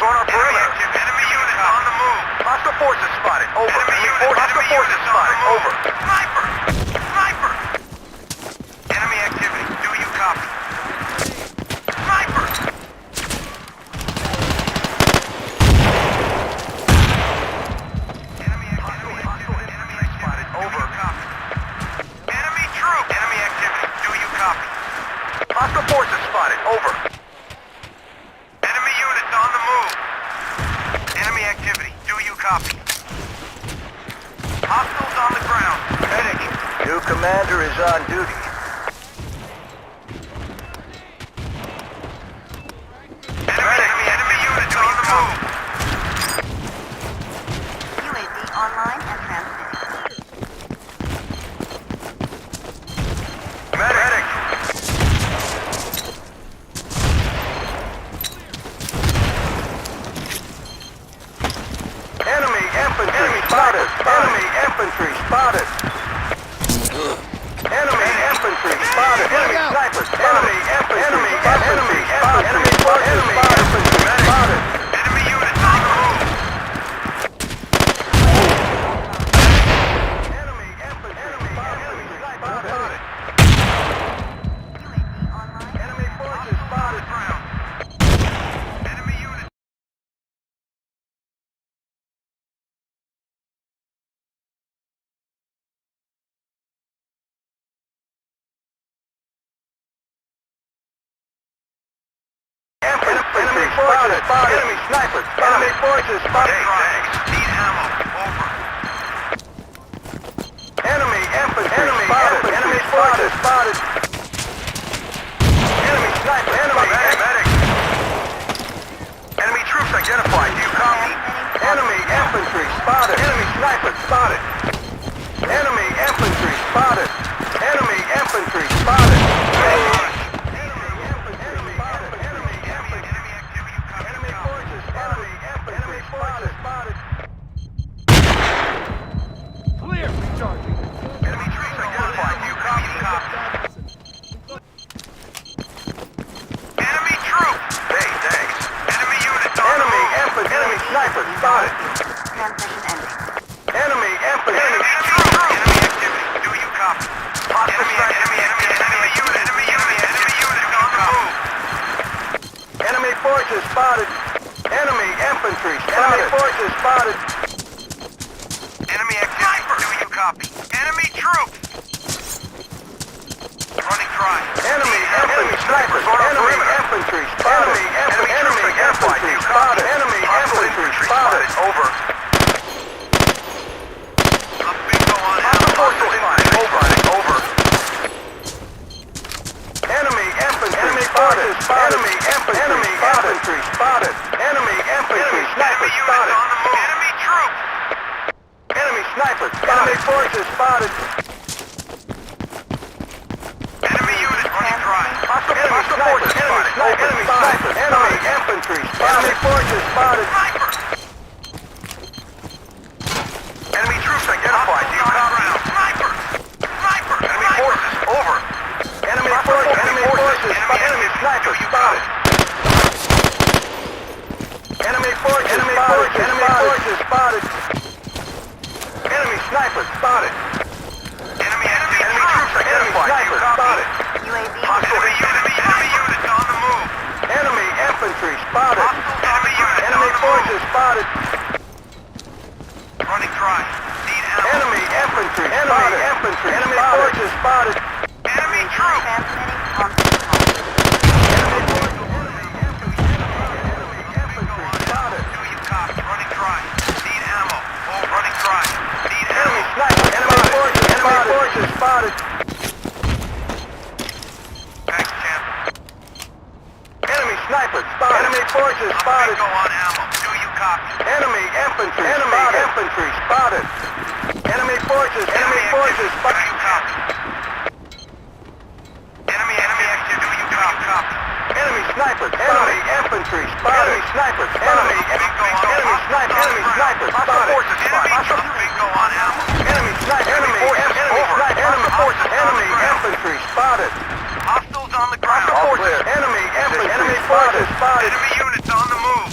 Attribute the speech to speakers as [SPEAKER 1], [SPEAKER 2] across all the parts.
[SPEAKER 1] on our perimeter. Enemy units on the move. Hostile forces spotted. Over. Hostile forces spotted. Over. Sniper! Sniper! Enemy activity. Do you copy? Sniper! Enemy spotted. Over. Copy. Enemy troop. Enemy activity. Do you copy? Hostile forces spotted. Over. Enemy units on the move. Enemy activity. Do you copy? Hostiles on the ground. Medic. New commander is on duty. Enemy units on the move.
[SPEAKER 2] UAV online and transmitting.
[SPEAKER 1] Medic. Enemy infantry spotted. Enemy infantry spotted. Enemy infantry spotted. Enemy snipers spotted. Enemy infantry spotted. Enemy forces spotted. Enemy units on the move. Enemy infantry spotted.
[SPEAKER 2] UAV online.
[SPEAKER 1] Enemy forces spotted. Enemy units. Enemy forces spotted. Enemy snipers spotted. Enemy forces spotted. Thanks. Need ammo. Over. Enemy infantry spotted. Enemy forces spotted. Enemy sniper. Enemy medic. Enemy troops identified. Do you copy? Enemy infantry spotted. Enemy sniper spotted. Enemy infantry spotted. Enemy infantry spotted.
[SPEAKER 3] Clear! Recharging.
[SPEAKER 1] Enemy troops identified. Do you copy? Enemy troops! Hey, thanks. Enemy units on the move. Enemy sniper spotted.
[SPEAKER 2] Transmission ending.
[SPEAKER 1] Enemy infantry. Enemy activity. Do you copy? Enemy unit on the move. Enemy forces spotted. Enemy infantry spotted. Enemy forces spotted. Enemy activity. Do you copy? Enemy troops. Running dry. Enemy snipers. Enemy infantry spotted. Enemy infantry spotted. Enemy infantry spotted. Over. A bingo on forces spotted. Over. Enemy infantry spotted. Enemy infantry spotted. Enemy infantry sniper spotted. Enemy troops. Enemy snipers. Enemy forces spotted. Enemy units running dry. Enemy snipers. Enemy snipers. Enemy infantry spotted. Enemy forces spotted. Sniper. Enemy troops identified. Do you copy? Sniper. Sniper. Enemy forces. Over. Enemy forces. Enemy snipers spotted. Enemy forces spotted. Enemy snipers spotted. Enemy troops identified. Snipers spotted.
[SPEAKER 2] UAV
[SPEAKER 1] Enemy units on the move. Enemy infantry spotted. Enemy forces spotted. Running dry. Need ammo. Enemy infantry spotted. Enemy forces spotted. Enemy troops.
[SPEAKER 2] transmitting on signal.
[SPEAKER 1] Spotted. Thanks, champ. Enemy sniper spotted. Enemy forces spotted. Go on ammo. Do you copy? Enemy infantry. Enemy infantry spotted. Enemy forces. Enemy forces spotted. Do you copy? Enemy active. Do you copy? Enemy sniper. Enemy infantry spotted. Enemy sniper. Enemy sniper. Enemy sniper spotted. Forces spotted. Go on ammo. Enemy sniper. Enemy forces. Enemy forces. Enemy infantry spotted. Hostiles on the ground. All clear. Enemy infantry. Enemy forces spotted. Enemy units on the move.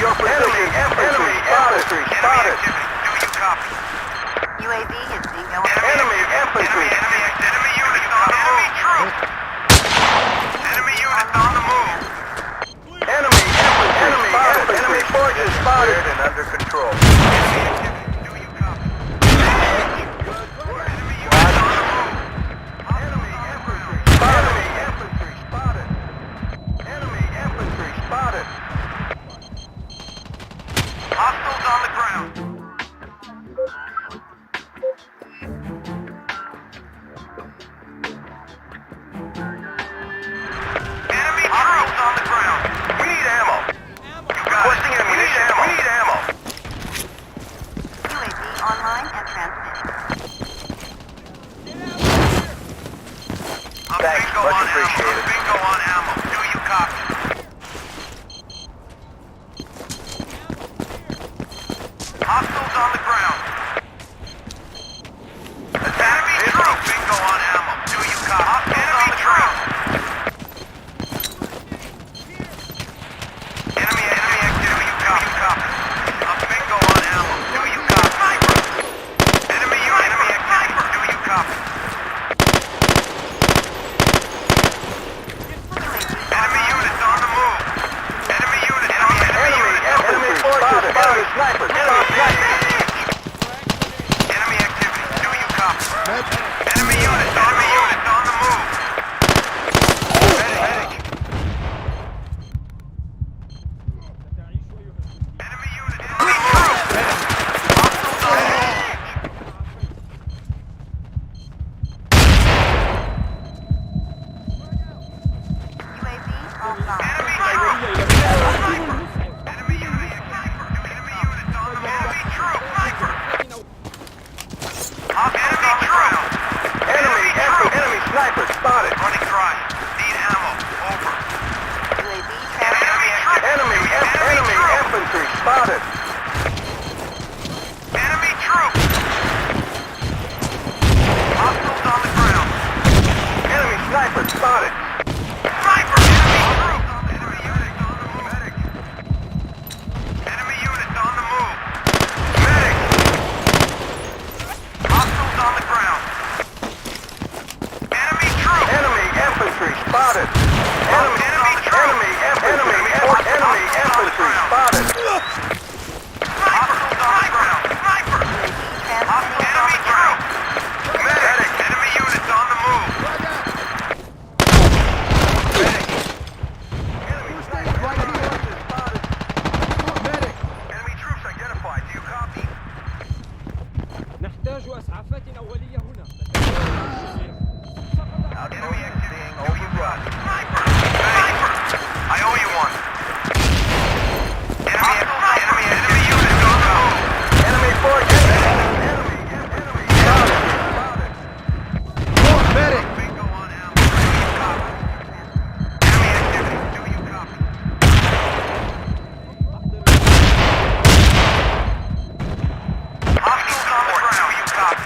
[SPEAKER 1] your position. Enemy infantry spotted.
[SPEAKER 4] Do you copy?
[SPEAKER 2] UAV is bingo on
[SPEAKER 1] Enemy infantry.
[SPEAKER 4] Enemy units on the move. Enemy units on the move.
[SPEAKER 1] Enemy infantry spotted. Enemy forces spotted and under control.
[SPEAKER 4] Enemy activity. Do you copy? Enemy units on the move.
[SPEAKER 1] Enemy infantry spotted. Enemy infantry spotted. Enemy infantry spotted.
[SPEAKER 4] Hostiles on the ground. Enemy troops on the ground.
[SPEAKER 1] We need ammo.
[SPEAKER 4] You got
[SPEAKER 1] Requesting
[SPEAKER 4] it.
[SPEAKER 1] ammunition. We need ammo.
[SPEAKER 2] UAV online and transmitting.
[SPEAKER 4] I'm
[SPEAKER 1] Thanks,
[SPEAKER 4] bingo
[SPEAKER 1] much
[SPEAKER 4] on ammo.
[SPEAKER 1] appreciated.
[SPEAKER 4] I'm bingo on ammo. Do you copy? Hostiles on the ground. Enemy troop. Bingo on ammo. Do you copy? Enemy troop. Enemy activity. Do you copy? I'm bingo on ammo. Do you copy? Enemy activity. Do you copy? Enemy units on the move. Enemy units on the
[SPEAKER 1] Enemy forces spotted. Sniper.
[SPEAKER 4] Enemy activity. Do you copy? Enemy units on the move. Medic. Enemy units on the move. Hostiles on the move.
[SPEAKER 2] UAV offline.
[SPEAKER 4] Enemy troop. Enemy unit sniper. Enemy units on the move. Enemy troop. Sniper. Hostiles on the ground.
[SPEAKER 1] Enemy sniper spotted.
[SPEAKER 4] Running dry. Need ammo. Over.
[SPEAKER 2] UAV transmitting.
[SPEAKER 4] Enemy
[SPEAKER 1] Infantry spotted.
[SPEAKER 4] Enemy troops. Hostiles on the ground.
[SPEAKER 1] Enemy sniper spotted.
[SPEAKER 4] Sniper. Enemy troops. Enemy units on the move. Medic. Enemy units on the move. Medic. Hostiles on the ground. Enemy troops.
[SPEAKER 1] Enemy infantry spotted.
[SPEAKER 4] Enemy
[SPEAKER 1] Infantry spotted.
[SPEAKER 4] Hostiles on the ground. Sniper. Hostiles on the ground. Medic. Enemy units on the move. Medic. Enemy troops identified. Do you copy?
[SPEAKER 3] نحتاج إسعافات أولية هنا.
[SPEAKER 4] Enemy activity. Overrun. Sniper. Sniper. I owe you one. Enemy units on the move.
[SPEAKER 1] Enemy forces.
[SPEAKER 3] Medic!
[SPEAKER 4] Bingo on ammo. Enemy activity. Do you copy? Hostiles on the ground. Do you copy?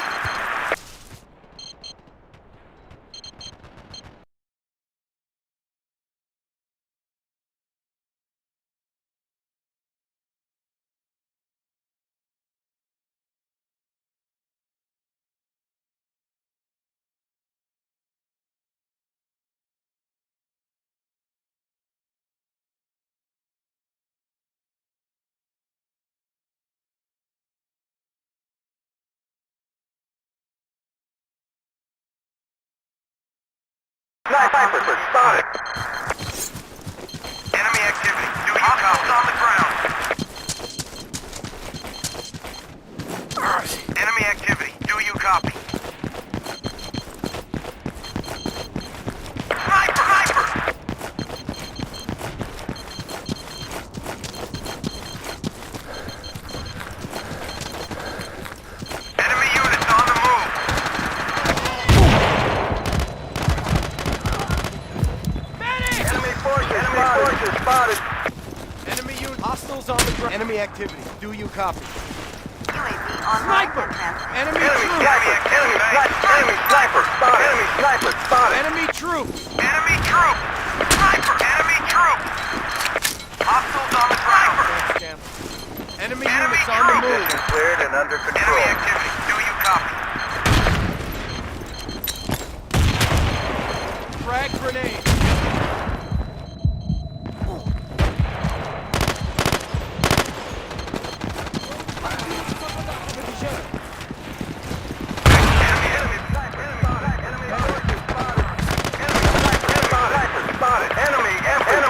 [SPEAKER 1] Sniper spotted.
[SPEAKER 4] Enemy activity. Do you copy? On the ground. Enemy activity. Do you copy? Sniper! Sniper! Enemy units on the move.
[SPEAKER 1] Enemy forces spotted.
[SPEAKER 3] Enemy unit hostiles on the ground. Enemy activity. Do you copy?
[SPEAKER 2] UAV online
[SPEAKER 3] Sniper!
[SPEAKER 2] and transmitting.
[SPEAKER 3] Enemy
[SPEAKER 1] Enemy
[SPEAKER 3] troops!
[SPEAKER 1] sniper spotted.
[SPEAKER 3] Enemy troops!
[SPEAKER 4] Enemy troop! Sniper! Enemy troop! Hostiles on the ground!
[SPEAKER 3] the move.
[SPEAKER 1] Position cleared and under control.
[SPEAKER 4] Enemy activity. Do you copy?
[SPEAKER 3] Frag grenade.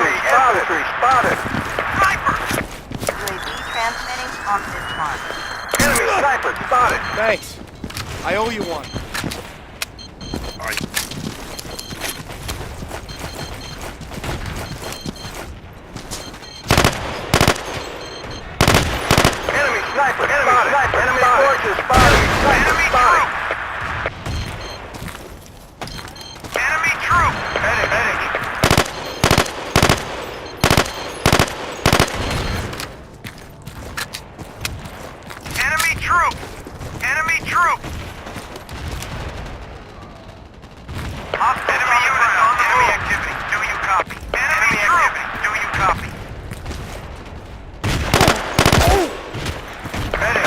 [SPEAKER 1] Spotted!
[SPEAKER 4] Sniper!
[SPEAKER 2] UAV transmitting on this mark.
[SPEAKER 1] Enemy sniper spotted!
[SPEAKER 3] Thanks. I owe you one.
[SPEAKER 1] Enemy sniper spotted! Enemy forces spotted! Sniper spotted!
[SPEAKER 4] Enemy troop!
[SPEAKER 1] Medic!
[SPEAKER 4] Enemy troop! Enemy troop! Enemy units on the move. Activity. Do you copy? Enemy activity. Do you copy?
[SPEAKER 1] Medic!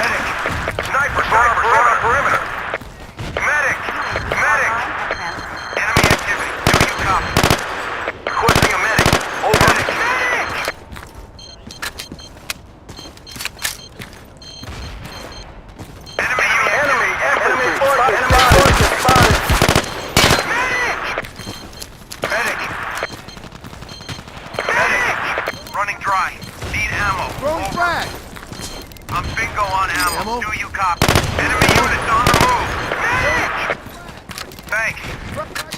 [SPEAKER 1] Sniper on the perimeter!
[SPEAKER 4] Medic! Medic!
[SPEAKER 2] Online and transmitting.
[SPEAKER 4] Enemy activity. Do you copy?
[SPEAKER 1] Requesting a medic! Over!
[SPEAKER 4] Medic! Enemy unit.
[SPEAKER 1] Enemy forces spotted!
[SPEAKER 4] Medic! Medic! Running dry. Need ammo.
[SPEAKER 3] Throwing
[SPEAKER 4] Over.
[SPEAKER 3] frag.
[SPEAKER 4] I'm bingo on ammo.
[SPEAKER 3] Ammo?
[SPEAKER 4] Do you copy? Enemy units on the move. Medic! Thanks.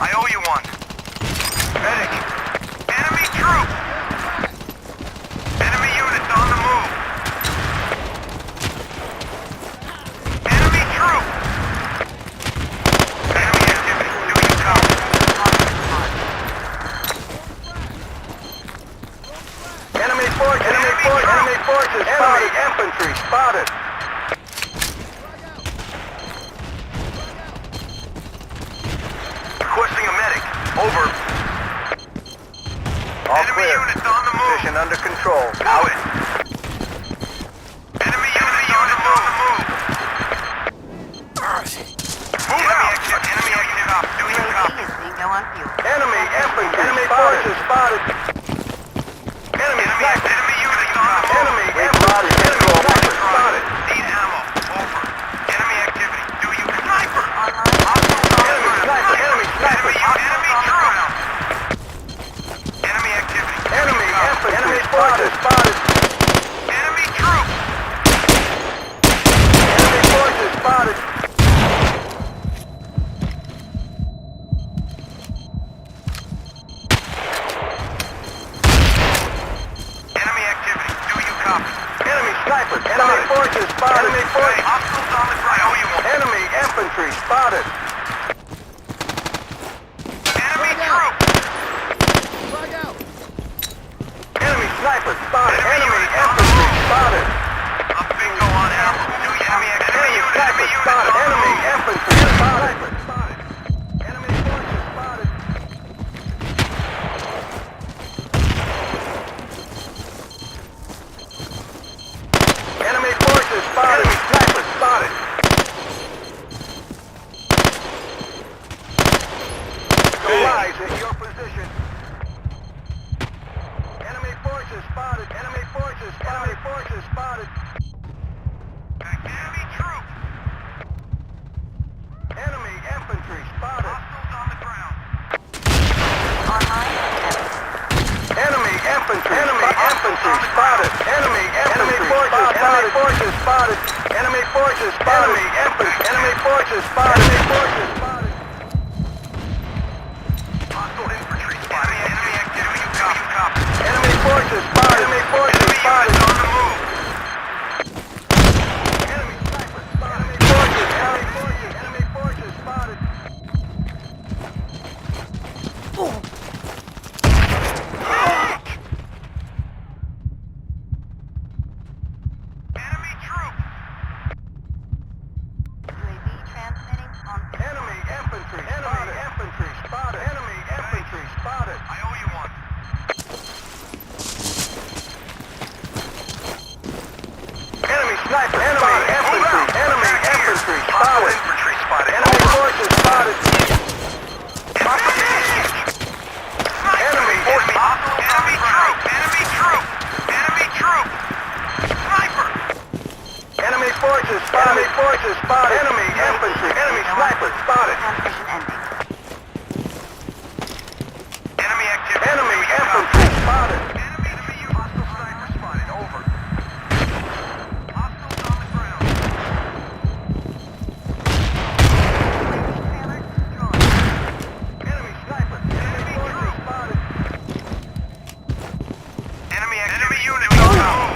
[SPEAKER 4] I owe you one. Medic! Enemy troop! Enemy units on the move. Enemy troop! Enemy activity. Do you copy?
[SPEAKER 1] Enemy forces spotted! Infantry spotted! Requesting a medic! Over! All
[SPEAKER 4] Enemy
[SPEAKER 1] clear.
[SPEAKER 4] units on the move.
[SPEAKER 1] Position under control.
[SPEAKER 4] Out. Enemy units on the move. Move out. Enemy unit up. Do you
[SPEAKER 2] UAV
[SPEAKER 4] copy?
[SPEAKER 2] is bingo on fuel.
[SPEAKER 1] Enemy infantry! Enemy forces spotted! Enemy sniper!
[SPEAKER 4] Enemy units on the move.
[SPEAKER 1] Enemy infantry! Enemy sniper spotted!
[SPEAKER 4] Need ammo. Over. Enemy activity. Do you sniper?
[SPEAKER 2] Online.
[SPEAKER 1] Enemy sniper! Enemy sniper!
[SPEAKER 4] Enemy troop. Enemy activity.
[SPEAKER 1] Enemy infantry! Enemy forces spotted!
[SPEAKER 4] Enemy troop.
[SPEAKER 1] Enemy forces spotted!
[SPEAKER 4] Enemy activity. Do you copy?
[SPEAKER 1] Enemy sniper! Enemy forces spotted! Enemy forces!
[SPEAKER 4] Hostiles on the ground. I owe you one.
[SPEAKER 1] Enemy infantry spotted!
[SPEAKER 4] Enemy troop.
[SPEAKER 3] Frag out.
[SPEAKER 1] Enemy sniper spotted! Enemy infantry spotted!
[SPEAKER 4] I'm bingo on ammo. Do you enemy activity?
[SPEAKER 1] Enemy
[SPEAKER 4] Enemy
[SPEAKER 1] sniper
[SPEAKER 4] units
[SPEAKER 1] spotted!
[SPEAKER 4] on the
[SPEAKER 1] Enemy
[SPEAKER 4] move.
[SPEAKER 1] infantry spotted! Enemy forces spotted! Enemy forces spotted! Enemy sniper spotted! Supplies in your position. Enemy forces spotted! Enemy forces spotted! Enemy forces spotted!
[SPEAKER 4] Enemy troop.
[SPEAKER 1] Enemy infantry spotted!
[SPEAKER 4] Hostiles on the ground.
[SPEAKER 2] Online and transmitting.
[SPEAKER 1] Enemy infantry! Enemy infantry spotted! Enemy forces spotted! Enemy forces spotted! Enemy infantry! Enemy forces spotted! Enemy forces spotted!
[SPEAKER 4] Hostile infantry spotted. Enemy activity. You copy.
[SPEAKER 1] Enemy forces spotted! Enemy forces
[SPEAKER 4] Enemy
[SPEAKER 1] spotted!
[SPEAKER 4] units on the move.
[SPEAKER 1] Enemy sniper spotted! Enemy forces! Enemy forces! Enemy forces spotted!
[SPEAKER 4] Enemy troop.
[SPEAKER 2] UAV transmitting on this
[SPEAKER 1] Enemy forces spotted. Enemy forces.
[SPEAKER 4] Enemy troop! Enemy troop! Enemy troop! Sniper!
[SPEAKER 1] Enemy forces spotted. Enemy forces spotted. Enemy infantry. Enemy sniper spotted.
[SPEAKER 2] Transmission ending.
[SPEAKER 4] Enemy activity.
[SPEAKER 1] Enemy infantry spotted.
[SPEAKER 4] Enemy hostile sniper spotted. Over. Hostiles on the ground.
[SPEAKER 2] Trailer destroyed.
[SPEAKER 1] Enemy sniper. Enemy forces spotted.
[SPEAKER 4] Enemy activity. Enemy unit on the move.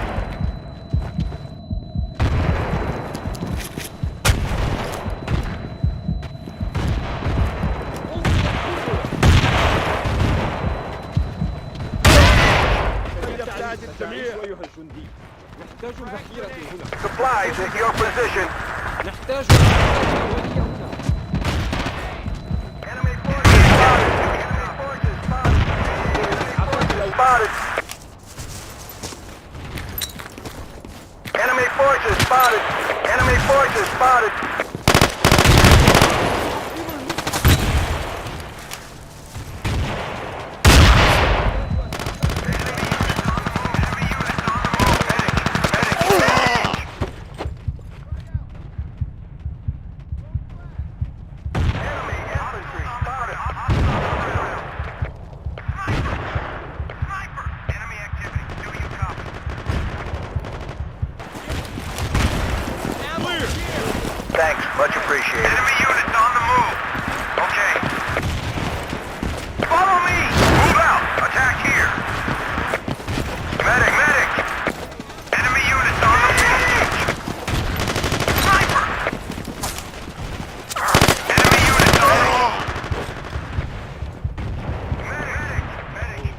[SPEAKER 5] أيها الجندي نحتاج ذخيرة هنا
[SPEAKER 1] Supplies at your position.
[SPEAKER 5] نحتاج ذخيرة هنا
[SPEAKER 1] Enemy forces spotted. Enemy forces spotted. Enemy forces spotted. Enemy forces spotted. Enemy infantry spotted.
[SPEAKER 4] Sniper! Enemy activity. Do you copy?
[SPEAKER 1] Thanks, much appreciated.
[SPEAKER 4] Enemy units on the move. Okay. Follow me! Move out! Attack here! Medic! Medic! Enemy units on the move! Sniper! Enemy units on the move! Medic! Medic!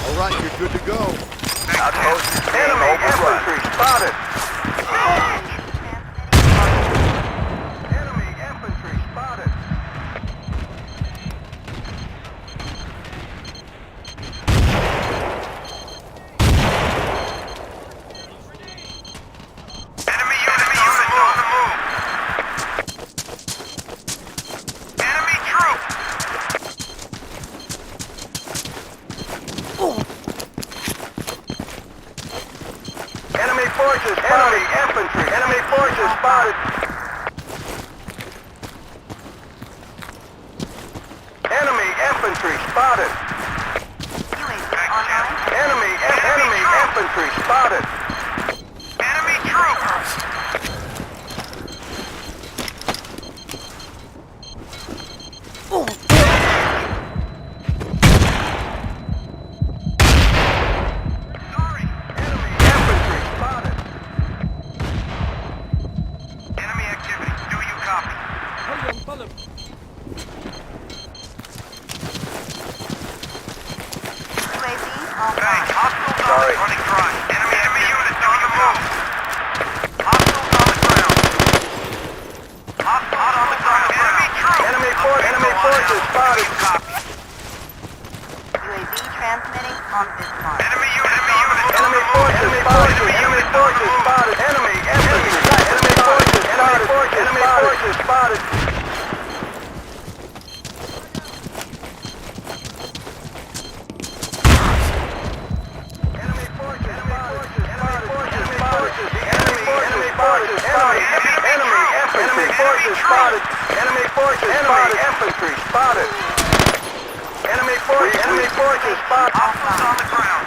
[SPEAKER 3] All right, you're good to go.
[SPEAKER 1] Outpost enemy infantry spotted. Enemy infantry spotted.
[SPEAKER 4] Enemy units on the move! Enemy troop!
[SPEAKER 1] Enemy forces spotted. Enemy infantry. Enemy forces spotted. Enemy infantry spotted.
[SPEAKER 2] UAV online.
[SPEAKER 1] Enemy infantry spotted.
[SPEAKER 4] Enemy troop! Sorry!
[SPEAKER 1] Enemy infantry spotted.
[SPEAKER 4] Enemy activity. Do you copy?
[SPEAKER 5] هيا انطلق
[SPEAKER 2] UAV
[SPEAKER 4] Thanks.
[SPEAKER 2] online.
[SPEAKER 4] Hostiles
[SPEAKER 1] Sorry.
[SPEAKER 4] running dry. Enemy units on the move. Hostiles on the ground. Hostiles on the ground. Enemy troop!
[SPEAKER 1] Enemy forces spotted.
[SPEAKER 4] Copy.
[SPEAKER 2] UAV transmitting on this line.
[SPEAKER 4] Enemy units on the move.
[SPEAKER 1] Enemy forces spotted. Enemy forces spotted. Enemy infantry. Enemy forces spotted. Enemy forces spotted. Enemy forces spotted. Enemy forces spotted. Enemy forces spotted. Enemy forces spotted. Enemy forces spotted. Infantry spotted. Enemy forces spotted.
[SPEAKER 4] Hostiles on the ground.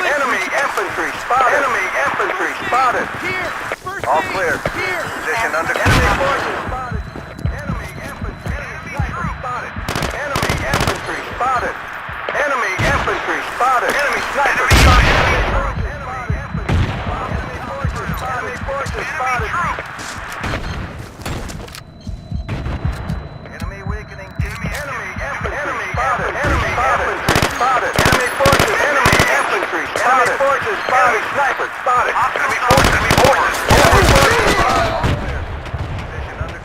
[SPEAKER 1] Enemy infantry spotted. Enemy infantry spotted.
[SPEAKER 3] Here, first
[SPEAKER 1] All
[SPEAKER 3] aid.
[SPEAKER 1] clear.
[SPEAKER 3] Here.
[SPEAKER 1] Position under enemy forces spotted. Enemy infantry. Sniper spotted. Enemy infantry spotted. Enemy infantry spotted. Enemy sniper spotted. Enemy forces spotted. Enemy forces spotted. Enemy forces spotted. Enemy weakening. Enemy infantry spotted. Enemy infantry spotted. Enemy forces. Enemy infantry spotted. Enemy forces spotted. Sniper spotted.
[SPEAKER 4] Enemy forces. Enemy forces.
[SPEAKER 1] Enemy forces spotted. All clear. Position under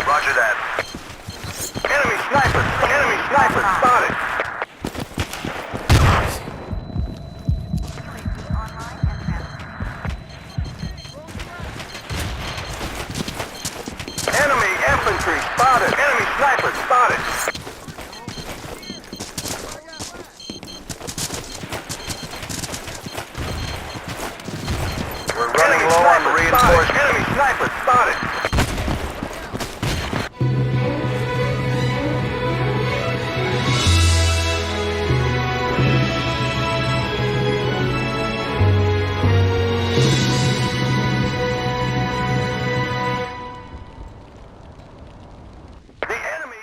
[SPEAKER 4] Roger that.
[SPEAKER 1] Enemy sniper! Enemy sniper spotted!
[SPEAKER 2] UAV online and transmitting.
[SPEAKER 1] Enemy infantry spotted! Enemy sniper spotted!
[SPEAKER 4] We're running low on reinforcements.
[SPEAKER 1] Enemy sniper spotted! The enemy...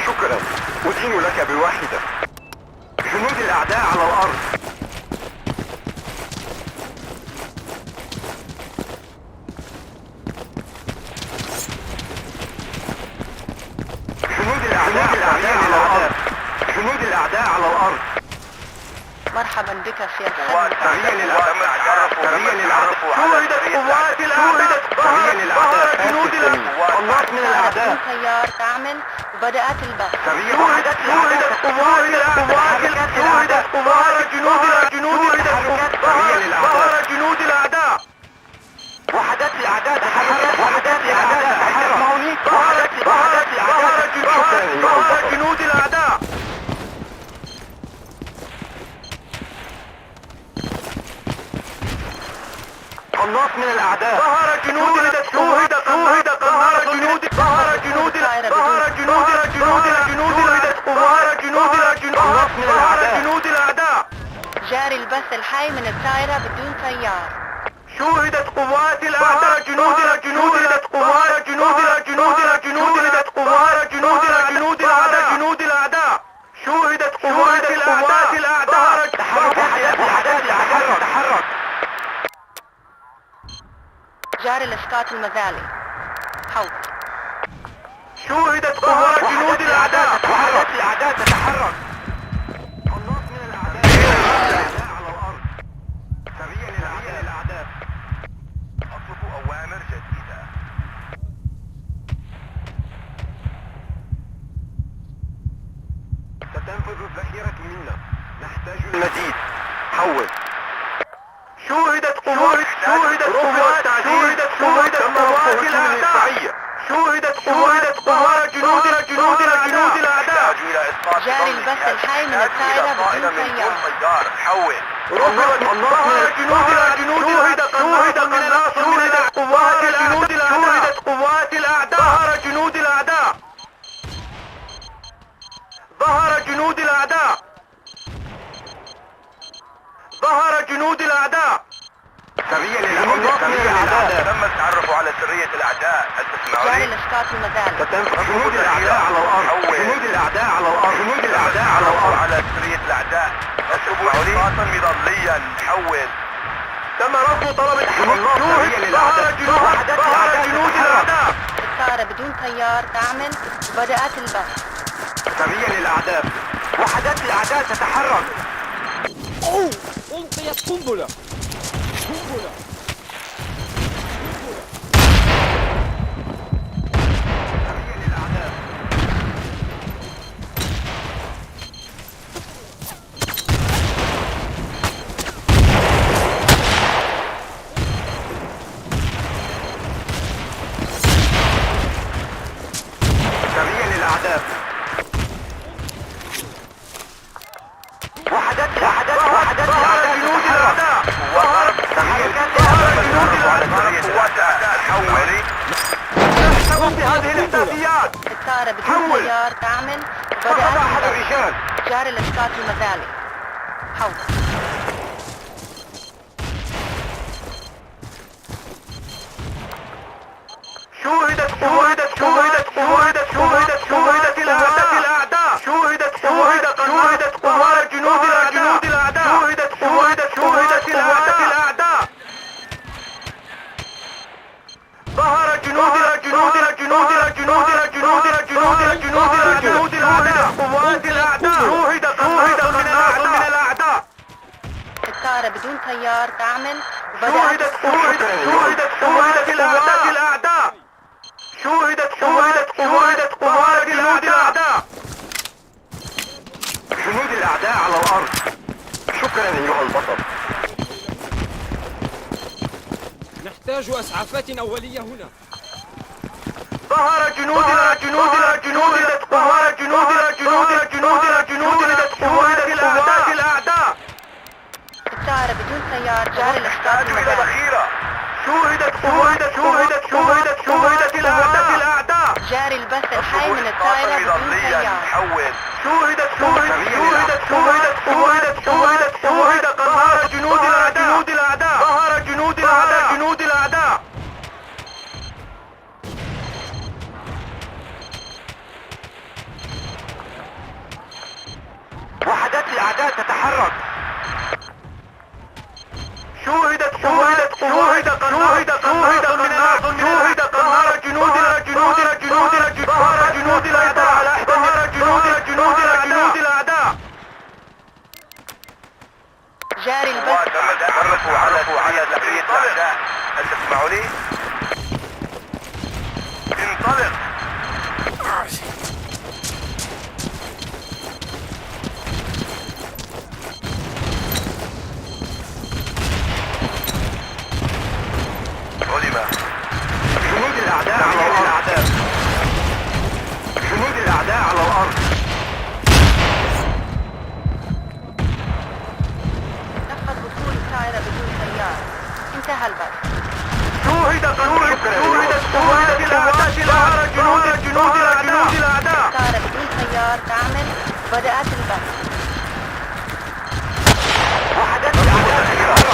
[SPEAKER 1] شكرا أدين لك بواحدة جنود الأعداء على الأرض جنود الأعداء على الأرض جنود الأعداء على الأرض
[SPEAKER 2] مرحبا بك في
[SPEAKER 4] قوات
[SPEAKER 2] الخدمة.
[SPEAKER 4] سريع للأعداء سريع للأعداء
[SPEAKER 1] شوهدت قوات الأعداء ظهر جنود الأعداء الناس من الأعداء
[SPEAKER 2] تيار تعمل وبدأت البث.
[SPEAKER 1] شوهدت قوات الأعداء شوهدت قوات ظهر جنود الأعداء وحدات الأعداء تحرك وحدات الأعداء تحرك ظهر جنود الأعداء قناص من الأعداء ظهر جنود شوهد ظهر جنود قناص من الأعداء جنود الأعداء
[SPEAKER 2] جاري البث الحي من الطائرة بدون طيار.
[SPEAKER 1] شوهدت قوات الأعداء شوهدت قوات الأعداء شوهدت قوات الأعداء تحرك
[SPEAKER 2] جاري الإسقاط المذالي. حوط.
[SPEAKER 1] شوهدت قوات جنود الأعداء تتحرك قناص من الأعداء على الأرض سريع للأعداء
[SPEAKER 4] أطلب أوامر جديدة.
[SPEAKER 1] ستنفذ الذخيرة منا نحتاج المزيد حول شوهدت قوات الأعداء شوهدت قوات جنود الأعداء
[SPEAKER 2] جاري البث الحي من الطائرة بدون طيار.
[SPEAKER 4] حول.
[SPEAKER 1] رفضت ظهر شوهد قوات الأعداء ظهر جنود الأعداء سريع للأعداء
[SPEAKER 4] تم التعرف على سرية الأعداء. هل
[SPEAKER 2] جاري
[SPEAKER 4] تسمعوني؟
[SPEAKER 2] الإسقاط المذالي.
[SPEAKER 1] جنود الأعداء على الأرض جنود الأعداء
[SPEAKER 4] على سرية الأعداء. تسمعوني؟ إسقاطا مظليا. حول.
[SPEAKER 1] تم رفض طلب ظهر جنود الأعداء
[SPEAKER 2] الطائرة بدون طيار تعمل وبدأت البث.
[SPEAKER 1] سريع للأعداء وحدات الأعداء تتحرك
[SPEAKER 5] أوه ألقيت قنبلة. قنبلة.
[SPEAKER 1] سريع للأعداء سريع للأعداء وحدات الأعداء جنود الأعداء حول في هذه الاحداثيات
[SPEAKER 2] الطائرة بدون
[SPEAKER 1] حول.
[SPEAKER 2] طيار تعمل
[SPEAKER 1] فقط أحد
[SPEAKER 2] وبدأت البث.
[SPEAKER 1] الرجال
[SPEAKER 2] جاري الإسقاط المذالي. حول.
[SPEAKER 1] شوهدت الأعداء شوهدت قوات جنود الأعداء ظهر جنود الأعداء قوات الأعداء شوهد من الأعداء.
[SPEAKER 2] الطائرة بدون طيار تعمل
[SPEAKER 1] شوهدت قوات الأعداء شوهدت قوات جنود الأعداء. جنود الأعداء على الأرض. شكرا أيها البطل.
[SPEAKER 5] نحتاج أسعافات أولية هنا.
[SPEAKER 1] ظهر جنود قوات الأعداء.
[SPEAKER 2] الطائرة بدون طيار جاري الإسقاط المداري.
[SPEAKER 1] شوهدت الأعداء.
[SPEAKER 2] جاري البث الحي من الطائرة بدون طيار.
[SPEAKER 1] شوهدت قرار جنود الأعداء. ظهر جنود الأعداء. وحدات الأعداء تتحرك. شوهدت قرار جنود الأعداء.
[SPEAKER 2] جاري البث.
[SPEAKER 1] تمرسوا على تحرية الأعداء. هل تسمعوا لي؟ انطلق. علم. جنود الأعداء على الأرض.
[SPEAKER 2] نفذ وصول الطائرة بدون طيار. انتهى البث.
[SPEAKER 1] شوهدت قوات الأعداء جنود الأعداء.
[SPEAKER 2] الطائرة بدون طيار تعمل. بدأت البث.
[SPEAKER 1] وحدات الأعداء تتحرك.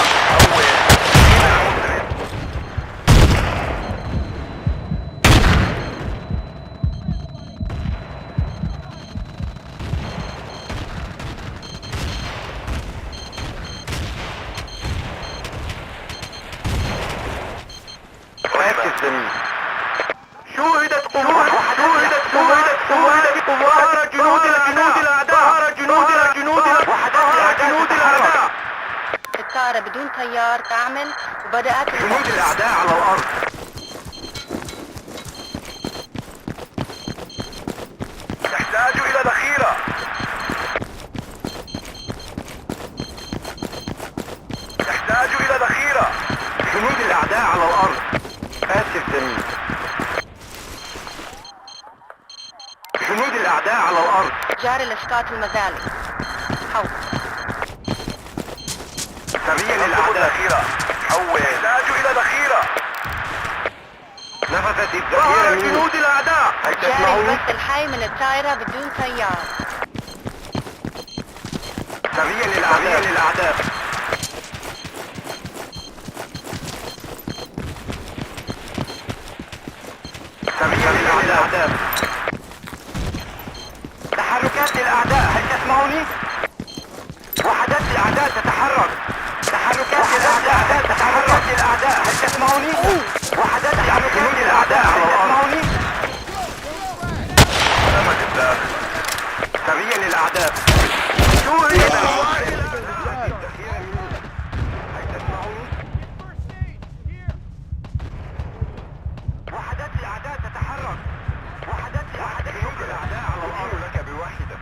[SPEAKER 1] شوهدت قوات جنود الأعداء.
[SPEAKER 2] الطائرة بدون طيار تعمل وبدأت
[SPEAKER 1] جنود الأعداء على الأرض. تحتاج إلى ذخيرة. جنود الأعداء على الأرض. آسف زميل. جنود الأعداء على الأرض.
[SPEAKER 2] جاري الإسقاط المزالي. حول.
[SPEAKER 1] سريا للأعداء. تحتاج إلى ذخيرة. نفذت الذخيرة من جنود الأعداء. هل
[SPEAKER 2] جاري
[SPEAKER 1] تسمعون؟
[SPEAKER 2] البث الحي من الطائرة بدون طيار.
[SPEAKER 1] سريا للأعداء. تحركات الأعداء. هل تسمعوني؟ وحدات الأعداء تتحرك. تحركات الأعداء. هل تسمعوني؟ وحدات الأعداء. هل تسمعوني؟ سريا للأعداء. وحدات الأعداء تتحرك. وحدات الأعداء على الأرض. لك بواحدة.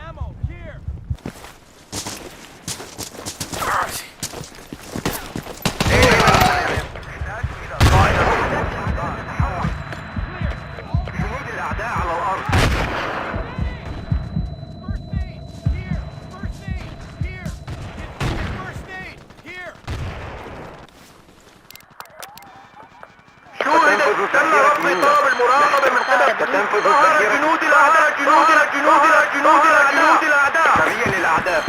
[SPEAKER 3] Ammo here.
[SPEAKER 1] جنود الأعداء على الأرض.
[SPEAKER 3] First aid here. Get first aid here.
[SPEAKER 1] شوهدت تم رفض طلب المراقبة من قبل جنود الأعداء. سريا للأعداء.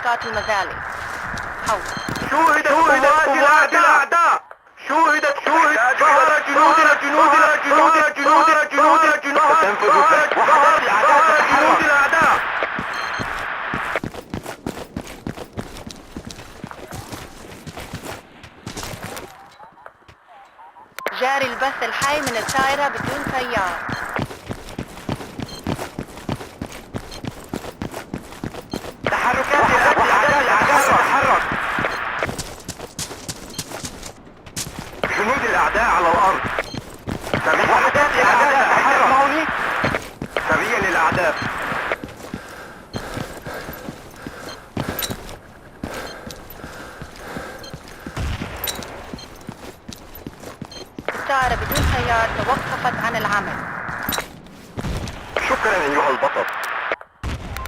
[SPEAKER 2] إسقاط المذالي. حول.
[SPEAKER 1] شوهدت قوات الأعداء. شوهدت ظهر جنود الأعداء.
[SPEAKER 2] جاري البث الحي من الطائرة بدون طيار.
[SPEAKER 1] تحركات الأعداء تتحرك. جنود الأعداء على الأرض. تحركات الأعداء تتحرك. سريا للأعداء.
[SPEAKER 2] الطائرة بدون طيار توقفت عن العمل.
[SPEAKER 1] شكرا أيها البطل.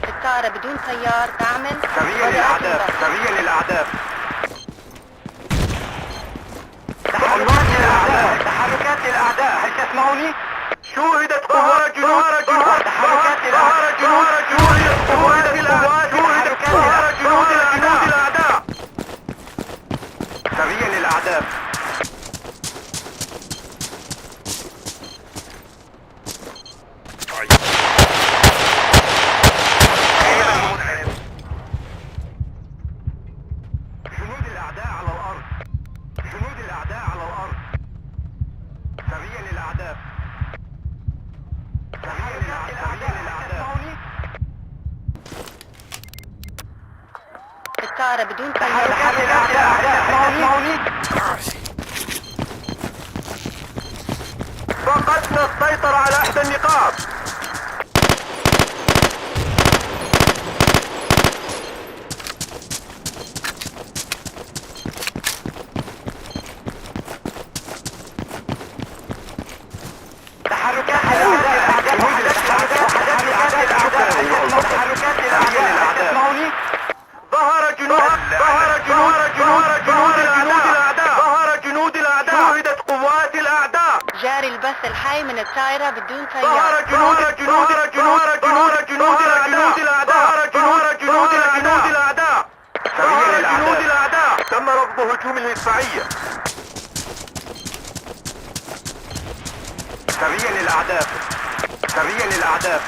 [SPEAKER 2] الطائرة بدون طيار تعمل.
[SPEAKER 1] سريا للأعداء. سريا للأعداء. تحركات الأعداء. هل تسمعوني؟ شوهدت قوات تحركات الأعداء. جنود الأعداء. سريا للأعداء. جنود الأعداء على الأرض. جنود الأعداء على الأرض. سريا للأعداء. سريا للأعداء.
[SPEAKER 2] الطائرة بدون طيار.
[SPEAKER 1] فقدنا السيطرة على إحدى النقاط. تحركات الأعداء. ظهر جنود الأعداء. شوهدت قوات الأعداء.
[SPEAKER 2] جاري البث الحي من الطائرة بدون
[SPEAKER 1] ظهر
[SPEAKER 2] طيار.
[SPEAKER 1] جنود الأعداء. تم رفض هجوم المدفعية. سريا للأعداء. سريا للأعداء.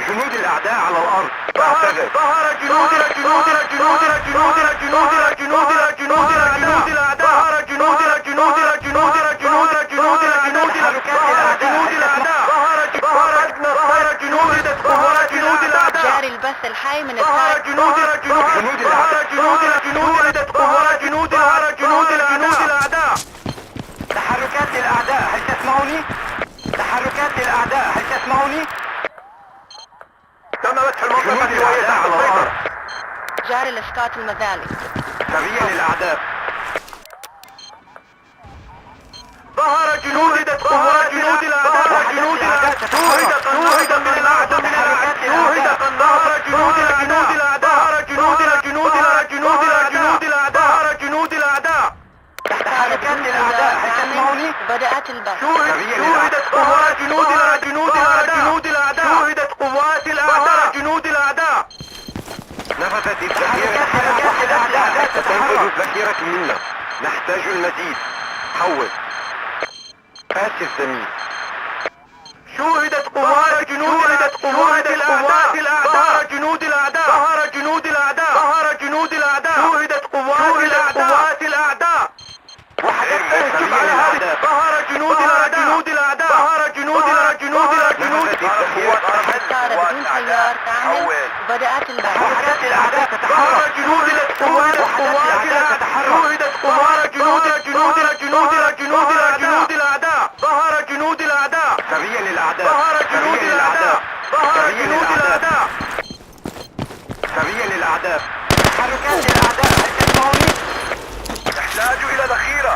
[SPEAKER 1] جنود الأعداء على الأرض. ظهر جنود الأعداء.
[SPEAKER 2] جاري البث الحي من الطائرة.
[SPEAKER 1] جنود الأعداء. تحركات الأعداء. هل تسمعوني؟ تحركات الأعداء. هل تسمعوني؟ تم فتح المنطقة الوحيدة على الأرض.
[SPEAKER 2] جاري الإسقاط المذالي.
[SPEAKER 1] سريا للأعداء. ظهر جنود الأعداء. شوهد من الأعداء. ظهر جنود الأعداء. تحركات الأعداء. هل تسمعوني؟
[SPEAKER 2] بدأت البث.
[SPEAKER 1] شوهدت قوات جنود الأعداء. شوهدت قوات الأعداء. جنود الأعداء. نفذت الذخيرة. ستنفذ الذخيرة منا. نحتاج المزيد. حول. آسف زميل. شوهدت قوات الأعداء. ظهر جنود الأعداء. شوهدت قوات الأعداء. انشف على هذا. ظهر جنود الأعداء.
[SPEAKER 2] الطائرة بدون طيار تعمل. بدأت البث.
[SPEAKER 1] حركات الأعداء تتحرك. ظهر جنود الأعداء. شوهدت قوات جنود الأعداء. ظهر جنود الأعداء. سريا للأعداء. سريا للأعداء. تحركات الأعداء. هل تسمعوني؟ نحتاج إلى ذخيرة.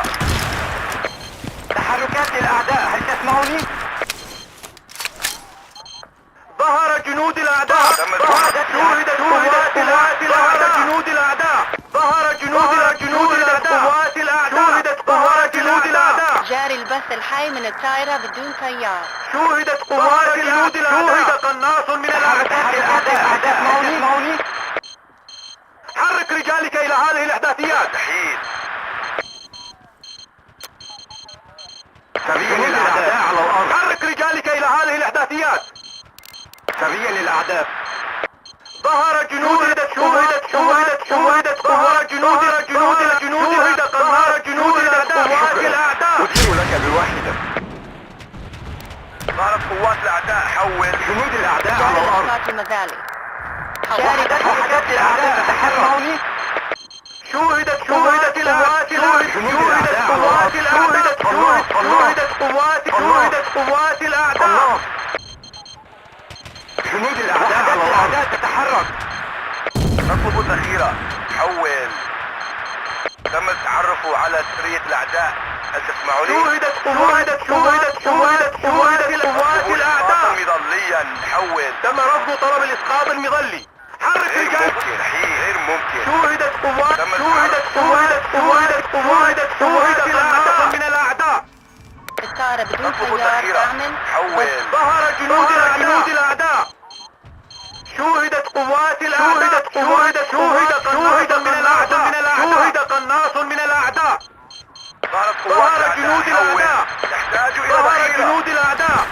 [SPEAKER 1] تحركات الأعداء. هل تسمعوني؟ ظهر جنود الأعداء. شوهدت قوات الأعداء. ظهر جنود الأعداء.
[SPEAKER 2] البث الحي من الطائرة بدون طيار.
[SPEAKER 1] شوهدت قوات جنود الأعداء. شوهد قناص من الأعداء. اسمعوني. حرك رجالك إلى هذه الإحداثيات.
[SPEAKER 4] مستحيل.
[SPEAKER 1] سريا للأعداء على الأرض. حرك رجالك إلى هذه الإحداثيات. سريا للأعداء. ظهر شوهدت قوات جنود قناص جنود الأعداء. أدير لك بواحدة.
[SPEAKER 4] ظهرت قوات الأعداء. حول.
[SPEAKER 1] جنود الأعداء على
[SPEAKER 2] جاري
[SPEAKER 1] الأرض.
[SPEAKER 2] الإسقاط المذالي.
[SPEAKER 1] وحدات الأعداء تتحرك. شوهدت قوات الأعداء. شوهدت قوات الأعداء. جنود الأعداء على الأرض تتحرك.
[SPEAKER 4] نطلب الذخيرة. حول. تم التعرف على سرية الأعداء. هل تسمعوني؟
[SPEAKER 1] شوهدت قوات الأعداء.
[SPEAKER 4] مظليا. حول.
[SPEAKER 1] تم رفض طلب الإسقاط المظلي. حرك
[SPEAKER 4] غير
[SPEAKER 1] رجال.
[SPEAKER 4] ممكن. غير ممكن.
[SPEAKER 1] شوهدت قوات الأعداء من الأعداء.
[SPEAKER 2] الطائرة بدون
[SPEAKER 4] نطلب
[SPEAKER 2] طيار
[SPEAKER 4] الذخيرة.
[SPEAKER 2] تعمل.
[SPEAKER 4] حول.
[SPEAKER 1] ظهر جنود الأعداء. شوهدت قوات الأعداء. شوهد قناص من الأعداء.
[SPEAKER 4] ظهرت قوات
[SPEAKER 1] ظهر جنود الأعداء.
[SPEAKER 4] تحتاج إلى
[SPEAKER 1] ظهر
[SPEAKER 4] ذخيرة.
[SPEAKER 1] جنود الأعداء.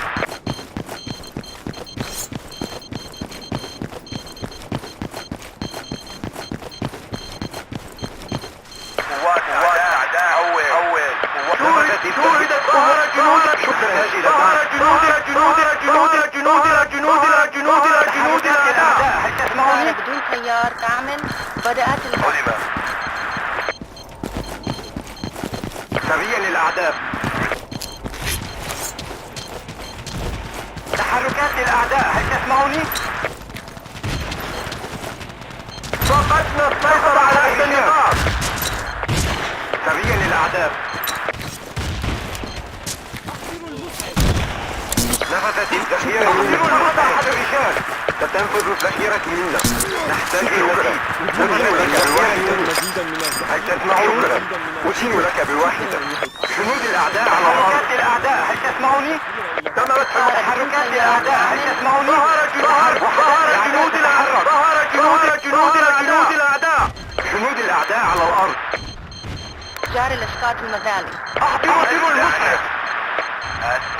[SPEAKER 4] قوات الأعداء. حول.
[SPEAKER 1] شوهدت ظهر جنود الأعداء. هل
[SPEAKER 2] الطائرة بدون طيار تعمل. بدأت البث.
[SPEAKER 4] علم.
[SPEAKER 1] سريا للأعداء. تحركات للأعداء. هل تسمعوني؟ فقدنا السيطرة على إحدى النقاط. سريا للأعداء. نفذت الذخيرة منا. أحد الرجال. ستنفذ الذخيرة منا. نحتاج إلى مزيد. هل تسمعوني؟ أشير لك بواحدة. جنود الأعداء على الأرض. هل تسمعوني؟ تمت تحركات الأعداء. هل تسمعوني؟ ظهر جنود الأعداء. جنود الأعداء على الأرض.
[SPEAKER 2] جاري الإسقاط المذالي.
[SPEAKER 1] أحضروا المسعف.
[SPEAKER 4] آسف.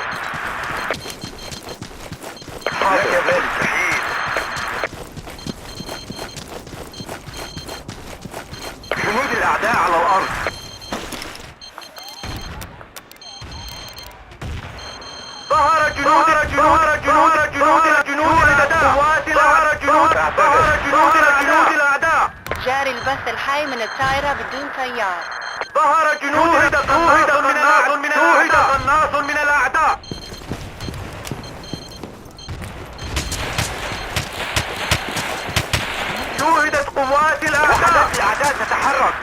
[SPEAKER 1] حاضر.
[SPEAKER 4] مستحيل.
[SPEAKER 1] جنود الأعداء على الأرض. ظهر جنود الأعداء.
[SPEAKER 2] جاري البث الحي من الطائرة بدون طيار.
[SPEAKER 1] ظهر قناص من الأعداء. شوهدت قوات الأعداء. الأعداء تتحرك.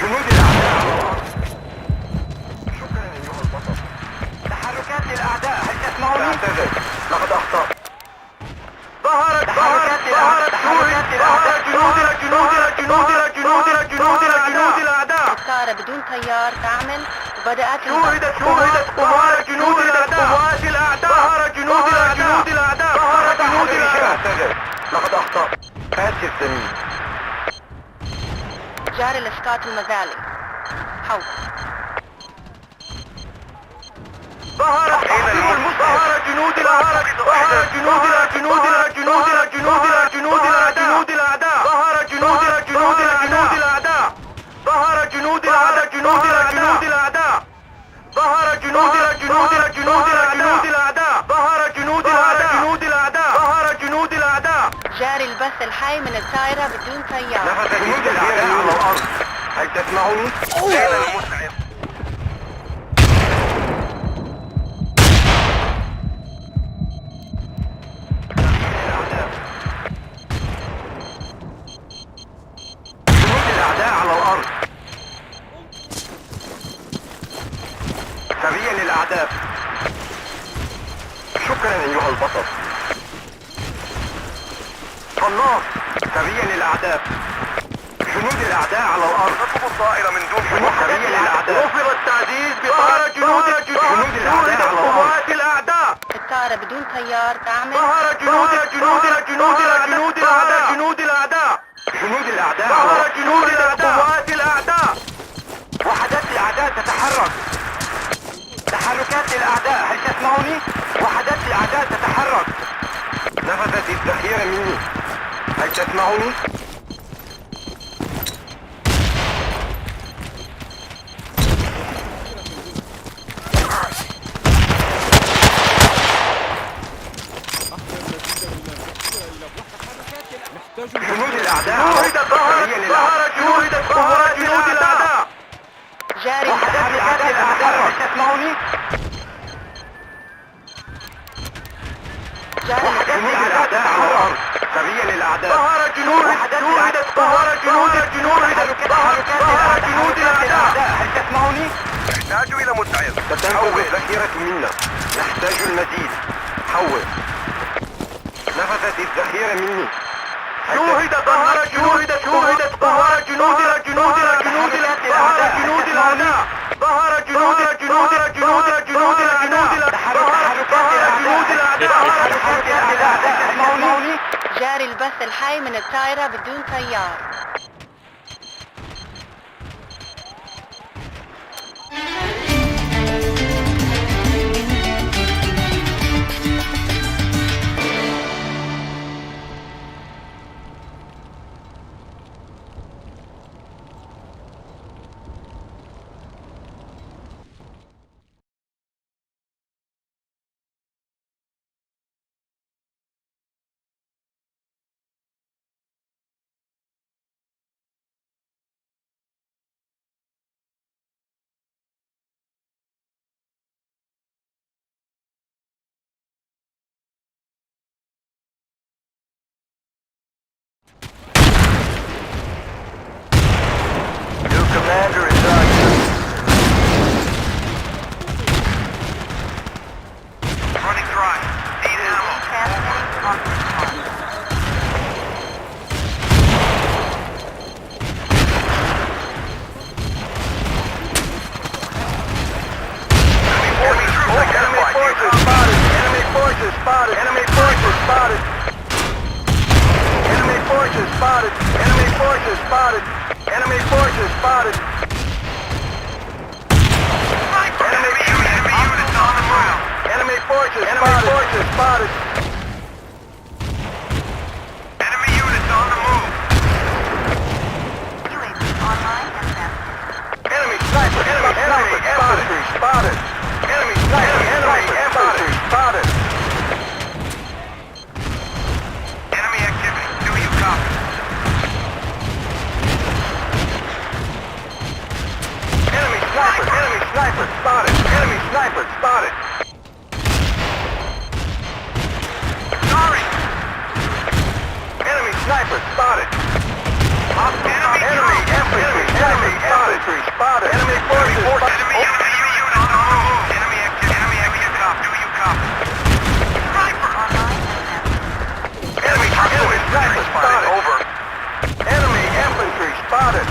[SPEAKER 1] جنود الأعداء. شكرا أيها البطل. تحركات الأعداء. هل تسمعوني؟ اعتذر. لقد أخطأت. ظهرت جنود الأعداء.
[SPEAKER 2] الطائرة بدون طيار تعمل. وبدأت البث.
[SPEAKER 1] شوهدت قوات جنود الأعداء. ظهر جنود الأعداء. لقد أخطأت. آسف زميل.
[SPEAKER 2] جاري الإسقاط المذالي. حول.
[SPEAKER 1] ظهر جنود الأعداء. ظهر جنود الأعداء.
[SPEAKER 2] جاري البث الحي من الطائرة بدون طيار.
[SPEAKER 1] نفذ جنود الأعداء على الأرض. هل تسمعوني؟
[SPEAKER 4] ليلى المسعف.
[SPEAKER 1] جنود الأعداء على الأرض. سريا للأعداء. شكرا أيها البطل. قناص. سريا للأعداء. جنود الأعداء على الأرض.
[SPEAKER 4] تطلب الطائرة من دون
[SPEAKER 1] محرية للأعداء. رفض التعزيز بطائرة جنود الأعداء على الأرض. الأعداء.
[SPEAKER 2] الطائرة بدون طيار تعمل.
[SPEAKER 1] ظهر جنود الأعداء. جنود الأعداء. ظهر جنود قوات الأعداء. وحدات الأعداء تتحرك. تحركات الأعداء، هل تسمعوني؟ وحدات الأعداء تتحرك. نفذت الذخيرة مني، هل تسمعوني؟ جنود الأعداء. ظهرت قوات جنود الأعداء.
[SPEAKER 2] جاري.
[SPEAKER 1] وحدات الأعداء، هل تسمعوني؟ جنود الأعداء على الأرض. سرية للأعداء. ظهر جنود الأعداء. هل تسمعوني؟
[SPEAKER 4] نحتاج إلى مساعدة.
[SPEAKER 1] تتنفذ الذخيرة منا. نحتاج المزيد. حول. نفذت الذخيرة مني. ظهر جنود الأعداء. ظهر جنود الأعداء.
[SPEAKER 2] جاري البث الحي من الطائرة بدون طيار.
[SPEAKER 1] Commander is on you.
[SPEAKER 4] Running dry. Need ammo.
[SPEAKER 1] Enemy forces spotted. Enemy forces spotted. Enemy forces spotted. Enemy forces spotted. Enemy forces spotted.
[SPEAKER 4] Enemy units on the move.
[SPEAKER 1] Enemy forces spotted.
[SPEAKER 4] Enemy units on the move.
[SPEAKER 1] Enemy sniper. Enemy infantry spotted. Enemy sniper. Enemy infantry spotted.
[SPEAKER 4] Enemy activity. Do you copy?
[SPEAKER 1] Enemy sniper spotted. Enemy sniper spotted.
[SPEAKER 4] Sorry.
[SPEAKER 1] Enemy sniper spotted.
[SPEAKER 4] Enemy
[SPEAKER 1] infantry spotted. Enemy forces spotted.
[SPEAKER 4] Enemy units on the move. Enemy activity. Do you copy? Sniper.
[SPEAKER 1] Enemy sniper spotted.
[SPEAKER 4] Over.
[SPEAKER 1] Enemy infantry spotted.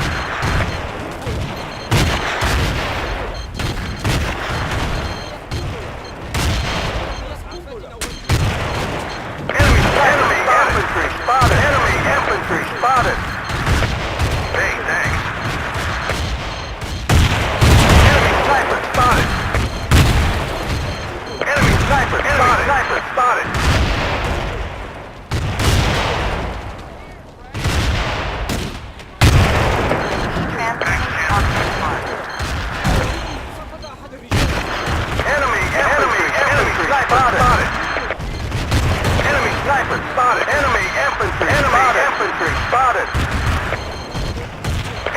[SPEAKER 1] Enemy infantry spotted. Enemy infantry spotted.
[SPEAKER 4] Hey, thanks.
[SPEAKER 1] Enemy sniper spotted. Enemy sniper spotted. Enemy spotted. Enemy sniper spotted. Enemy infantry spotted.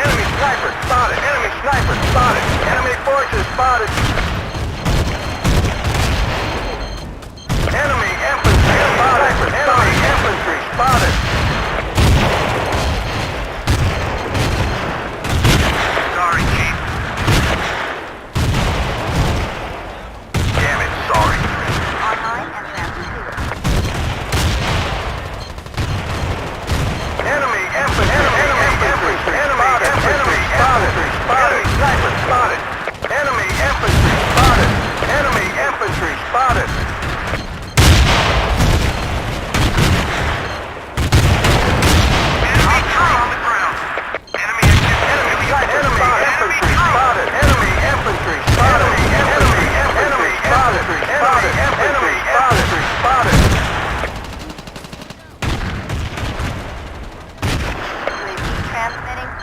[SPEAKER 1] Enemy sniper spotted. Enemy sniper spotted. Enemy forces spotted. Enemy infantry spotted. Enemy infantry spotted.
[SPEAKER 4] Sorry, Chief. Damn it, sorry.
[SPEAKER 1] Enemy infantry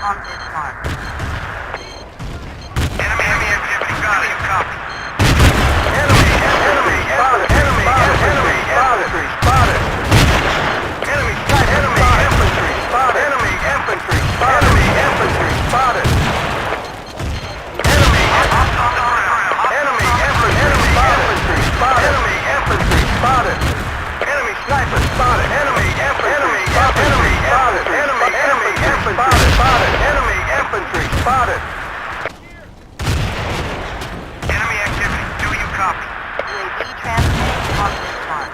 [SPEAKER 2] on this mark.
[SPEAKER 4] Enemy activity. Got it. Copy.
[SPEAKER 1] Enemy spotted. Enemy infantry spotted. Enemy infantry spotted. Enemy infantry spotted. Enemy infantry spotted. Enemy infantry spotted. Enemy infantry spotted. Enemy sniper spotted. Enemy infantry spotted. Enemy infantry spotted. Enemy infantry spotted.
[SPEAKER 4] Enemy activity. Do you copy?
[SPEAKER 2] UAV transmitting on this mark.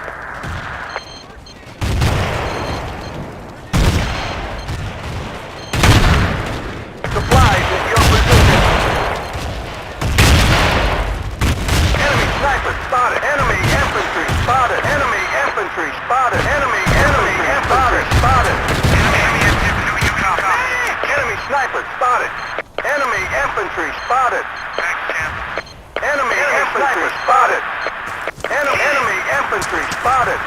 [SPEAKER 1] Supplies at your position. Enemy sniper spotted. Enemy infantry spotted. Enemy infantry spotted. Enemy infantry spotted.
[SPEAKER 4] Enemy activity. Do you copy?
[SPEAKER 1] Enemy sniper spotted. Enemy infantry spotted.
[SPEAKER 4] Thanks, champ.
[SPEAKER 1] Enemy infantry spotted. Enemy infantry spotted.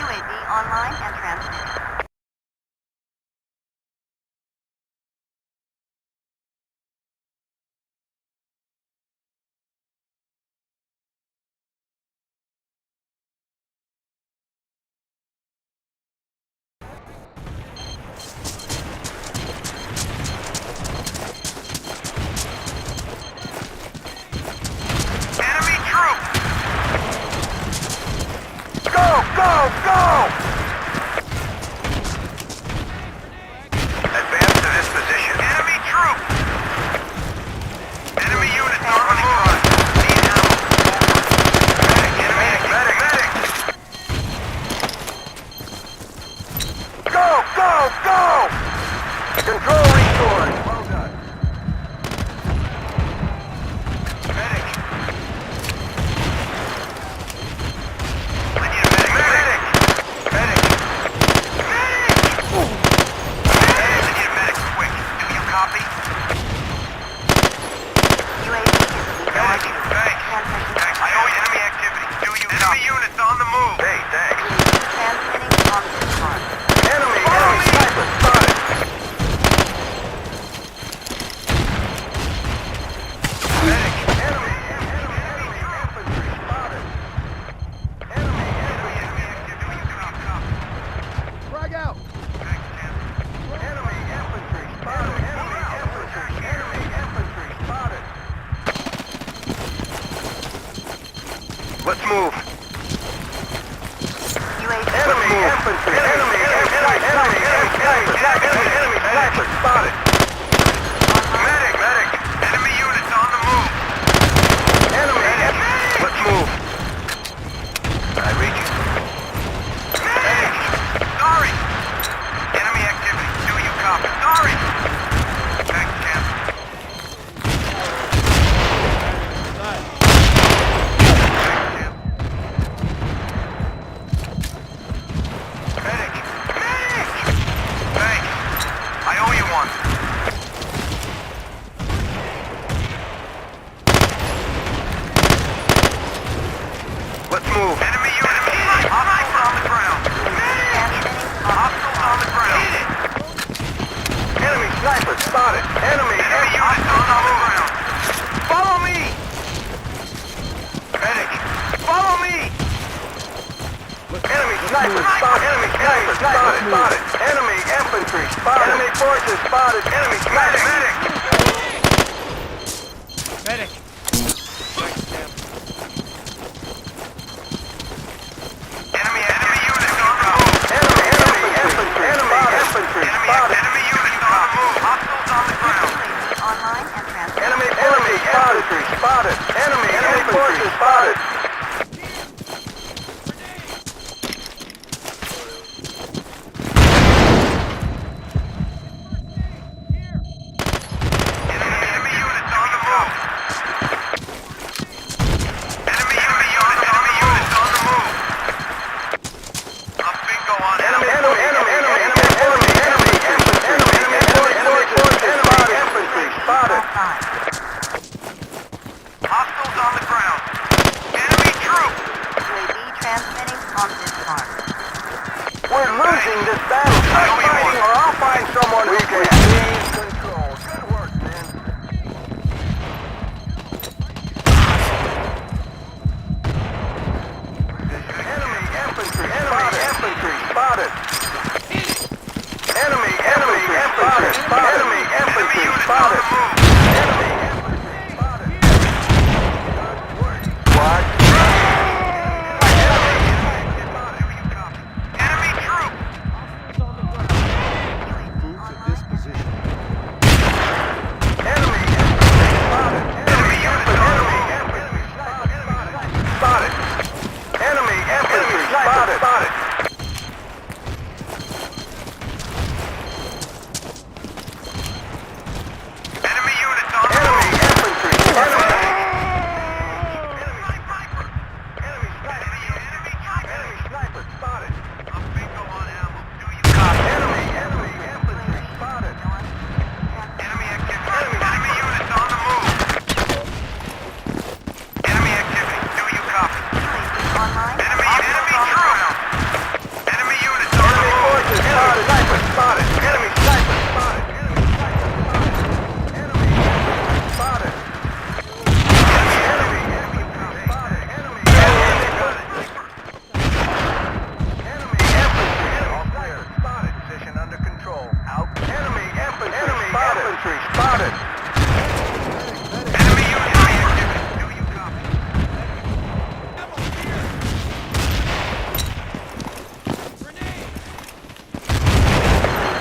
[SPEAKER 2] UAV online and transmitting.
[SPEAKER 4] Enemy troop.
[SPEAKER 1] Go, go, go!
[SPEAKER 4] Advance to this position. Enemy troop. Enemy units are on the front. Need help. Medic.
[SPEAKER 1] Go, go, go! Control restored. Well done.
[SPEAKER 4] Medic. I need a medic. Medic. I need a medic quick. Do you copy?
[SPEAKER 2] UAV is legal on you.
[SPEAKER 4] Thanks.
[SPEAKER 2] Transmitting.
[SPEAKER 4] I owe you enemy activity. Do you copy? Enemy units on the move. Hey, thanks.
[SPEAKER 2] UAV transmitting on this mark.
[SPEAKER 1] Enemy sniper spotted.
[SPEAKER 4] Medic.
[SPEAKER 1] Enemy infantry spotted. Enemy
[SPEAKER 4] Do you copy?
[SPEAKER 3] Frag out.
[SPEAKER 4] Thanks, champ.
[SPEAKER 1] Enemy infantry spotted. Enemy infantry spotted. Let's move.
[SPEAKER 2] UAV
[SPEAKER 1] Enemy infantry. Enemy sniper spotted.
[SPEAKER 4] Medic. Enemy units on the move.
[SPEAKER 1] Enemy. Let's move. I reach you.
[SPEAKER 4] Medic. Sorry. Enemy activity. Do you copy? Sorry. Thanks, champ. Thanks, champ. Medic. Thanks. I owe you one.
[SPEAKER 1] Let's move.
[SPEAKER 4] Enemy unit. Hostiles on the ground. Hostiles on the ground.
[SPEAKER 1] Enemy sniper spotted. Enemy
[SPEAKER 4] Units on the ground.
[SPEAKER 1] Follow me.
[SPEAKER 4] Medic.
[SPEAKER 1] Follow me. Enemy sniper spotted. Enemy sniper spotted. Enemy infantry spotted. Enemy forces spotted. Enemy sniper.
[SPEAKER 3] Medic.
[SPEAKER 4] Enemy units on the move.
[SPEAKER 1] Enemy infantry spotted.
[SPEAKER 4] Enemy units on the move. Hostiles on the ground.
[SPEAKER 2] UAV online and transmitting.
[SPEAKER 1] Enemy infantry spotted. Enemy forces spotted.
[SPEAKER 4] Enemy units on the move. Enemy units on the move. A bingo on
[SPEAKER 1] Enemy infantry spotted.
[SPEAKER 4] Hostiles on the ground. Enemy troop.
[SPEAKER 2] UAV transmitting on this mark.
[SPEAKER 1] We're losing this battle.
[SPEAKER 4] I owe you one.
[SPEAKER 1] or I'll find someone who can seize control. Good work, man. Enemy infantry spotted. Enemy infantry spotted. Enemy infantry spotted. Enemy infantry spotted. What?
[SPEAKER 4] Enemy troop!
[SPEAKER 3] Move to this position.
[SPEAKER 1] Enemy infantry spotted.
[SPEAKER 4] Enemy units on the move!
[SPEAKER 1] Spotted. Enemy infantry spotted.
[SPEAKER 4] Enemy units on the
[SPEAKER 1] Enemy
[SPEAKER 4] move!
[SPEAKER 1] infantry spotted.
[SPEAKER 4] Enemy
[SPEAKER 1] Sniper spotted.
[SPEAKER 4] I'm bingo on ammo. Do you copy?
[SPEAKER 1] Enemy infantry spotted.
[SPEAKER 4] Enemy activity. Enemy units on the move! Enemy activity. Do you copy?
[SPEAKER 2] Online.
[SPEAKER 4] Enemy troop! Enemy units on the
[SPEAKER 1] Enemy
[SPEAKER 4] move!
[SPEAKER 1] forces spotted. Sniper spotted. Enemy sniper spotted. Enemy spotted. Enemy spotted. Enemy infantry. All clear. Spotted. Position under control. Out. Enemy infantry spotted.
[SPEAKER 4] Enemy units activity. Do you copy?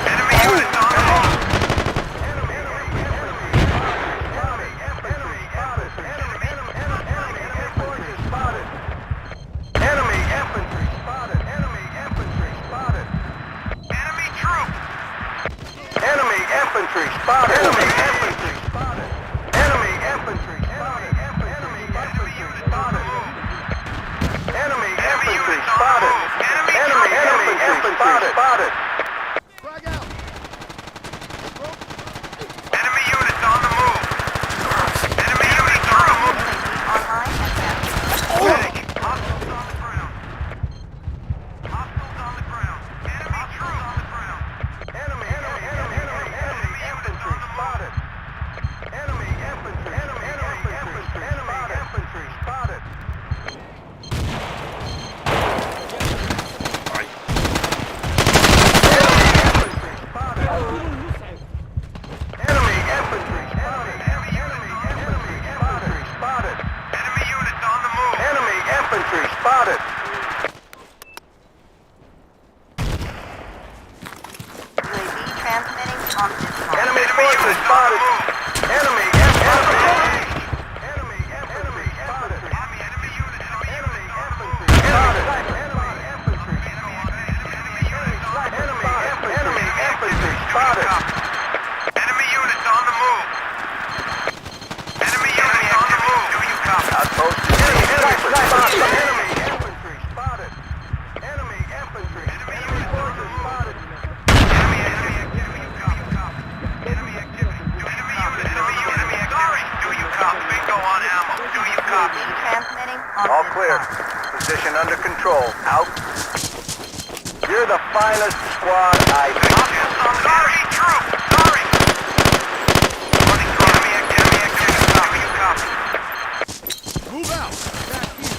[SPEAKER 4] Enemy units on the move!
[SPEAKER 1] Enemy infantry spotted. Enemy infantry spotted.
[SPEAKER 4] Enemy troop!
[SPEAKER 1] Enemy infantry spotted. Enemy infantry spotted. Enemy infantry spotted. Enemy infantry spotted. Enemy infantry spotted. Enemy infantry spotted.
[SPEAKER 4] Enemy units on the move! Enemy units on the move!
[SPEAKER 2] Online and fast.
[SPEAKER 4] Medic! Hostiles on the ground! Hostiles on the ground! Enemy troop on the ground!
[SPEAKER 1] Enemy infantry spotted. Enemy infantry spotted. Enemy infantry spotted. Enemy infantry spotted.
[SPEAKER 4] Enemy units on the move!
[SPEAKER 1] Enemy infantry spotted.
[SPEAKER 2] UAV transmitting on this line.
[SPEAKER 1] Enemy
[SPEAKER 4] Enemy
[SPEAKER 1] forces
[SPEAKER 4] units on the
[SPEAKER 1] spotted.
[SPEAKER 4] move!
[SPEAKER 1] Enemy infantry spotted.
[SPEAKER 4] Enemy units on the
[SPEAKER 1] Enemy
[SPEAKER 4] move!
[SPEAKER 1] infantry spotted. Enemy infantry spotted.
[SPEAKER 4] Enemy units on the move! Enemy units on the move! Do you copy?
[SPEAKER 1] Outpost. Enemy infantry spotted. Enemy infantry spotted. Enemy infantry. Enemy forces spotted.
[SPEAKER 4] Enemy activity! Do you copy? Enemy activity! Enemy activity! Do you copy? Bingo on ammo! Do you copy?
[SPEAKER 2] UAV transmitting on
[SPEAKER 1] All
[SPEAKER 2] this
[SPEAKER 1] clear.
[SPEAKER 2] line.
[SPEAKER 1] Position under control. Out. You're the finest squad I've
[SPEAKER 4] Sorry, troop! Sorry! Enemy activity! Do you copy?
[SPEAKER 3] Move out. Back here.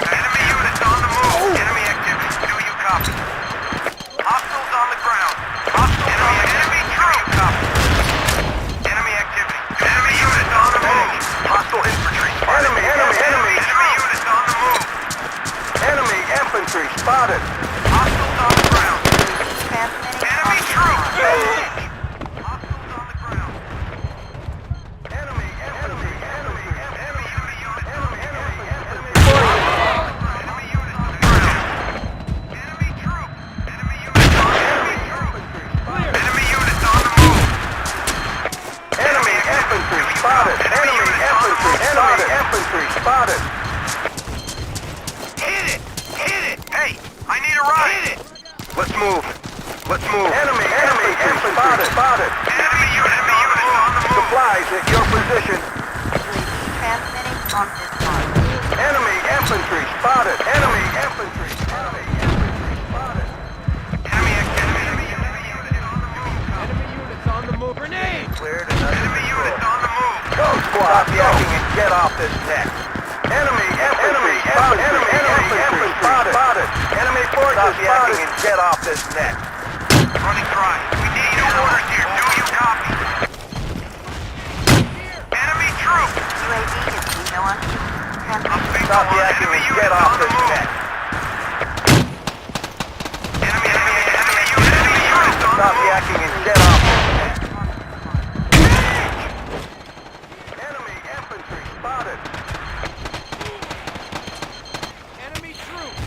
[SPEAKER 4] Enemy units on the move! Enemy activity! Do you copy? Hostiles on the ground! Hostiles on the enemy troop! Copy! Enemy activity! Enemy units on the move! Hostile infantry!
[SPEAKER 1] Enemy
[SPEAKER 4] units on the move!
[SPEAKER 1] Enemy infantry spotted.
[SPEAKER 4] Hostiles on the ground!
[SPEAKER 2] Transmitting
[SPEAKER 4] Enemy
[SPEAKER 2] on
[SPEAKER 4] troop!
[SPEAKER 2] this line.
[SPEAKER 4] Hostiles on the ground!
[SPEAKER 1] Enemy infantry.
[SPEAKER 4] Enemy units!
[SPEAKER 1] Enemy
[SPEAKER 4] Enemy units on the
[SPEAKER 1] forces.
[SPEAKER 4] ground! Enemy troop! Enemy units on enemy troop! Enemy units on the move!
[SPEAKER 1] Enemy infantry spotted. Enemy infantry spotted. Infantry spotted.
[SPEAKER 4] Hit it! Hit it! Hey! I need a ride! Hit it!
[SPEAKER 1] Let's move. Enemy infantry spotted.
[SPEAKER 4] Enemy units on the move!
[SPEAKER 1] Supplies at your position.
[SPEAKER 2] UAV transmitting on this line.
[SPEAKER 1] Enemy infantry spotted. Enemy infantry spotted.
[SPEAKER 4] Enemy activity! Enemy units
[SPEAKER 1] off this net. Enemy infantry spotted. Enemy forces spotted and get off this net.
[SPEAKER 4] Running dry. We need new orders here. Do you copy? Enemy troops!
[SPEAKER 2] UAV is being on.
[SPEAKER 1] Stop yakking and get off this net.
[SPEAKER 4] Enemy units on the
[SPEAKER 1] Stop
[SPEAKER 4] move.
[SPEAKER 1] yakking and get off this net. Enemy infantry spotted.
[SPEAKER 3] Enemy troops.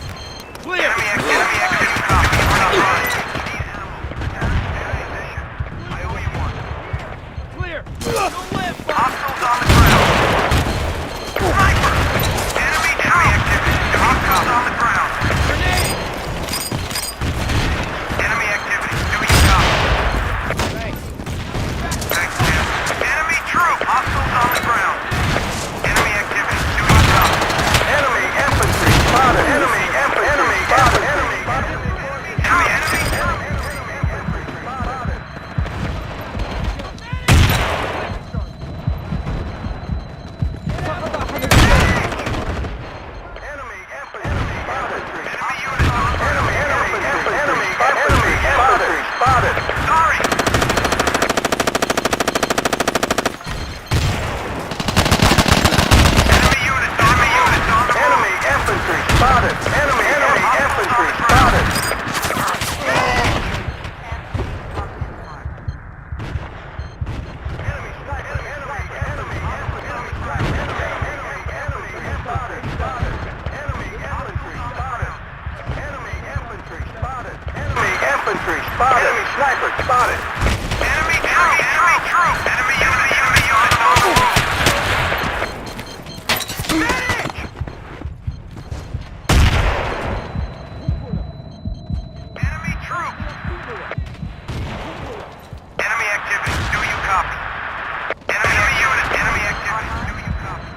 [SPEAKER 4] Enemy activity copy. We're not running. I owe you one.
[SPEAKER 3] Clear. Don't live.
[SPEAKER 4] Hostiles on the ground. Sniper! Enemy activity. Hostiles on the ground.
[SPEAKER 3] Grenade.
[SPEAKER 4] Enemy activity. Do you copy?
[SPEAKER 3] Thanks.
[SPEAKER 4] Thanks, Tim. Enemy troop. Hostiles on the ground. Enemy activity. Do you copy?
[SPEAKER 1] Enemy infantry spotted. Enemy infantry spotted. Enemy spotted.
[SPEAKER 4] Sorry! Enemy units on the move.
[SPEAKER 1] Enemy infantry spotted. Enemy infantry spotted. Infantry spotted. Enemy sniper spotted.
[SPEAKER 4] Enemy troop. Enemy units on the move. Medic! Enemy troop. Enemy activity. Do you copy? Enemy unit. Enemy activity. Do you copy?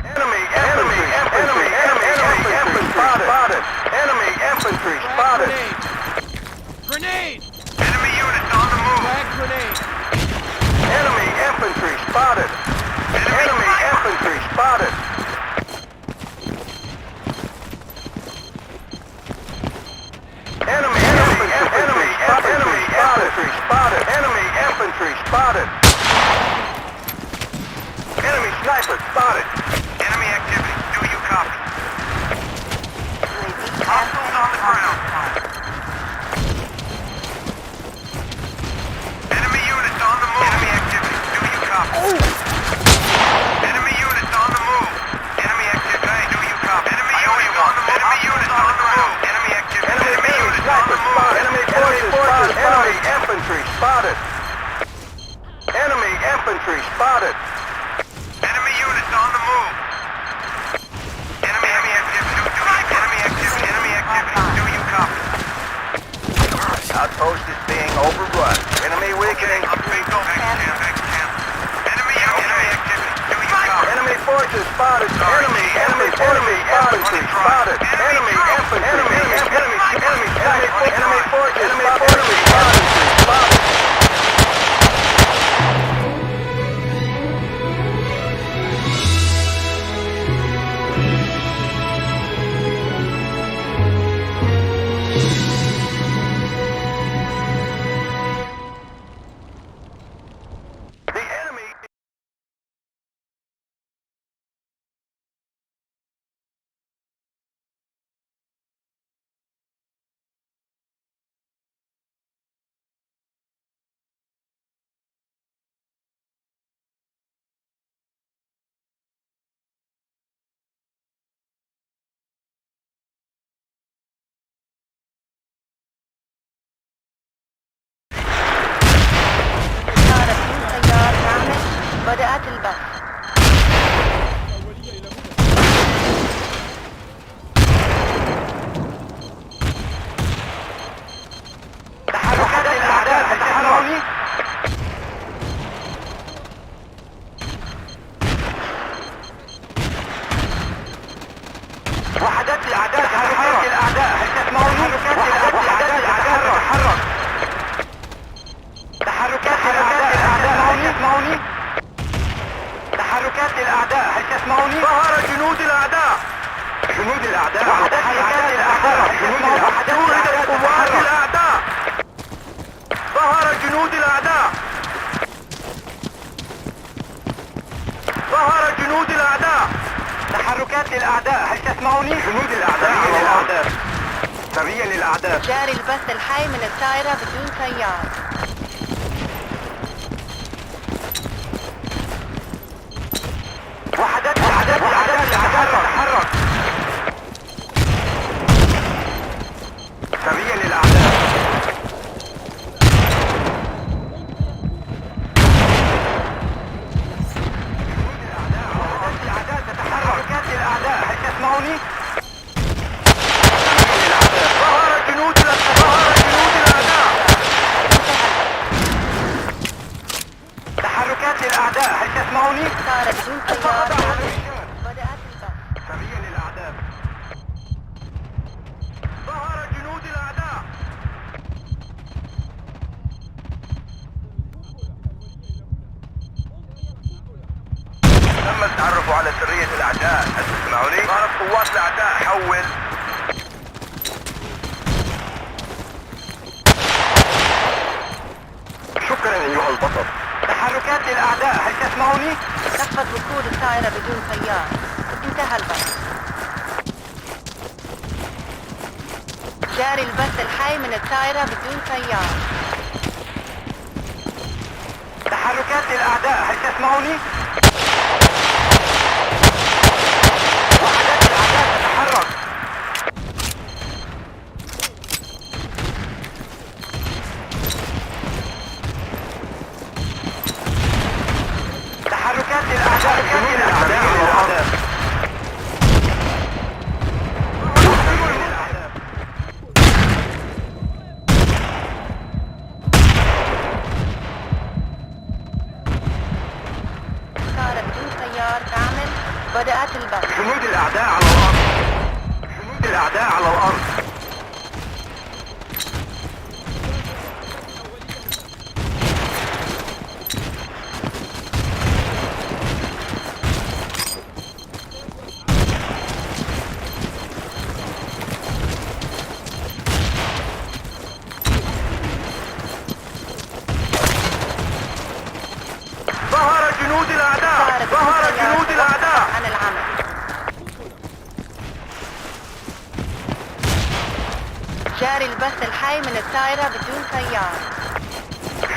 [SPEAKER 1] Enemy infantry spotted. Enemy infantry spotted.
[SPEAKER 3] Grenade.
[SPEAKER 4] Enemy units on the move.
[SPEAKER 3] Flag grenade.
[SPEAKER 1] Enemy infantry spotted. Enemy infantry spotted. Enemy infantry spotted. Enemy infantry spotted. Enemy sniper spotted.
[SPEAKER 4] Enemy activity. Do you copy? Hostiles on the ground. Enemy units on the move. Enemy activity. Do you copy? Enemy units on the move. Enemy activity. Do you copy? Enemy units on the move. Enemy units on the move. Enemy activity. Enemy units on the move.
[SPEAKER 1] Enemy forces spotted. Enemy infantry spotted. Enemy infantry spotted.
[SPEAKER 4] Enemy units on the move. Enemy activity. Enemy activity. Enemy activity. Do you copy?
[SPEAKER 1] Outpost is being overrun. Enemy weakening.
[SPEAKER 4] Bingo. Thanks, Tim. Enemy activity. Do you copy?
[SPEAKER 1] Enemy forces spotted. Enemy infantry spotted. Enemy infantry. Enemy forces spotted. The enemy.
[SPEAKER 2] بدأت البث.
[SPEAKER 1] تحركات الأعداء تتحرك. وحدات الأعداء تحركات الأعداء هل تسمعوني؟ وحدات الأعداء تتحرك. تحركات الأعداء هل تسمعوني؟ هل تسمعوني؟ جنود الأعداء. سرية للأعداء.
[SPEAKER 2] جاري البث الحي من الطائرة بدون طيار.
[SPEAKER 1] وحدات الأعداء تتحرك. سرية للأعداء. الأعداء تتحرك. الأعداء هل تسمعوني؟ ظهر جنود الأعداء. تحركات للأعداء هل تسمعوني؟
[SPEAKER 2] طائرة بدون طيار بدأت البث.
[SPEAKER 1] سرية للأعداء. ظهر جنود الأعداء. تم التعرف على سرية الأعداء. هل تسمعوني؟ ظهرت قوات الأعداء. حول. شكرا أيها البطل. تحركات للأعداء هل تسمعوني؟
[SPEAKER 2] تخفض وقود الطائرة بدون طيار. انتهى البث. جاري البث الحي من الطائرة بدون طيار.
[SPEAKER 1] تحركات للأعداء هل تسمعوني؟ وحدات الأعداء تتحرك. تحركات للأعداء.
[SPEAKER 2] طائرة بدون طيار تعمل. بدأت البث.
[SPEAKER 1] جنود الأعداء على الأرض. جنود الأعداء على الأرض. ظهر جنود الأعداء.
[SPEAKER 2] طائرة بدون
[SPEAKER 1] ظهر
[SPEAKER 2] طيار
[SPEAKER 1] جنود الأعداء.
[SPEAKER 2] عن العمل. جاري البث الحي من الطائرة بدون طيار.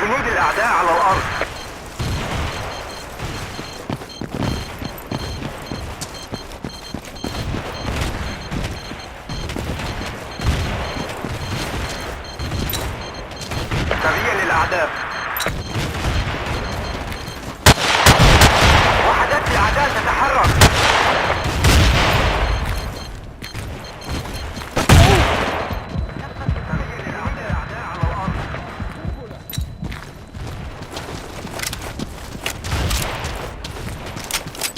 [SPEAKER 1] جنود الأعداء على الأرض. سرية للأعداء. وحدات الأعداء تتحرك. سرية للأعداء على الأرض.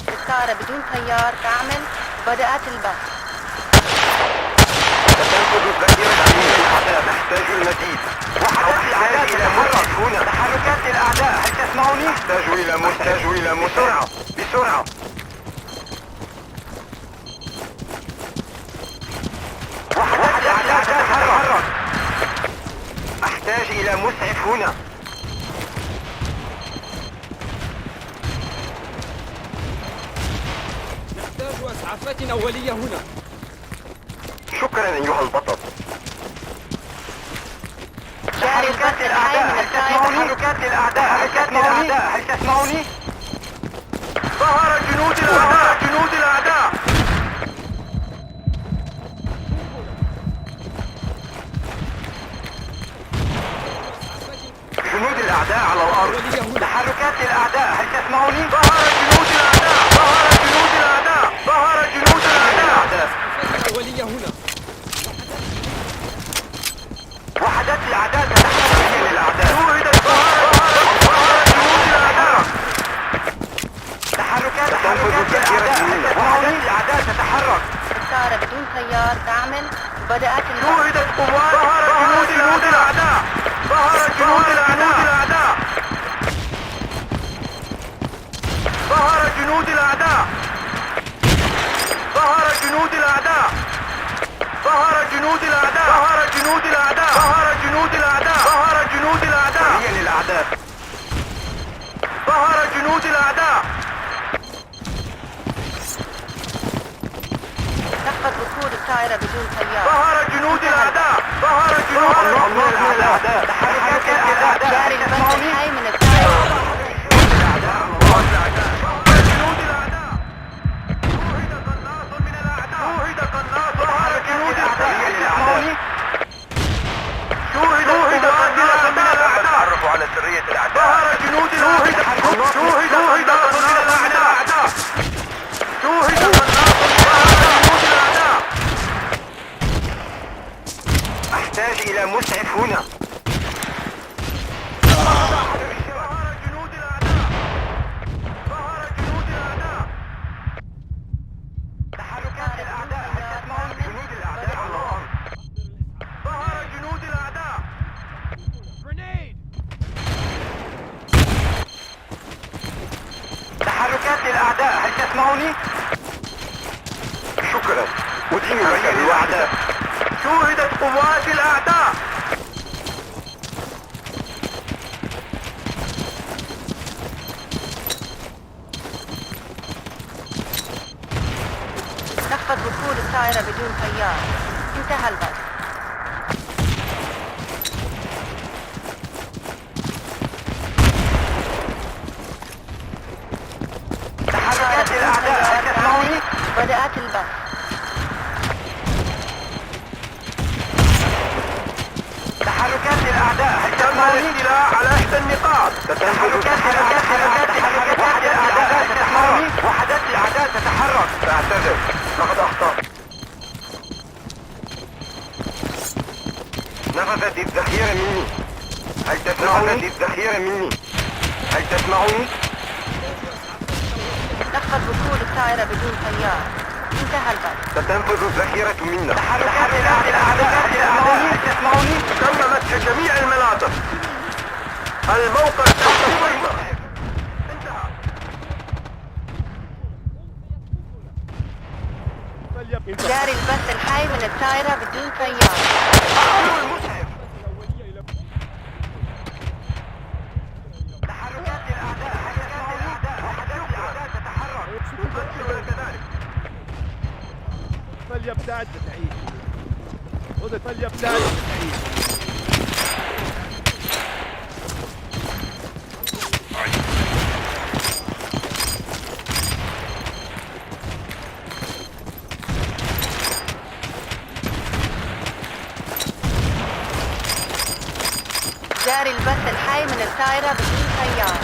[SPEAKER 2] الطائرة بدون طيار تعمل. بدأت البث.
[SPEAKER 1] ستنفذ الذخيرة من الأعداء. نحتاج المزيد. وحدات الأعداء تتحرك. هنا تحركات للأعداء هل تسمعوني؟ نحتاج إلى بسرعة. بسرعة. وحدات الأعداء تتحرك. أحتاج إلى مسعف هنا.
[SPEAKER 5] نحتاج إسعافات أولية هنا.
[SPEAKER 1] شكرا أيها البطل.
[SPEAKER 2] جاري البث الحي من الطائرة.
[SPEAKER 1] تحركات للأعداء. هل تسمعوني؟ ظهر جنود الأعداء. جنود الأعداء على الأرض. تحركات للأعداء. هل تسمعوني؟ ظهر جنود الأعداء.
[SPEAKER 5] أولية هنا.
[SPEAKER 1] وحدات الأعداء تتحرك للأعداء. ظهر جنود الأعداء. تحركات للأعداء. وحدات الأعداء تتحرك.
[SPEAKER 2] الطائرة بدون طيار تعمل. بدأت البث.
[SPEAKER 1] شوهدت قوات. ظهر جنود الأعداء. ظهر جنود الأعداء. ظهر جنود الأعداء. ظهر جنود الأعداء. ظهر جنود الأعداء. ظهر جنود الأعداء. ظهر جنود الأعداء. ظهر جنود الأعداء. هي للأعداء. ظهر جنود الأعداء.
[SPEAKER 2] تحفظ وصول الطائرة بدون طيار.
[SPEAKER 1] ظهر جنود الأعداء. ظهر جنود الأعداء. تحركات الأعداء.
[SPEAKER 2] جاري البث الحي من الطائرة.
[SPEAKER 1] على سرية الأعداء. ظهر جنود الأعداء. شوهد قناص من الأعداء. شوهد قناص جنود الأعداء. أحتاج إلى مسعف هنا. ظهر جنود الأعداء. ظهر جنود الأعداء. تحركات الأعداء. هل تسمعون جنود الأعداء على الأرض؟ ظهر جنود الأعداء.
[SPEAKER 3] Grenade!
[SPEAKER 1] تحركات الأعداء. هل تسمعوني؟ شكرا. أدين مكان الأعداء. شوهدت قوات الأعداء.
[SPEAKER 2] تحفظ وصول الطائرة بدون طيار. انتهى البث.
[SPEAKER 1] تحركات الأعداء. هل تسمعوني؟
[SPEAKER 2] بدأت البث.
[SPEAKER 1] تحركات الأعداء. هل تسمعوني؟ الاستيلاء على إحدى النقاط. تحركات الأعداء. هل تسمعوني؟ وحدات الأعداء تتحرك. أعتذر. لقد أخطأت. نفذت الذخيرة مني. هل تسمعوني؟ نفذت الذخيرة مني. هل تسمعوني؟
[SPEAKER 2] تحفظ وصول الطائرة بدون طيار. انتهى البث.
[SPEAKER 1] ستنفذ الذخيرة منا. تحركات الأعداء. هل تسمعوني؟ تم مسح جميع المناطق. الموقع تحت السيطرة. انتهى.
[SPEAKER 2] جاري البث الحي من الطائرة بدون طيار.
[SPEAKER 1] تحركات الأعداء. وحدات الأعداء تتحرك. كذلك.
[SPEAKER 3] فليبتعد بتعيد. خذ فليبتعد بتعيد.
[SPEAKER 2] جاري البث الحي من الطائرة بدون طيار.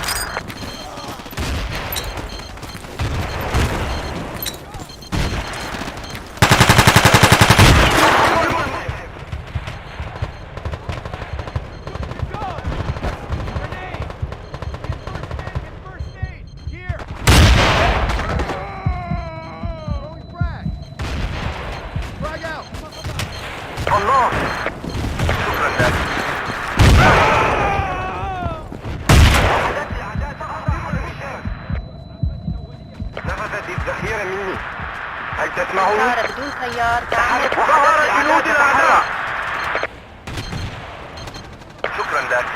[SPEAKER 1] الله. شكرا لك. نفذت الذخيرة مني. هل تسمعوني؟
[SPEAKER 2] طائرة بدون طيار تعمل.
[SPEAKER 1] ظهر جنود الأعداء. شكرا لك.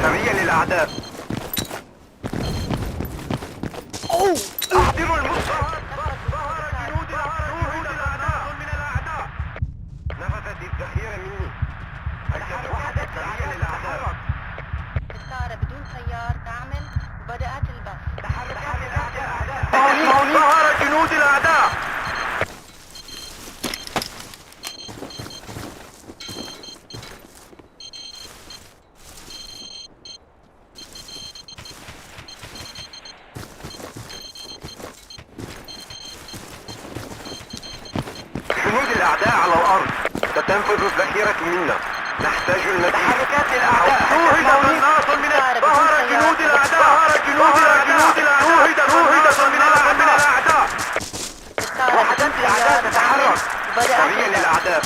[SPEAKER 1] سريا للأعداء. أحضروا المصطفى. ظهر جنود الأعداء من الأعداء. نفذت الذخيرة مني. هل تتوحدت سريا للأعداء.
[SPEAKER 2] الطائرة بدون طيار تعمل. بدأت البث.
[SPEAKER 1] ظهر جنود الأعداء. جنود الأعداء على الأرض. ستنفذ الذخيرة منا. نحتاج المزيد. تحركات الأعداء. شوهد قناص من ظهر جنود الأعداء. ظهر جنود الأعداء. شوهد قناص من الأعداء. وحدات الأعداء تتحرك. سريا للأعداء.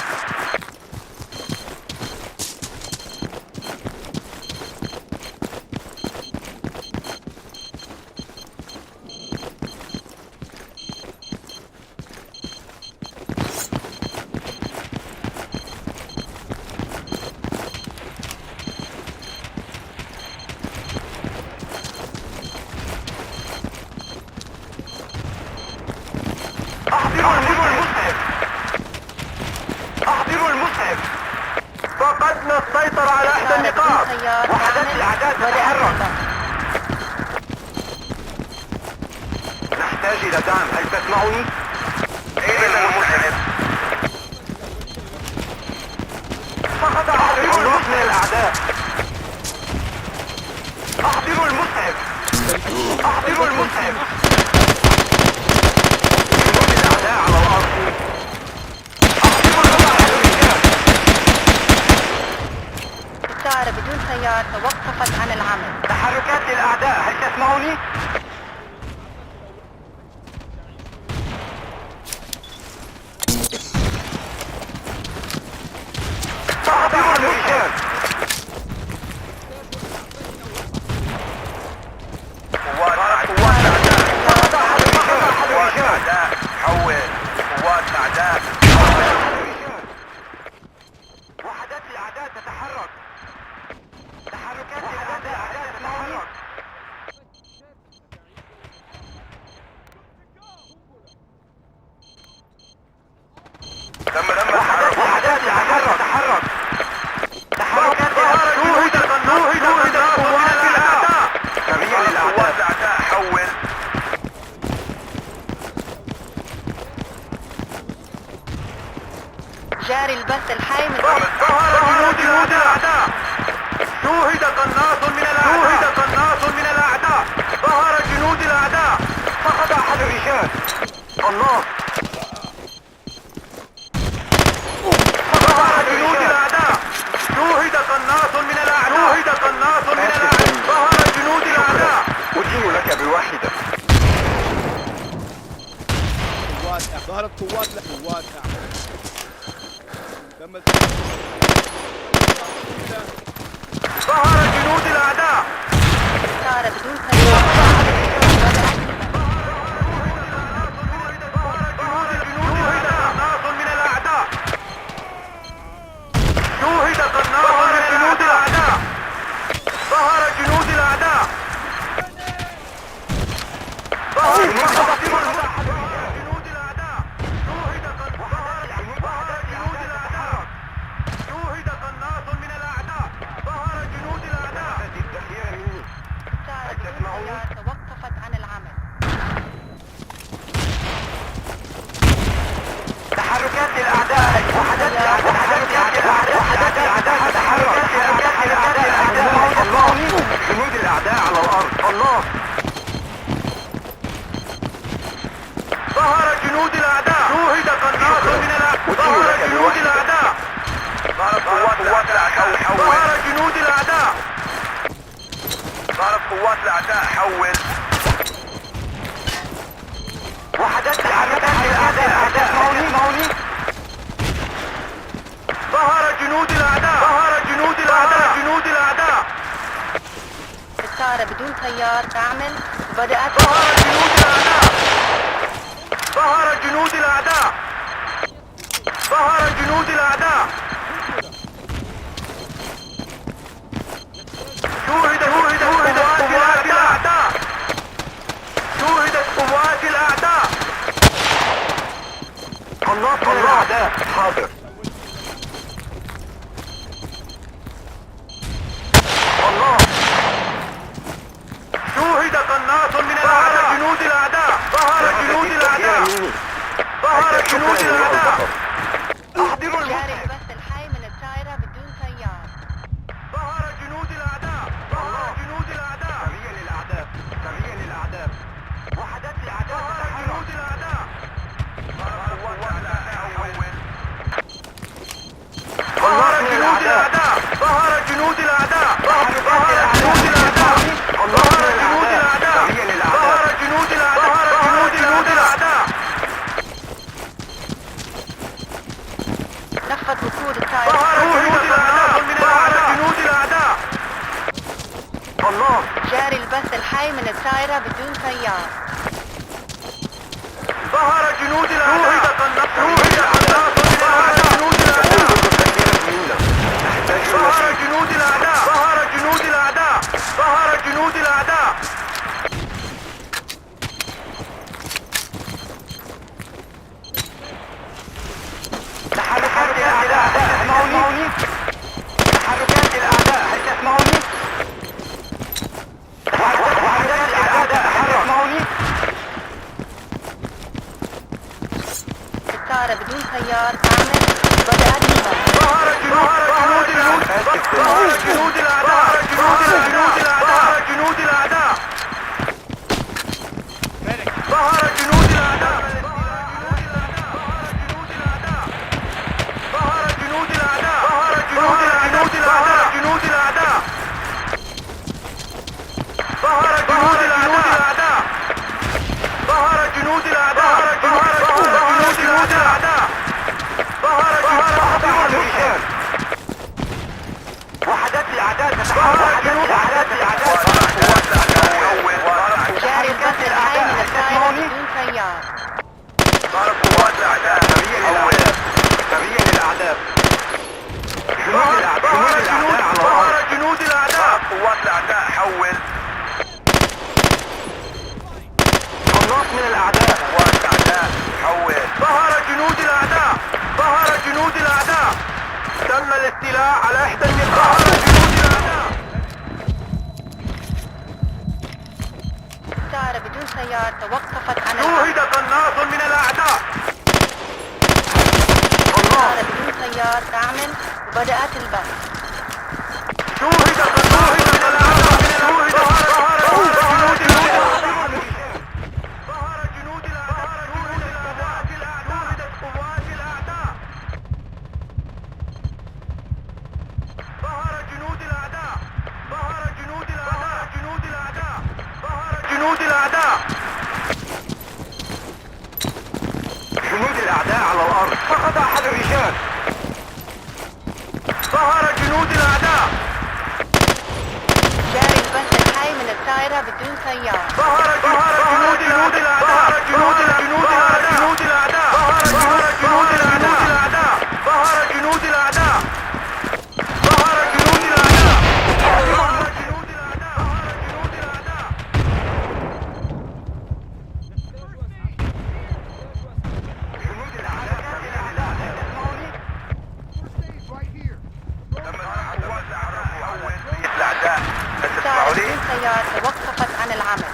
[SPEAKER 1] فقدنا السيطرة على إحدى النقاط. وحدات الأعداء تتحرك. نحتاج إلى دعم، هل تسمعني؟ إلى المسعد. فقد أحضروا المسعد الأعداء. أحضروا المسعد. أحضروا المسعد. الأعداء على الأرض. أحضروا المسعد.
[SPEAKER 2] السيارة بدون سيار توقفت عن العمل.
[SPEAKER 1] تحركات للأعداء، هل تسمعني؟ أحضروا الرجال. قوات أعداء حول. قوات أعداء. وحدات الأعداء تتحرك. تحركات الأعداء تتحرك. وحدات الأعداء تتحرك. تحركات شوهد قوات الأعداء. سريع للأعداء حول.
[SPEAKER 2] جاري البث الحي من
[SPEAKER 1] ظهر جنود الأعداء. شوهد قناص من الأعداء. ظهر جنود الأعداء. فقد أحد الرجال. قناص. ظهر جنود الأعداء. شوهد قناص من الأعداء. ظهر جنود الأعداء. أجيب لك بواحدة.
[SPEAKER 3] ظهرت قوات تم
[SPEAKER 1] ظهر جنود الأعداء.
[SPEAKER 2] السيارة بدون سيار.
[SPEAKER 1] شوهد قناص من الأعداء. ظهر جنود الأعداء. ظهر جنود الأعداء. شوهد قناص من الأعداء. ظهر جنود الأعداء.
[SPEAKER 2] السيارة بدون سيار توقفت عن العمل.
[SPEAKER 1] تحركات الأعداء. وحدات الأعداء. جنود الأعداء على الأرض. الله. ظهر جنود الأعداء. شوهد قناص من الأعداء. ظهر جنود الأعداء. ظهرت قوات الأعداء حول. وحدات الأعداء. موني. ظهر جنود الأعداء.
[SPEAKER 2] السيارة بدون سيار تعمل. بدأت.
[SPEAKER 1] ظهر جنود الأعداء. شوهدت قوات الأعداء. قناص من الأعداء. حاضر. الله. شوهد قناص من الأعداء. ظهر جنود الأعداء. أحضروا
[SPEAKER 2] جاري
[SPEAKER 1] المسعد.
[SPEAKER 2] البث الحي من السيارة بدون سيار.
[SPEAKER 1] ظهر جنود الأعداء. سريع للأعداء. وحدات الأعداء. ظهر جنود الأعداء. ظهر جنود الأعداء. ظهر جنود الأعداء.
[SPEAKER 2] نفذ وصول السيارة.
[SPEAKER 1] ظهر جنود الأعداء. الله.
[SPEAKER 2] جاري البث الحي من السيارة بدون سيار.
[SPEAKER 1] ظهر جنود الأعداء. الأعداء تتحرك.
[SPEAKER 2] جاري البث الحي من الطائرة بدون سيار.
[SPEAKER 1] ظهرت قوات الأعداء. تبين الأعداء. ظهر جنود الأعداء. قوات الأعداء حول. قناص من الأعداء. قوات الأعداء حول. ظهر جنود الأعداء. ظهر جنود الأعداء. تم الاستيلاء على إحدى النقاط. ظهر جنود الأعداء.
[SPEAKER 2] الطائرة بدون سيار توقفت عن
[SPEAKER 1] شوهد قناص من الأعداء.
[SPEAKER 2] الطائرة بدون سيار تعمل وبدأت البث.
[SPEAKER 1] شوهد قناص من الأعداء. ظهر جنود الأعداء. شوهدت قوات الأعداء. ظهر جنود الأعداء. ظهر جنود الأعداء. جنود الأعداء. ظهر جنود الأعداء. جنود الأعداء على الأرض. فقد أحد الرجال. ظهر جنود الأعداء.
[SPEAKER 2] جاري البث الحي من الطائرة بدون سيار.
[SPEAKER 1] ظهر جنود الأعداء. جنود الأعداء. جنود الأعداء. ظهر جنود الأعداء. ظهر جنود الأعداء. ظهر جنود الأعداء. ظهر جنود الأعداء. جنود الأعداء. جنود الأعداء.
[SPEAKER 2] الطائرة بدون سيار توقفت عن العمل.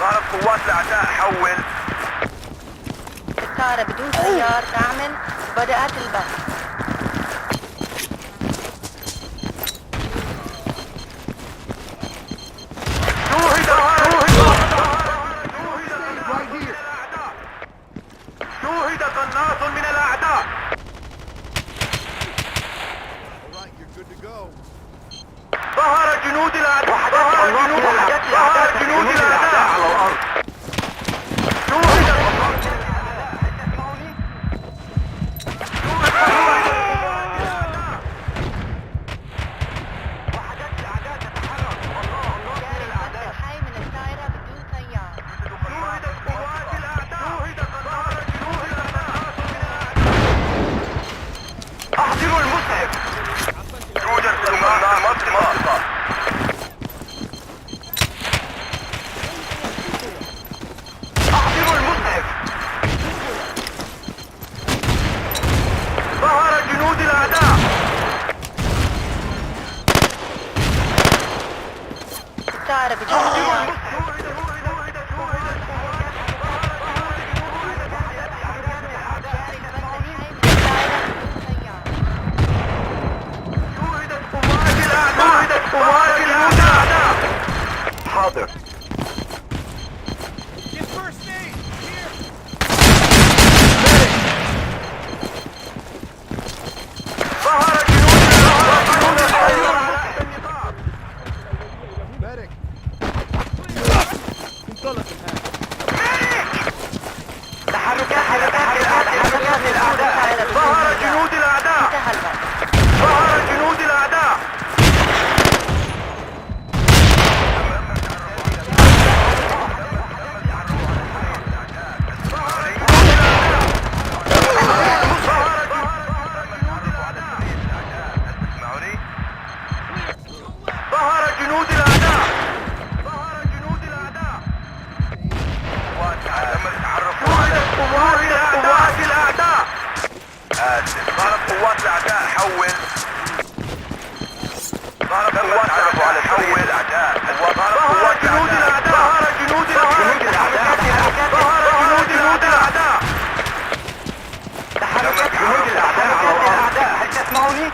[SPEAKER 1] ظهرت قوات الأعداء حول.
[SPEAKER 2] الطائرة بدون سيار تعمل وبدأت البث.
[SPEAKER 1] شوهد قناص من الأعداء. ظهر جنود الأعداء. ظهر جنود الأعداء على الأرض. شوهد
[SPEAKER 2] جاري البث الحي من الطائرة بدون سيار.
[SPEAKER 1] احضروا المسعف. يوجد قناص منطقة. احضروا المسعف. ظهر جنود الأعداء.
[SPEAKER 2] الطائرة بدون سيار. جاري البث الحي من الطائرة بدون سيار.
[SPEAKER 1] شوهدت قوات الأعداء. حاضر.
[SPEAKER 3] Get first aid! Here!
[SPEAKER 1] ظهر جنود الأعداء. تحركات الأعداء. ظهر جنود الأعداء.
[SPEAKER 2] انتهى البث.
[SPEAKER 1] ظهر جنود الأعداء. ظهر جنود الأعداء. ظهر جنود الأعداء. شوهدت قوات الأعداء. ظهرت قوات الأعداء حول. ظهرت قوات الأعداء حول. ظهر جنود الأعداء. ظهر جنود الأعداء. ظهر جنود الأعداء. تحركت جنود الأعداء. هل تسمعوني؟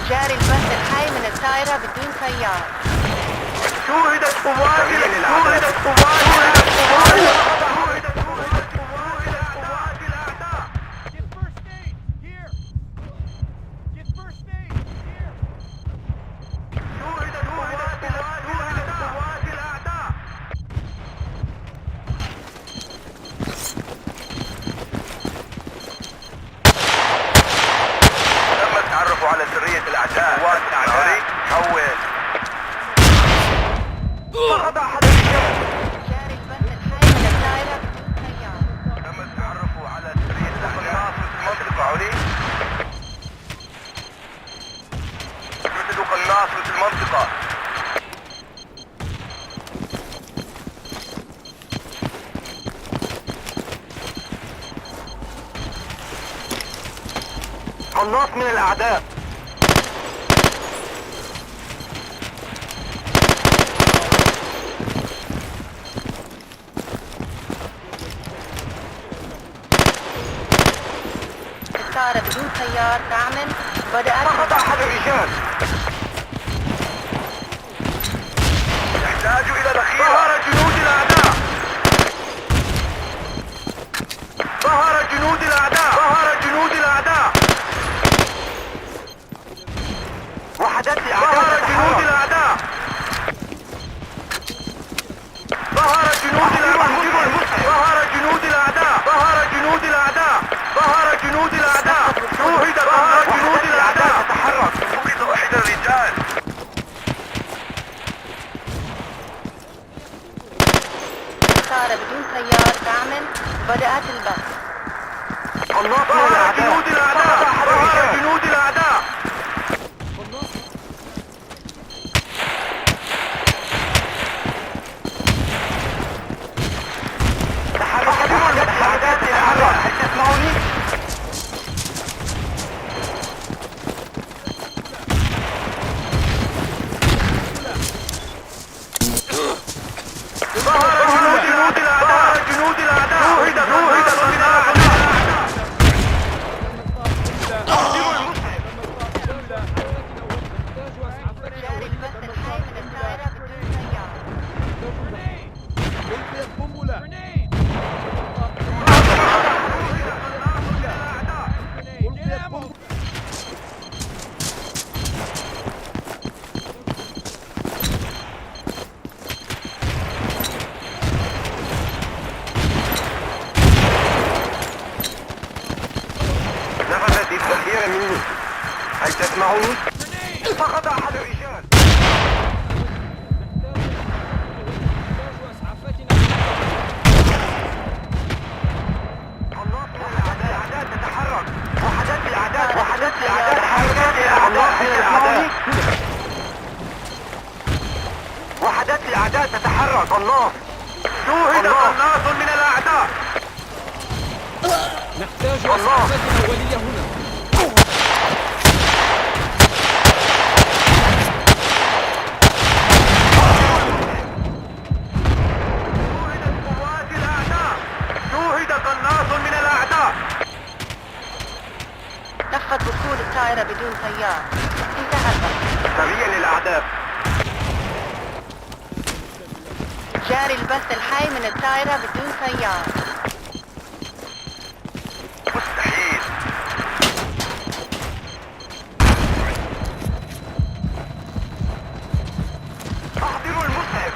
[SPEAKER 2] جاري البث الحي من الطائرة بدون سيار.
[SPEAKER 1] شوهدت قوات الأعداء.
[SPEAKER 3] Get first aid! Here! Get first aid! Here!
[SPEAKER 1] شوهدت قوات الأعداء. على سرية الأعداء. قوات الأعداء حول. فقد أحد الرجال.
[SPEAKER 2] جاري البث الحي من الدائرة بدون سيارة.
[SPEAKER 1] تم التعرف على سرية الأعداء في المنطقة. علي يوجد قناص في المنطقة. قناص من الأعداء.
[SPEAKER 2] الطائرة بدون سيار تعمل. بدأت
[SPEAKER 1] فقد أحد الرجال. يحتاج إلى ذخيرة. ظهر جنود الأعداء. ظهر جنود الأعداء. ظهر جنود الأعداء. وحدات الأعداء. ظهر جنود الأعداء. ظهر جنود الأعداء. ظهر جنود الأعداء. ظهر جنود الأعداء. ظهر جنود الأعداء. شوهد. ظهر جنود الأعداء. تتحرك. فقد أحد الرجال.
[SPEAKER 2] الطائرة بدون سيار تعمل. بدأت البث.
[SPEAKER 1] ظهر جنود الأعداء. ظهر جنود الأعداء. هل تسمعوني؟ ظهر جنود الأعداء. جنود الأعداء. شوهد من الأعداء.
[SPEAKER 2] جاري البث الحي من الدائرة بدون سيارة.
[SPEAKER 1] نفذت الذخيرة مني. هل تسمعوني؟ فقد أحد الرجال. قناص من الأعداء تتحرك. وحدات الأعداء. وحدات الأعداء. حركات الأعداء من الأعداء. وحدات الأعداء تتحرك. قناص. شوهد قناص من الأعداء.
[SPEAKER 5] نحتاج إسعافات أولية هنا.
[SPEAKER 1] شوهدت قوات الأعداء. شوهد قناص من الأعداء.
[SPEAKER 2] نفذ وصول الطائرة بدون سيار. انتهى البث.
[SPEAKER 1] سريع للأعداء.
[SPEAKER 2] جاري البث الحي من الطائرة بدون سيار.
[SPEAKER 1] مستحيل. احضروا المسعف.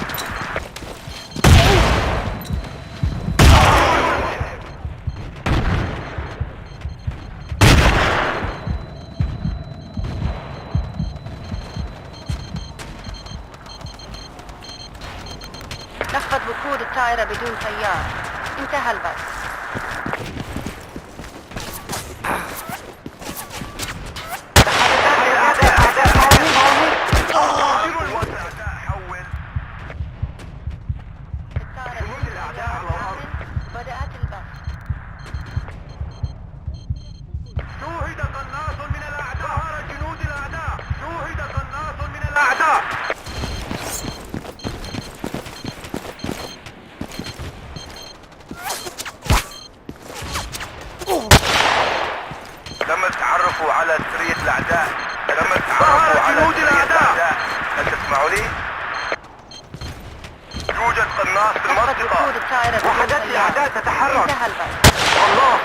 [SPEAKER 2] نفذ وقود الطائرة بدون سيار. انتهى البث.
[SPEAKER 1] تم التعرف على سرية الأعداء. تم التعرف على سرية الأعداء. هل تسمعوني؟ يوجد قناص في المنطقة. وحدات الأعداء تتحرك.
[SPEAKER 2] انتهى البث.
[SPEAKER 1] الله.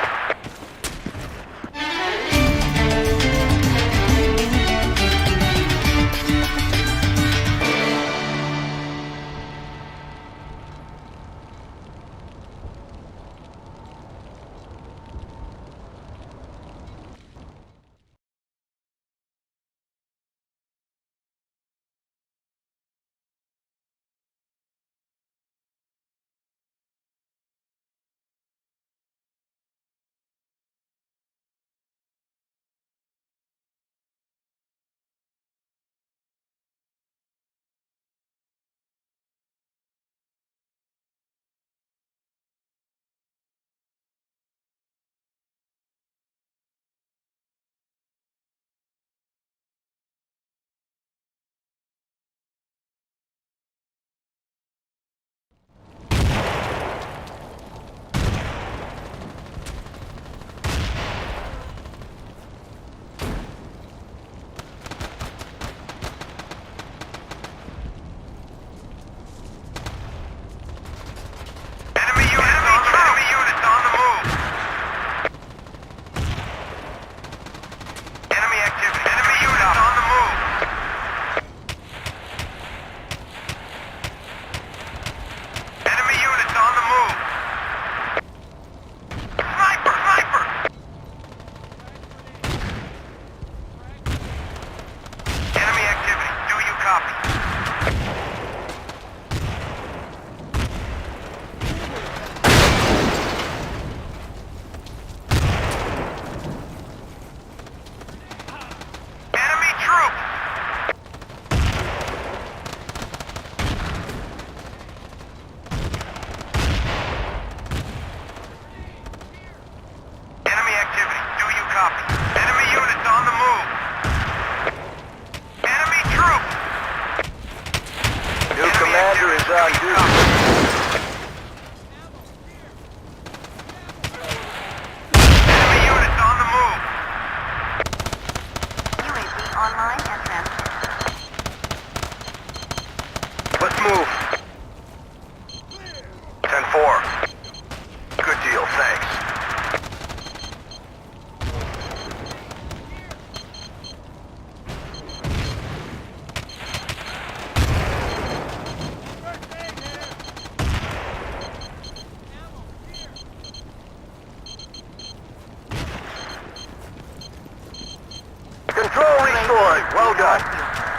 [SPEAKER 1] Control restored. Well done.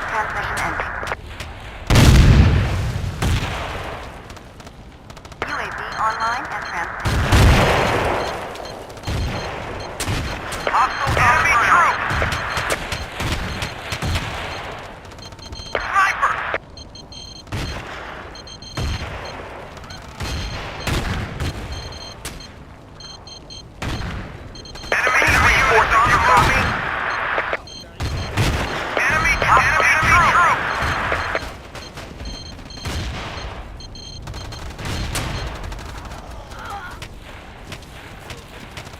[SPEAKER 2] Transmission ending. UAV online and transmitting.
[SPEAKER 4] Hostile enemy troop! Sniper! Enemy reinforcing, you copy? Enemy troop!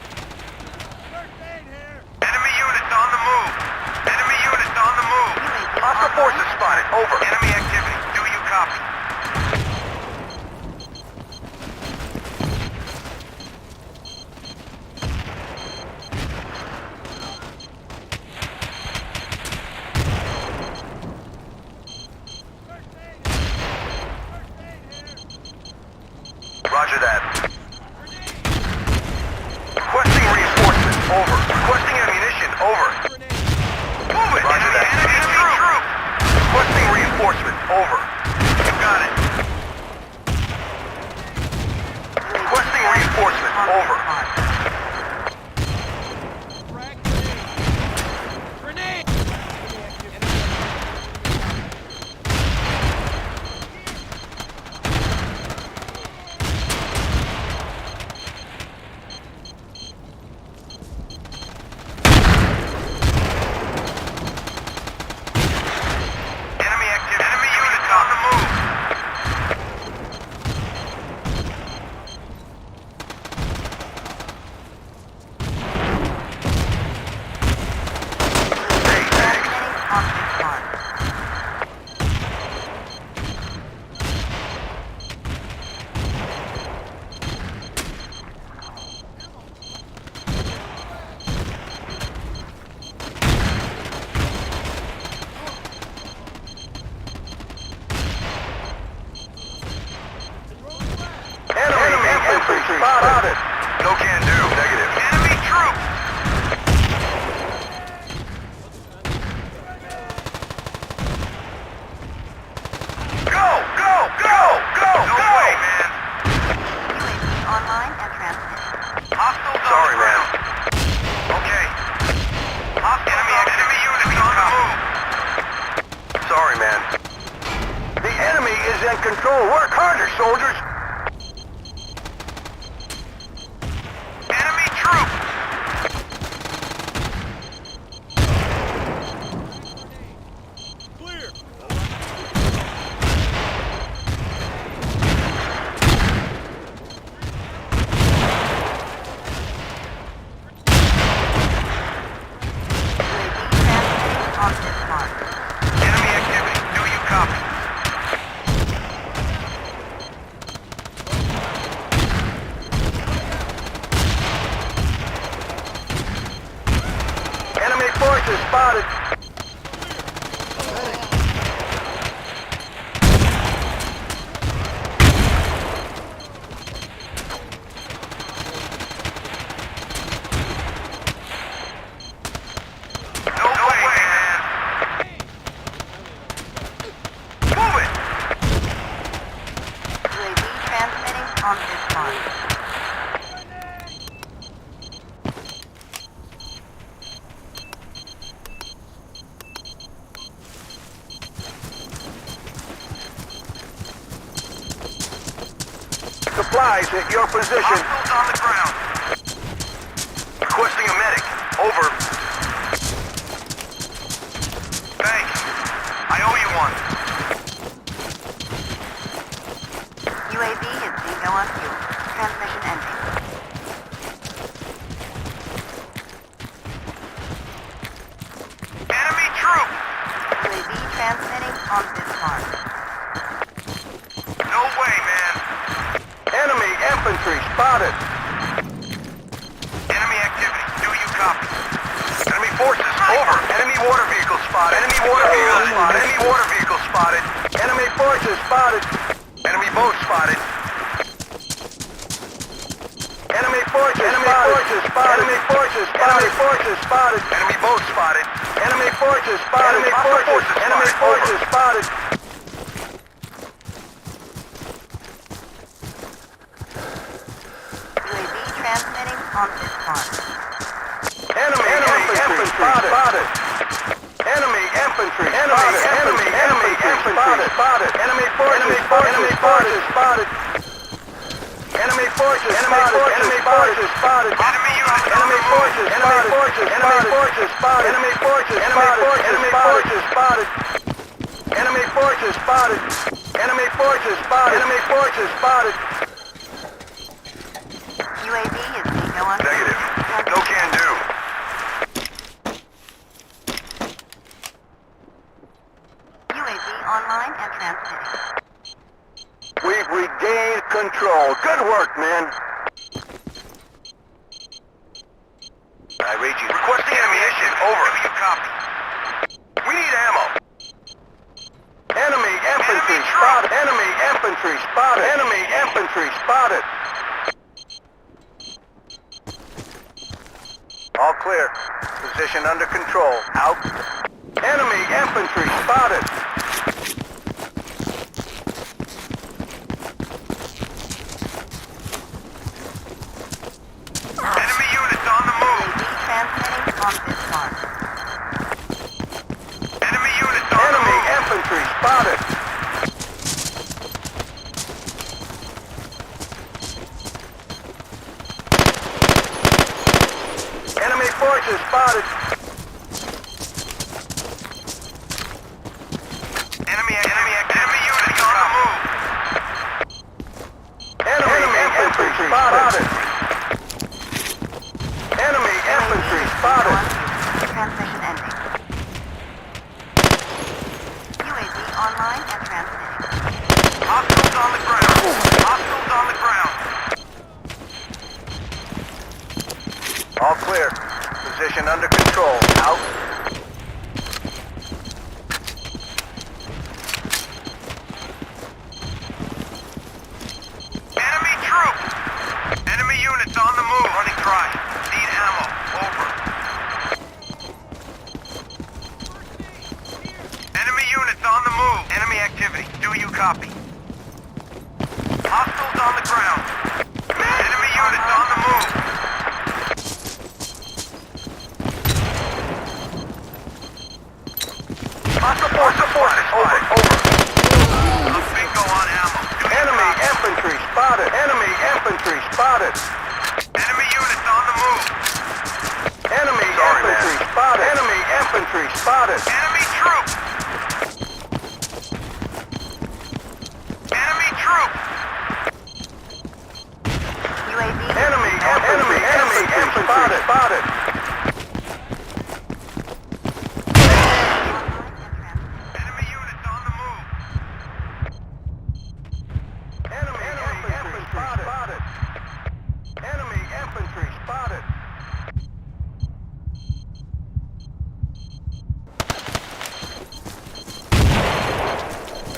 [SPEAKER 3] First aid here.
[SPEAKER 4] Enemy units on the move! Enemy units on the move!
[SPEAKER 2] UAV
[SPEAKER 1] Hostile forces spotted. Over.
[SPEAKER 4] Enemy activity. Do you copy?
[SPEAKER 1] Roger that. Requesting reinforcements. Over. Requesting ammunition. Over.
[SPEAKER 4] Move it!
[SPEAKER 1] Roger that.
[SPEAKER 4] Enemy troop!
[SPEAKER 1] Requesting reinforcements. Over.
[SPEAKER 4] You got it.
[SPEAKER 1] Requesting reinforcements. Over.
[SPEAKER 3] Frag grenade.
[SPEAKER 5] Grenade!
[SPEAKER 4] Enemy activity. Enemy units on the move.
[SPEAKER 2] transmitting on this mark.
[SPEAKER 1] Enemy infantry spotted. No can do. Negative.
[SPEAKER 4] Enemy troop!
[SPEAKER 1] Go! Go! Go! Go!
[SPEAKER 4] No
[SPEAKER 1] Go!
[SPEAKER 4] way, man.
[SPEAKER 2] UAV online and transmitting.
[SPEAKER 4] Hostiles
[SPEAKER 1] Sorry,
[SPEAKER 4] on the
[SPEAKER 1] man.
[SPEAKER 4] ground. Okay. Hostile enemy units on the move.
[SPEAKER 1] Sorry, man. The enemy is in control. Work harder, soldiers.
[SPEAKER 4] Enemy troop!
[SPEAKER 3] Clear.
[SPEAKER 2] UAV transmitting on this mark.
[SPEAKER 4] Enemy activity. Do you copy?
[SPEAKER 1] Enemy forces spotted.
[SPEAKER 4] No way, man. Move it!
[SPEAKER 2] UAV transmitting on this mark.
[SPEAKER 1] Supplies at your position.
[SPEAKER 4] Hostiles on the ground.
[SPEAKER 1] Requesting a medic. Over.
[SPEAKER 4] Thanks. I owe you one.
[SPEAKER 2] UAV is bingo on fuel. Transmission ending.
[SPEAKER 4] Enemy troop!
[SPEAKER 2] UAV transmitting on this mark.
[SPEAKER 4] No way, man.
[SPEAKER 1] Enemy infantry spotted.
[SPEAKER 4] Enemy activity. Do you copy?
[SPEAKER 1] Enemy forces over. Enemy water vehicle spotted. Enemy water vehicle spotted. Enemy water vehicle spotted. Enemy forces spotted. Enemy boat spotted. Enemy forces spotted. Enemy forces spotted. Enemy forces spotted.
[SPEAKER 4] Enemy boat spotted.
[SPEAKER 1] Enemy forces spotted. Enemy forces spotted.
[SPEAKER 2] UAV transmitting on this farm.
[SPEAKER 1] Enemy infantry spotted. Enemy infantry spotted. Enemy infantry spotted. Enemy forces spotted. Enemy forces spotted. Enemy forces spotted.
[SPEAKER 4] Enemy units on
[SPEAKER 1] Enemy
[SPEAKER 4] the move.
[SPEAKER 1] forces spotted. Enemy forces spotted. Enemy forces spotted. Enemy forces spotted. Enemy forces spotted. Enemy forces spotted.
[SPEAKER 2] UAV is being on.
[SPEAKER 4] Negative. No can do.
[SPEAKER 2] UAV online and transmitting.
[SPEAKER 1] We've regained control. Good work, men.
[SPEAKER 4] I read you. Requesting ammunition. Over. You copy. We need ammo.
[SPEAKER 1] Enemy infantry spotted. Enemy infantry spotted. Enemy infantry spotted.
[SPEAKER 4] All clear. Position under control. Out.
[SPEAKER 1] Enemy infantry spotted.
[SPEAKER 4] Enemy units on the move.
[SPEAKER 2] UAV transmitting on this farm.
[SPEAKER 4] Enemy units on the
[SPEAKER 1] Enemy
[SPEAKER 4] move.
[SPEAKER 1] infantry spotted. Enemy forces spotted.
[SPEAKER 4] Enemy units on the move.
[SPEAKER 1] Enemy infantry spotted. Enemy infantry spotted.
[SPEAKER 2] Transmission ending. UAV online and transmitting.
[SPEAKER 4] Hostiles on the ground. Hostiles on the ground. All clear. Position under control. Out. Enemy troops. Enemy units on the move. Running dry. Need ammo. Over. Enemy units on the move. Enemy activity. Do you copy? Hostiles on the ground. Enemy units on the move. Hostile forces. Over. A bingo on ammo. Do you
[SPEAKER 1] Enemy
[SPEAKER 4] copy?
[SPEAKER 1] infantry spotted. Enemy infantry spotted.
[SPEAKER 4] Enemy units on the move.
[SPEAKER 1] Enemy
[SPEAKER 4] Sorry,
[SPEAKER 1] infantry
[SPEAKER 4] man.
[SPEAKER 1] spotted. Enemy infantry spotted.
[SPEAKER 4] Enemy troops. Enemy troops.
[SPEAKER 2] UAV.
[SPEAKER 1] Enemy infantry spotted.
[SPEAKER 4] Enemy units on the move.
[SPEAKER 1] Enemy infantry spotted. Enemy infantry spotted.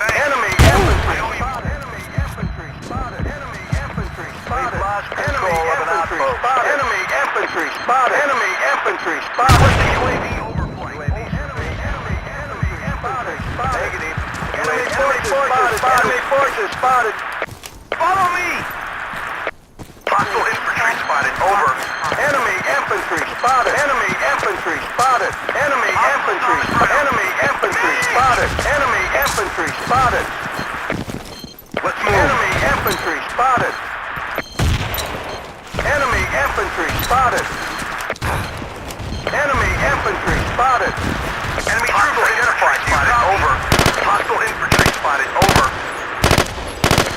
[SPEAKER 4] Thanks.
[SPEAKER 1] Enemy infantry spotted. Enemy infantry spotted. Enemy infantry spotted.
[SPEAKER 4] We've lost
[SPEAKER 1] Enemy
[SPEAKER 4] control of an
[SPEAKER 1] infantry
[SPEAKER 4] outpost.
[SPEAKER 1] spotted. Enemy infantry spotted. Enemy infantry spotted.
[SPEAKER 4] UAV overflight.
[SPEAKER 1] Enemy infantry spotted.
[SPEAKER 4] Negative.
[SPEAKER 1] Enemy forces spotted. Enemy forces spotted.
[SPEAKER 4] Follow me. Hostile infantry spotted. Over.
[SPEAKER 1] Enemy infantry spotted. Enemy infantry spotted. Enemy infantry. Enemy infantry spotted. Enemy infantry spotted.
[SPEAKER 4] Let's move.
[SPEAKER 1] Enemy infantry spotted. Enemy infantry spotted. Enemy infantry spotted.
[SPEAKER 4] Enemy troops identified. Spotted. Over. Hostile infantry spotted. Over.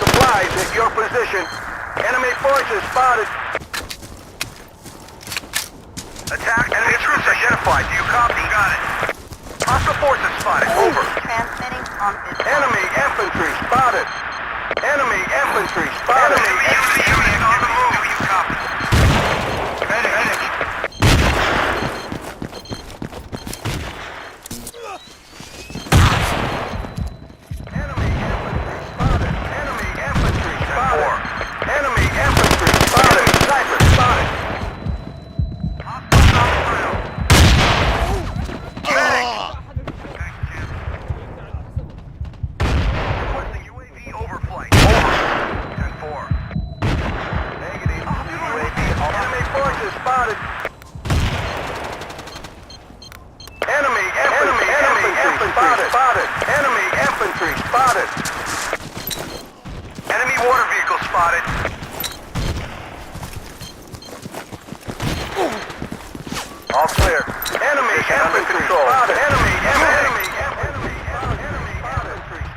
[SPEAKER 1] Supplies at your position. Enemy forces spotted.
[SPEAKER 4] Attack. Enemy troops identified. Do you copy? Got it. Hostile forces spotted. Over.
[SPEAKER 2] Transmitting on this farm.
[SPEAKER 1] Enemy infantry spotted. Enemy infantry spotted.
[SPEAKER 4] Enemy units on the move. Do you copy? Medic.
[SPEAKER 1] Enemy infantry spotted. Enemy infantry spotted.
[SPEAKER 4] Four.
[SPEAKER 1] Enemy infantry spotted. Sniper spotted. infantry spotted. Enemy infantry spotted.
[SPEAKER 4] Enemy water vehicle spotted.
[SPEAKER 1] All clear. Enemy infantry spotted. Enemy infantry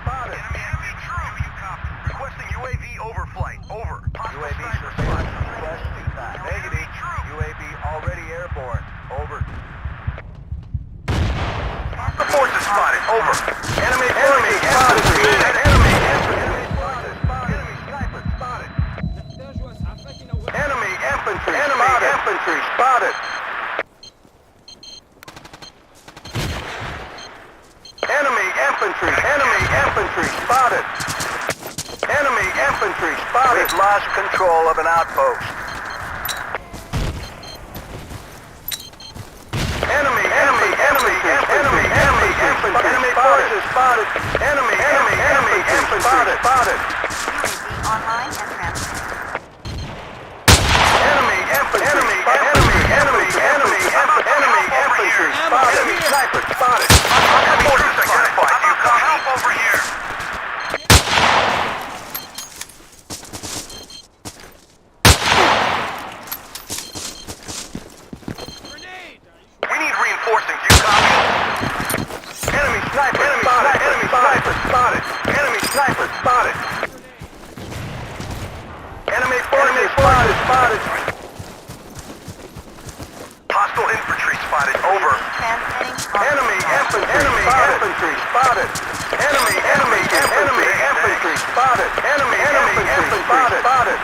[SPEAKER 1] spotted.
[SPEAKER 4] Enemy true, you copy. Requesting UAV overflight. Over.
[SPEAKER 1] UAV response request feedback. Negative. UAV already airborne. Over.
[SPEAKER 4] The force is spotted. Over.
[SPEAKER 1] Enemy spotted. Enemy spotted. Enemy sniper spotted.
[SPEAKER 5] نحتاج إسعافات أولية.
[SPEAKER 1] Enemy infantry spotted. Enemy infantry spotted. Enemy infantry spotted. We've lost control of an outpost. Enemy infantry spotted. Enemy infantry spotted.
[SPEAKER 2] UAV online and transmitting.
[SPEAKER 1] Enemy infantry spotted. Enemy sniper spotted.
[SPEAKER 4] Enemy troops identified. You copy. Help over here.
[SPEAKER 3] Grenade!
[SPEAKER 4] We need reinforcing. You copy.
[SPEAKER 1] Enemy sniper spotted. Enemy sniper spotted. Enemy forces spotted.
[SPEAKER 4] Hostile infantry spotted. Over.
[SPEAKER 2] Transmitting.
[SPEAKER 1] Enemy infantry spotted. Enemy infantry spotted. Enemy infantry spotted.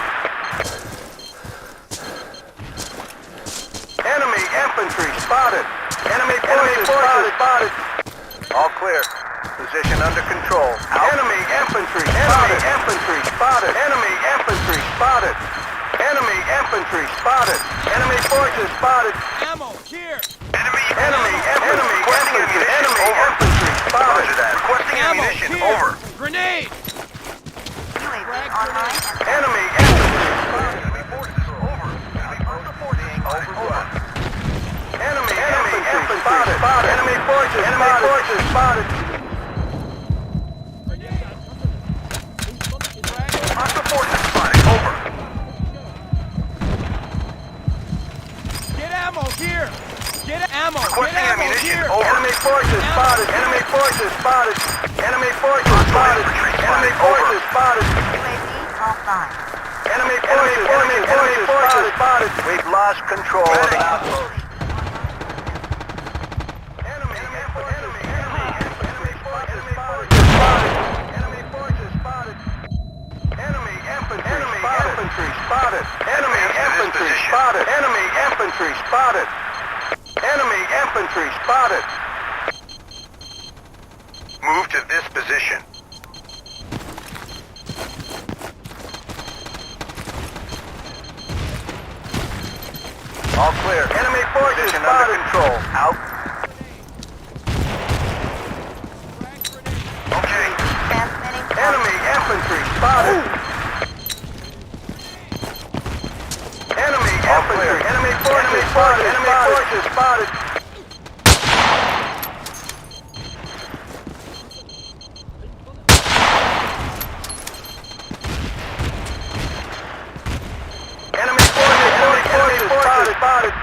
[SPEAKER 1] Enemy infantry spotted. Enemy forces spotted. All clear. Position under control. Enemy infantry spotted. Enemy infantry spotted. Enemy infantry spotted. Enemy forces spotted.
[SPEAKER 3] Ammo! Here!
[SPEAKER 4] Enemy
[SPEAKER 1] Enemy infantry spotted.
[SPEAKER 4] Roger that. Requesting
[SPEAKER 3] Ammo!
[SPEAKER 4] ammunition.
[SPEAKER 3] Here!
[SPEAKER 4] Over.
[SPEAKER 3] Grenade!
[SPEAKER 2] UAV online and
[SPEAKER 1] Enemy infantry spotted.
[SPEAKER 4] Enemy forces. Over. Enemy personal forces spotted. Over.
[SPEAKER 1] Enemy infantry spotted. Enemy forces spotted.
[SPEAKER 4] Hostile forces spotted. Over.
[SPEAKER 3] Get ammo! Here! Get ammo!
[SPEAKER 4] Requesting
[SPEAKER 3] Get ammo!
[SPEAKER 4] ammunition.
[SPEAKER 3] Here!
[SPEAKER 4] Over.
[SPEAKER 1] Enemy forces spotted. Enemy forces spotted. Enemy forces spotted. Enemy forces spotted.
[SPEAKER 2] UAV offline.
[SPEAKER 1] Enemy forces spotted. We've lost control of the outpost. Enemy forces spotted. Enemy infantry spotted. Enemy infantry spotted. Enemy infantry spotted. Enemy infantry spotted.
[SPEAKER 4] Move to this position.
[SPEAKER 1] All clear. Enemy forces under control. Out.
[SPEAKER 4] Okay.
[SPEAKER 2] Transmitting.
[SPEAKER 1] Enemy infantry spotted. Enemy infantry. Enemy forces spotted. Enemy forces spotted. Enemy forces spotted.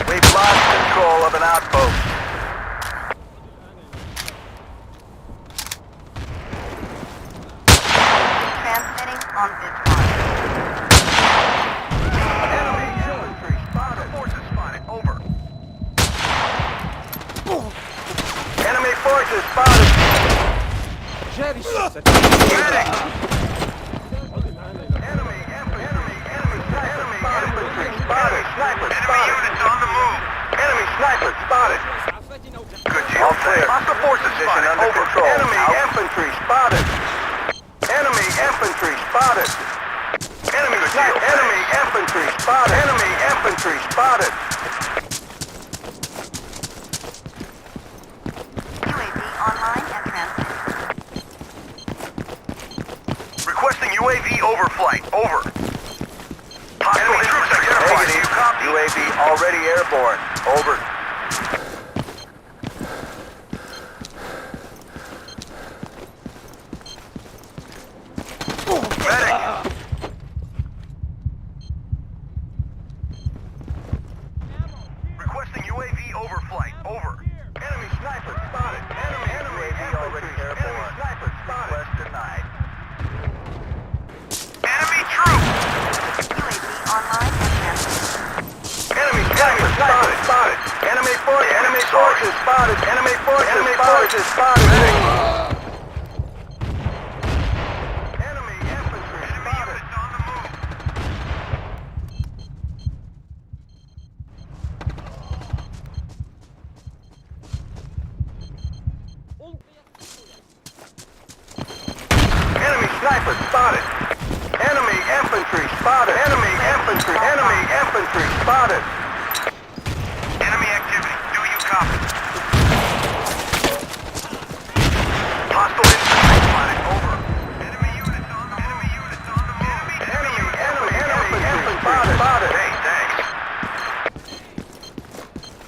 [SPEAKER 1] We've lost control of an outpost.
[SPEAKER 2] Transmitting on this one.
[SPEAKER 1] Enemy infantry spotted.
[SPEAKER 4] Forces spotted. Over.
[SPEAKER 1] Enemy forces spotted.
[SPEAKER 5] جاري الشمس.
[SPEAKER 4] Medic.
[SPEAKER 1] Enemy infantry spotted. Sniper
[SPEAKER 4] Enemy
[SPEAKER 1] spotted.
[SPEAKER 4] units on the move.
[SPEAKER 1] Enemy sniper spotted.
[SPEAKER 5] إسعافات أولية.
[SPEAKER 4] Good deal.
[SPEAKER 1] All clear.
[SPEAKER 4] Hostile forces
[SPEAKER 1] Position
[SPEAKER 4] spotted.
[SPEAKER 1] under
[SPEAKER 4] Over.
[SPEAKER 1] control. Enemy
[SPEAKER 4] Out.
[SPEAKER 1] infantry spotted. Enemy infantry spotted. Enemy
[SPEAKER 4] Good deal.
[SPEAKER 1] Enemy infantry spotted. Enemy infantry spotted.
[SPEAKER 2] UAV online and transmitting.
[SPEAKER 4] Requesting UAV overflight. Over. Hostile troops identified. You copy.
[SPEAKER 1] UAV already airborne. Over. Medic! Requesting UAV overflight. Over. Enemy sniper spotted. Enemy UAV already airborne. Enemy sniper spotted. Request denied. Enemy troop!
[SPEAKER 2] UAV online and transmitting.
[SPEAKER 1] Enemy sniper spotted. Enemy forces spotted. Enemy forces spotted. Enemy infantry spotted.
[SPEAKER 4] On the move.
[SPEAKER 1] Enemy sniper spotted. Enemy infantry spotted. Enemy infantry spotted.
[SPEAKER 4] Enemy activity. Do you copy?
[SPEAKER 1] Hostile infantry spotted. Over.
[SPEAKER 4] Enemy units on the move.
[SPEAKER 1] Enemy infantry spotted. Hey, thanks.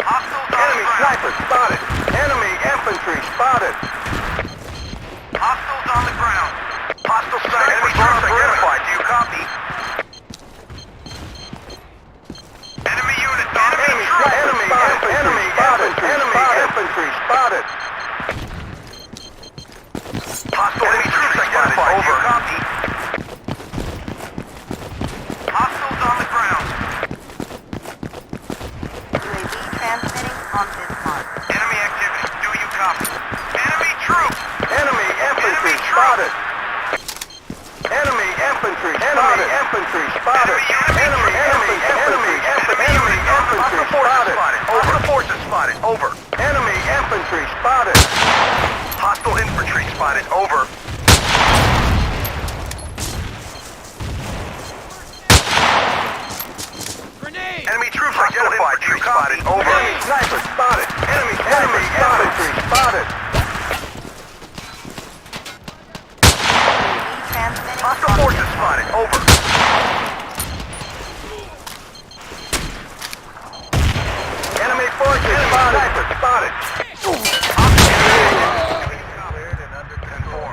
[SPEAKER 4] Hostiles on
[SPEAKER 1] Enemy
[SPEAKER 4] the ground.
[SPEAKER 1] sniper spotted. Enemy infantry spotted.
[SPEAKER 4] Hostiles on the ground.
[SPEAKER 1] Hostile sniper troops identified. Do you copy?
[SPEAKER 4] Enemy units on the
[SPEAKER 1] Enemy
[SPEAKER 4] move.
[SPEAKER 1] infantry spotted. Hostile enemy troops identified. Do you copy?
[SPEAKER 4] Hostiles on the ground.
[SPEAKER 2] UAV transmitting on this mark.
[SPEAKER 4] Enemy activity. Do you copy? Enemy troops.
[SPEAKER 1] Enemy infantry spotted. Enemy infantry spotted. Enemy infantry spotted. Hostile forces spotted. Over. Enemy infantry spotted. Hostile infantry spotted. Over.
[SPEAKER 5] Grenade!
[SPEAKER 1] Enemy troops identified. You spotted. Over. Enemy sniper spotted. Enemy infantry spotted.
[SPEAKER 2] UAV transmitting
[SPEAKER 1] Hostile
[SPEAKER 2] on
[SPEAKER 1] forces spotted. Over. Enemy forces spotted. Sniper spotted. Cleared and under control.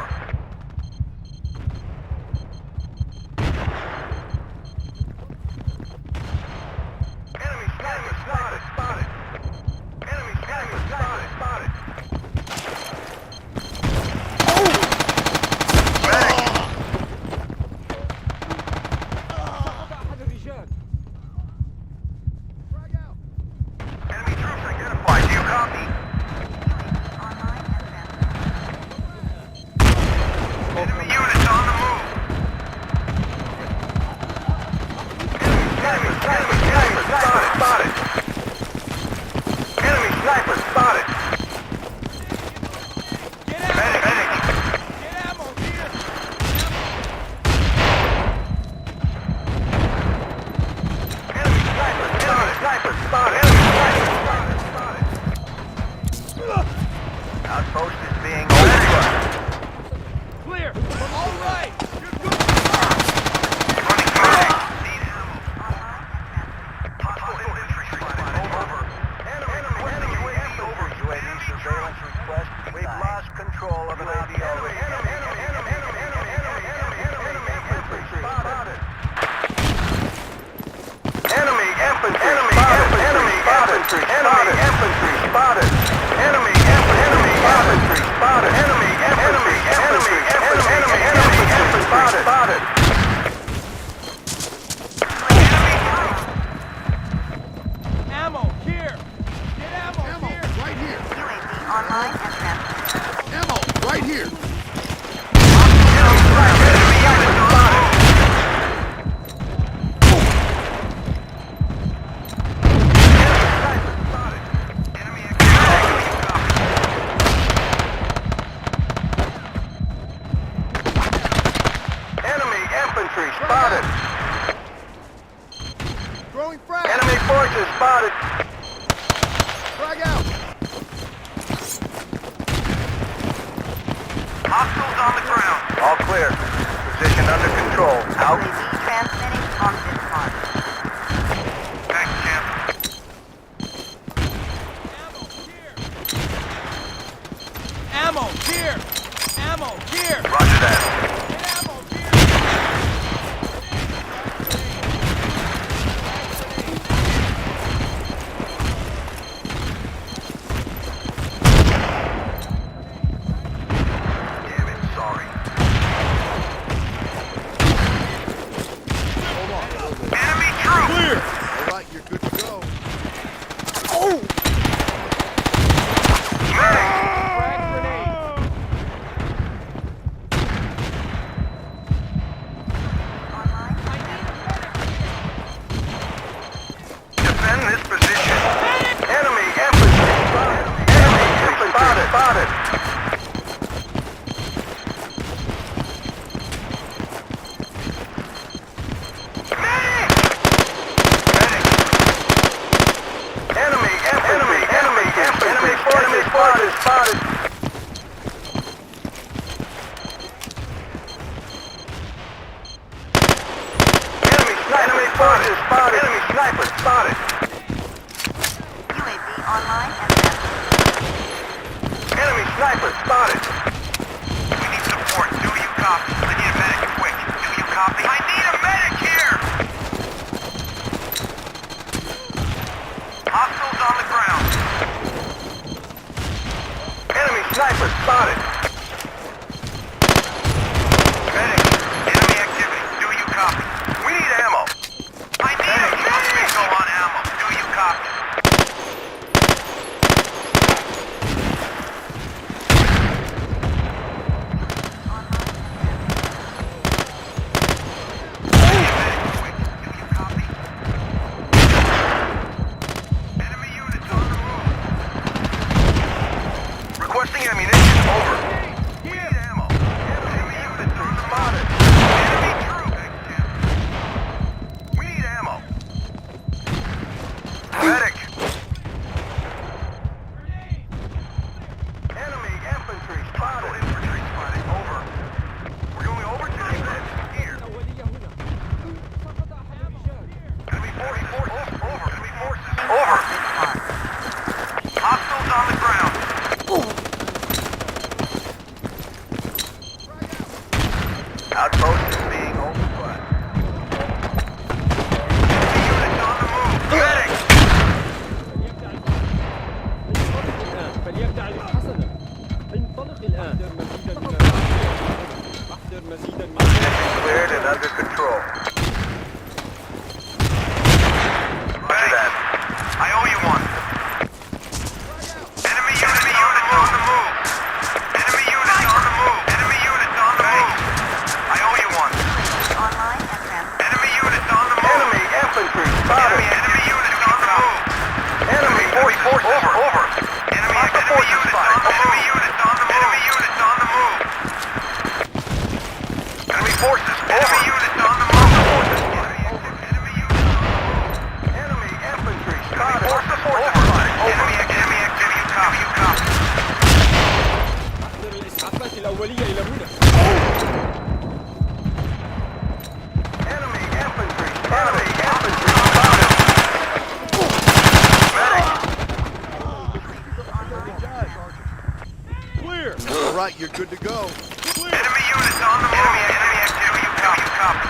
[SPEAKER 1] Enemy sniper spotted. Enemy sniper spotted. Medic.
[SPEAKER 5] أحد الرجال.
[SPEAKER 3] Frag out.
[SPEAKER 1] Enemy troops identified. Do you copy?
[SPEAKER 2] online and transmitting.
[SPEAKER 4] Enemy units on the move.
[SPEAKER 1] Enemy sniper spotted. Enemy sniper spotted.
[SPEAKER 3] Get ammo.
[SPEAKER 1] Medic.
[SPEAKER 3] Get ammo. Here.
[SPEAKER 1] Enemy sniper spotted. Outpost is being overrun.
[SPEAKER 3] Clear. All right. You're good.
[SPEAKER 4] Running through. Need ammo.
[SPEAKER 1] Hostile infantry spotted. Over. Enemy UAV over. UAV surveillance request. We've lost control of an UAV already. Infantry spotted. Enemy infantry spotted. Enemy infantry spotted. Enemy infantry spotted. Enemy infantry spotted.
[SPEAKER 3] Ammo. Here. Get ammo. Here.
[SPEAKER 6] Right here.
[SPEAKER 2] UAV online and transmitting.
[SPEAKER 6] Ammo, right here.
[SPEAKER 1] Enemy infantry spotted.
[SPEAKER 6] Throwing frag.
[SPEAKER 1] Enemy forces spotted.
[SPEAKER 6] Frag out.
[SPEAKER 4] Hostiles on the ground.
[SPEAKER 1] All clear. Position under control. Out.
[SPEAKER 2] UAV transmitting on this mark.
[SPEAKER 4] Thanks, Jim.
[SPEAKER 1] forces spotted. Enemy sniper spotted.
[SPEAKER 2] UAV online and active.
[SPEAKER 1] Enemy sniper spotted.
[SPEAKER 4] We need support. Do you copy? I need a medic quick. Do you copy? I need a medic here! Hostiles on the ground.
[SPEAKER 1] Enemy sniper spotted.
[SPEAKER 4] Medic. Enemy activity. Do you copy?
[SPEAKER 1] We need ammo.
[SPEAKER 4] I need a medic! Go on ammo. Do you copy?
[SPEAKER 1] Requesting ammunition. Over. We need ammo. Enemy units spotted. Enemy troop. We need ammo. Medic. Enemy infantry spotted. Infantry spotted. Over. We're going over to the left. Here.
[SPEAKER 5] الأولية هنا. سقط أحد الرجال.
[SPEAKER 1] Enemy forces. Over. Enemy forces. Over.
[SPEAKER 4] Hostiles on the ground.
[SPEAKER 1] Outpost is being overrun.
[SPEAKER 4] Units on the move. Medic.
[SPEAKER 5] فليبدأ حسنا. انطلق الآن. أحضر مزيدا من
[SPEAKER 1] Cleared and under control. Roger that.
[SPEAKER 4] I owe you one. Enemy units on the move. Enemy units on the move. Enemy units on the move. I owe you one.
[SPEAKER 2] Online and transfer.
[SPEAKER 4] Enemy units on the move.
[SPEAKER 1] Enemy infantry spotted.
[SPEAKER 4] Enemy units on the move.
[SPEAKER 1] Enemy forces. Over.
[SPEAKER 4] Enemy
[SPEAKER 1] Hostile forces
[SPEAKER 4] units
[SPEAKER 1] spotted.
[SPEAKER 4] on the move. Enemy units on the move. Enemy units on the move.
[SPEAKER 1] Enemy forces.
[SPEAKER 4] Enemy units on the move. Enemy units.
[SPEAKER 1] Enemy infantry spotted.
[SPEAKER 4] Forces
[SPEAKER 1] Over.
[SPEAKER 4] Enemy activity. Copy. You copy.
[SPEAKER 5] أحضر الإسعافات الأولية إلى هنا.
[SPEAKER 1] Enemy infantry spotted. Enemy infantry spotted. Medic.
[SPEAKER 5] Clear.
[SPEAKER 6] All right, you're good to go.
[SPEAKER 4] Enemy units on the move. Enemy activity. You copy. You copy.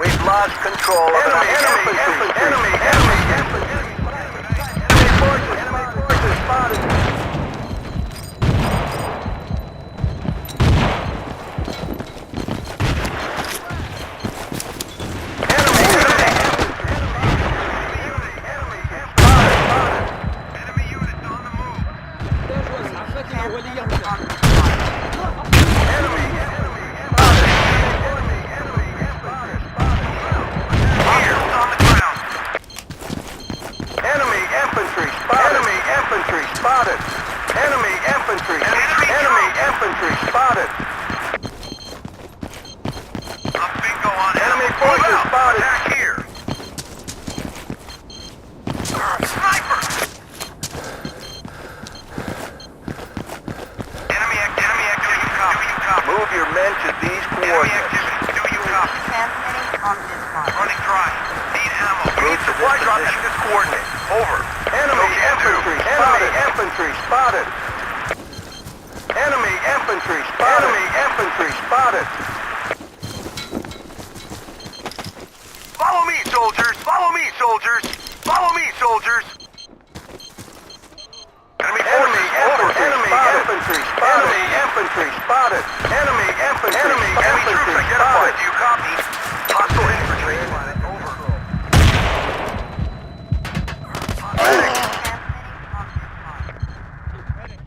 [SPEAKER 1] We've lost control of enemy infantry. Enemy infantry. Enemy forces spotted.
[SPEAKER 4] Enemy units on the move.
[SPEAKER 5] أحتاج إسعافات الأولية هنا.
[SPEAKER 4] Hostiles on the ground.
[SPEAKER 1] Enemy infantry spotted. Enemy infantry spotted. Enemy infantry. Enemy infantry spotted.
[SPEAKER 4] A bingo on
[SPEAKER 1] Enemy
[SPEAKER 4] ammo.
[SPEAKER 1] forces
[SPEAKER 4] Move out.
[SPEAKER 1] spotted.
[SPEAKER 4] Attack here. Sniper. Enemy activity. You copy. You copy.
[SPEAKER 1] Move your men to these
[SPEAKER 4] Enemy
[SPEAKER 1] coordinates.
[SPEAKER 4] activity. Do you copy?
[SPEAKER 2] Transmitting on this mark.
[SPEAKER 4] Running dry. Need ammo.
[SPEAKER 1] Move to
[SPEAKER 4] supply
[SPEAKER 1] this
[SPEAKER 4] drop
[SPEAKER 1] position.
[SPEAKER 4] at this coordinate. Over.
[SPEAKER 1] Enemy
[SPEAKER 4] No can do.
[SPEAKER 1] infantry spotted. Enemy infantry spotted. Enemy infantry spotted. Enemy infantry spotted.
[SPEAKER 4] Follow me, soldiers. Follow me, soldiers. Follow me, soldiers. Enemy forces over.
[SPEAKER 1] Enemy infantry spotted. Enemy infantry spotted. Enemy infantry. Enemy infantry spotted.
[SPEAKER 4] Do you copy? Hostile infantry spotted. Over.
[SPEAKER 2] Transmitting on this mark.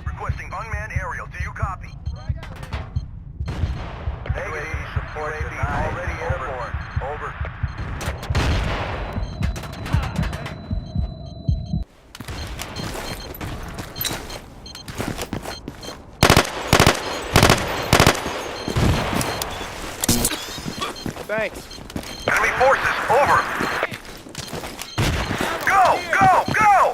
[SPEAKER 4] Requesting unmanned aerial. Do you copy?
[SPEAKER 1] Negative. Support already airborne. Over.
[SPEAKER 6] Thanks.
[SPEAKER 4] Enemy forces over. Go! Go! Go!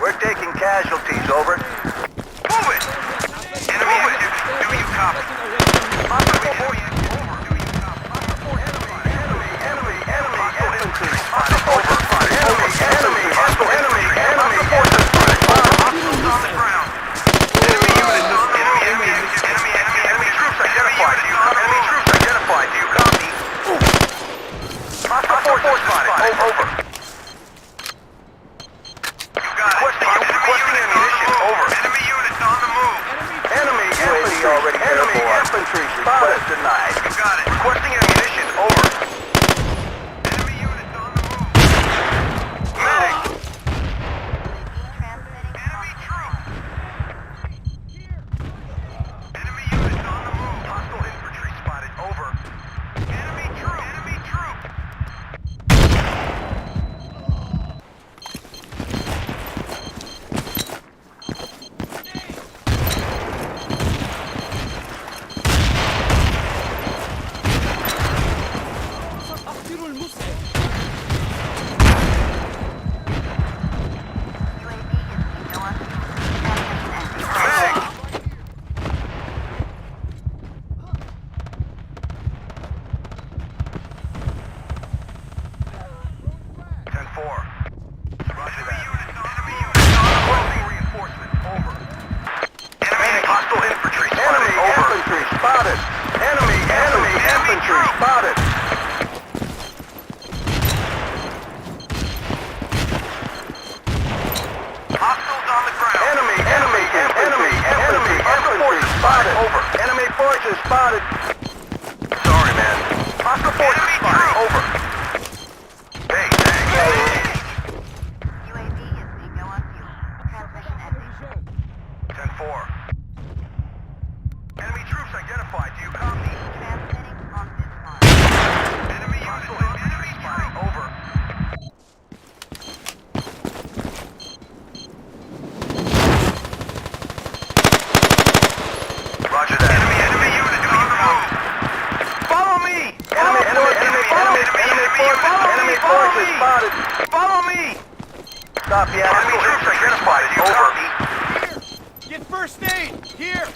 [SPEAKER 1] We're taking casualties. Over.
[SPEAKER 4] Move it! Enemy activity.
[SPEAKER 1] Over.
[SPEAKER 4] You got it.
[SPEAKER 1] Requesting ammunition. Over.
[SPEAKER 4] Enemy units on the move.
[SPEAKER 1] Enemy infantry already enemy infantry spotted denied.
[SPEAKER 4] You got it.
[SPEAKER 1] Requesting ammunition. Over.
[SPEAKER 4] Enemy units on the move.
[SPEAKER 1] Medic.
[SPEAKER 2] Transmitting
[SPEAKER 4] Enemy
[SPEAKER 2] on
[SPEAKER 4] troops. Enemy units on the move.
[SPEAKER 1] Hostile infantry spotted. Over.
[SPEAKER 4] Enemy troops. Enemy troops.
[SPEAKER 5] أحضر المسعف.
[SPEAKER 2] UAV is being no on fuel. Transmission ending.
[SPEAKER 1] Medic. Ten four. Roger that.
[SPEAKER 4] Enemy units on the move.
[SPEAKER 1] Requesting reinforcement. Over.
[SPEAKER 4] Enemy
[SPEAKER 1] Hostile infantry spotted. Infantry spotted. Enemy infantry spotted.
[SPEAKER 4] Hostiles on the ground.
[SPEAKER 1] Enemy infantry spotted. Over. Enemy forces spotted. Sorry, man. Hostile forces
[SPEAKER 4] Enemy
[SPEAKER 1] spotted.
[SPEAKER 4] troops.
[SPEAKER 1] Over. Hey, thanks.
[SPEAKER 2] UAV is being no on fuel. Transmission ending.
[SPEAKER 5] رجال.
[SPEAKER 1] 10-4. Enemy troops identified. Do you copy?
[SPEAKER 2] Transmitting on this line.
[SPEAKER 4] Enemy units. Enemy troops.
[SPEAKER 1] Over. Roger that.
[SPEAKER 4] Enemy units on the move.
[SPEAKER 1] Follow me! Enemy forces spotted.
[SPEAKER 4] Follow me.
[SPEAKER 1] Stop the enemy troops identified. Over.
[SPEAKER 3] Get first aid! Here!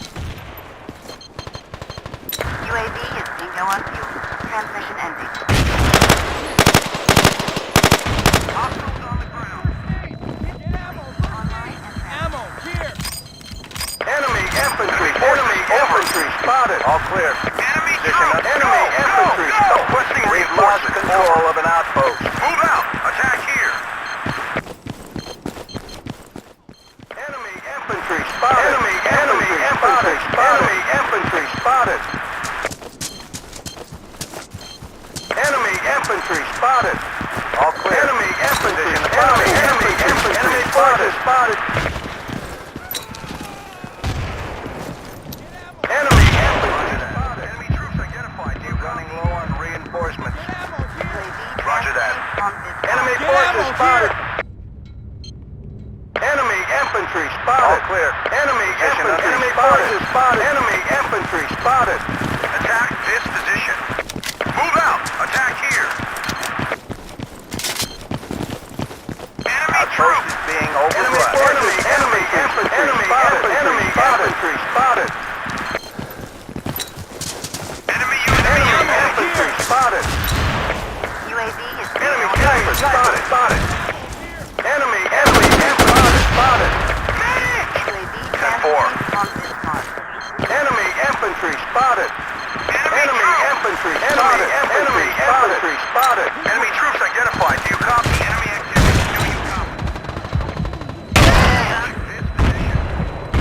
[SPEAKER 2] UAV is being no on fuel. Transmission ending.
[SPEAKER 4] Hostiles on the ground.
[SPEAKER 3] Get ammo!
[SPEAKER 2] Online and
[SPEAKER 3] Ammo! Here!
[SPEAKER 1] Enemy infantry spotted. All clear.
[SPEAKER 4] Enemy
[SPEAKER 1] Position
[SPEAKER 4] troops.
[SPEAKER 1] up. Enemy infantry. Requesting We've lost control of an outpost.
[SPEAKER 4] Move out. Attack here.
[SPEAKER 1] Enemy infantry spotted. Enemy infantry spotted. Enemy infantry spotted. All clear. Enemy infantry spotted. Enemy forces spotted. Enemy infantry spotted. Enemy troops identified. You running low on reinforcements.
[SPEAKER 2] UAV
[SPEAKER 1] Roger that.
[SPEAKER 2] transmitting on this line.
[SPEAKER 1] Enemy
[SPEAKER 3] Get
[SPEAKER 1] forces
[SPEAKER 3] ammo,
[SPEAKER 1] spotted. Enemy infantry spotted. All clear. Enemy forces spotted. Enemy infantry spotted.
[SPEAKER 4] Attack this position. Move out. Attack here. Enemy
[SPEAKER 1] Outpost
[SPEAKER 4] troops.
[SPEAKER 1] is being overrun. Enemy infantry spotted.
[SPEAKER 4] Enemy units.
[SPEAKER 1] Enemy infantry spotted.
[SPEAKER 2] UAV is being
[SPEAKER 1] Enemy
[SPEAKER 2] no on
[SPEAKER 1] sniper spotted. Enemy spotted.
[SPEAKER 2] UAV
[SPEAKER 1] 10-4.
[SPEAKER 2] transmitting on this line.
[SPEAKER 1] Enemy infantry spotted.
[SPEAKER 4] Enemy
[SPEAKER 1] infantry spotted.
[SPEAKER 4] Enemy troops identified. Do you copy? Enemy activity. Do you copy? Attack this position.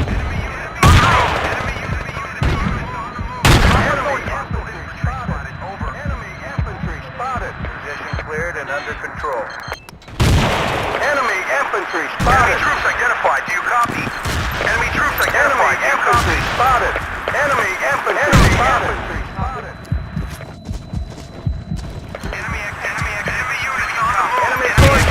[SPEAKER 4] Enemy units on the move. Enemy units on the move.
[SPEAKER 1] Enemy infantry spotted. Over. Enemy infantry spotted. Position cleared and under control. Enemy infantry
[SPEAKER 4] Enemy
[SPEAKER 1] spotted.
[SPEAKER 4] troops identified. Do you copy? Enemy troops identified. Do you copy?
[SPEAKER 1] Spotted. Enemy infantry spotted.
[SPEAKER 4] Enemy units on the move.
[SPEAKER 1] Enemy
[SPEAKER 4] Enemy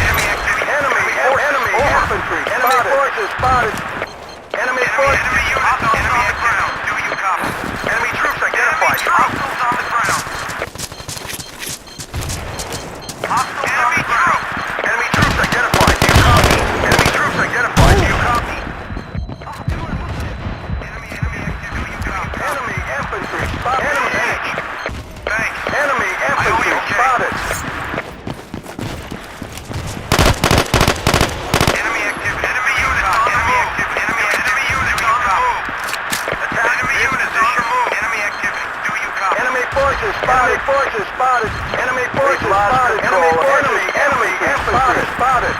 [SPEAKER 1] forces spotted. Forces spotted. Enemy forces spotted. Enemy forces. Enemy infantry spotted.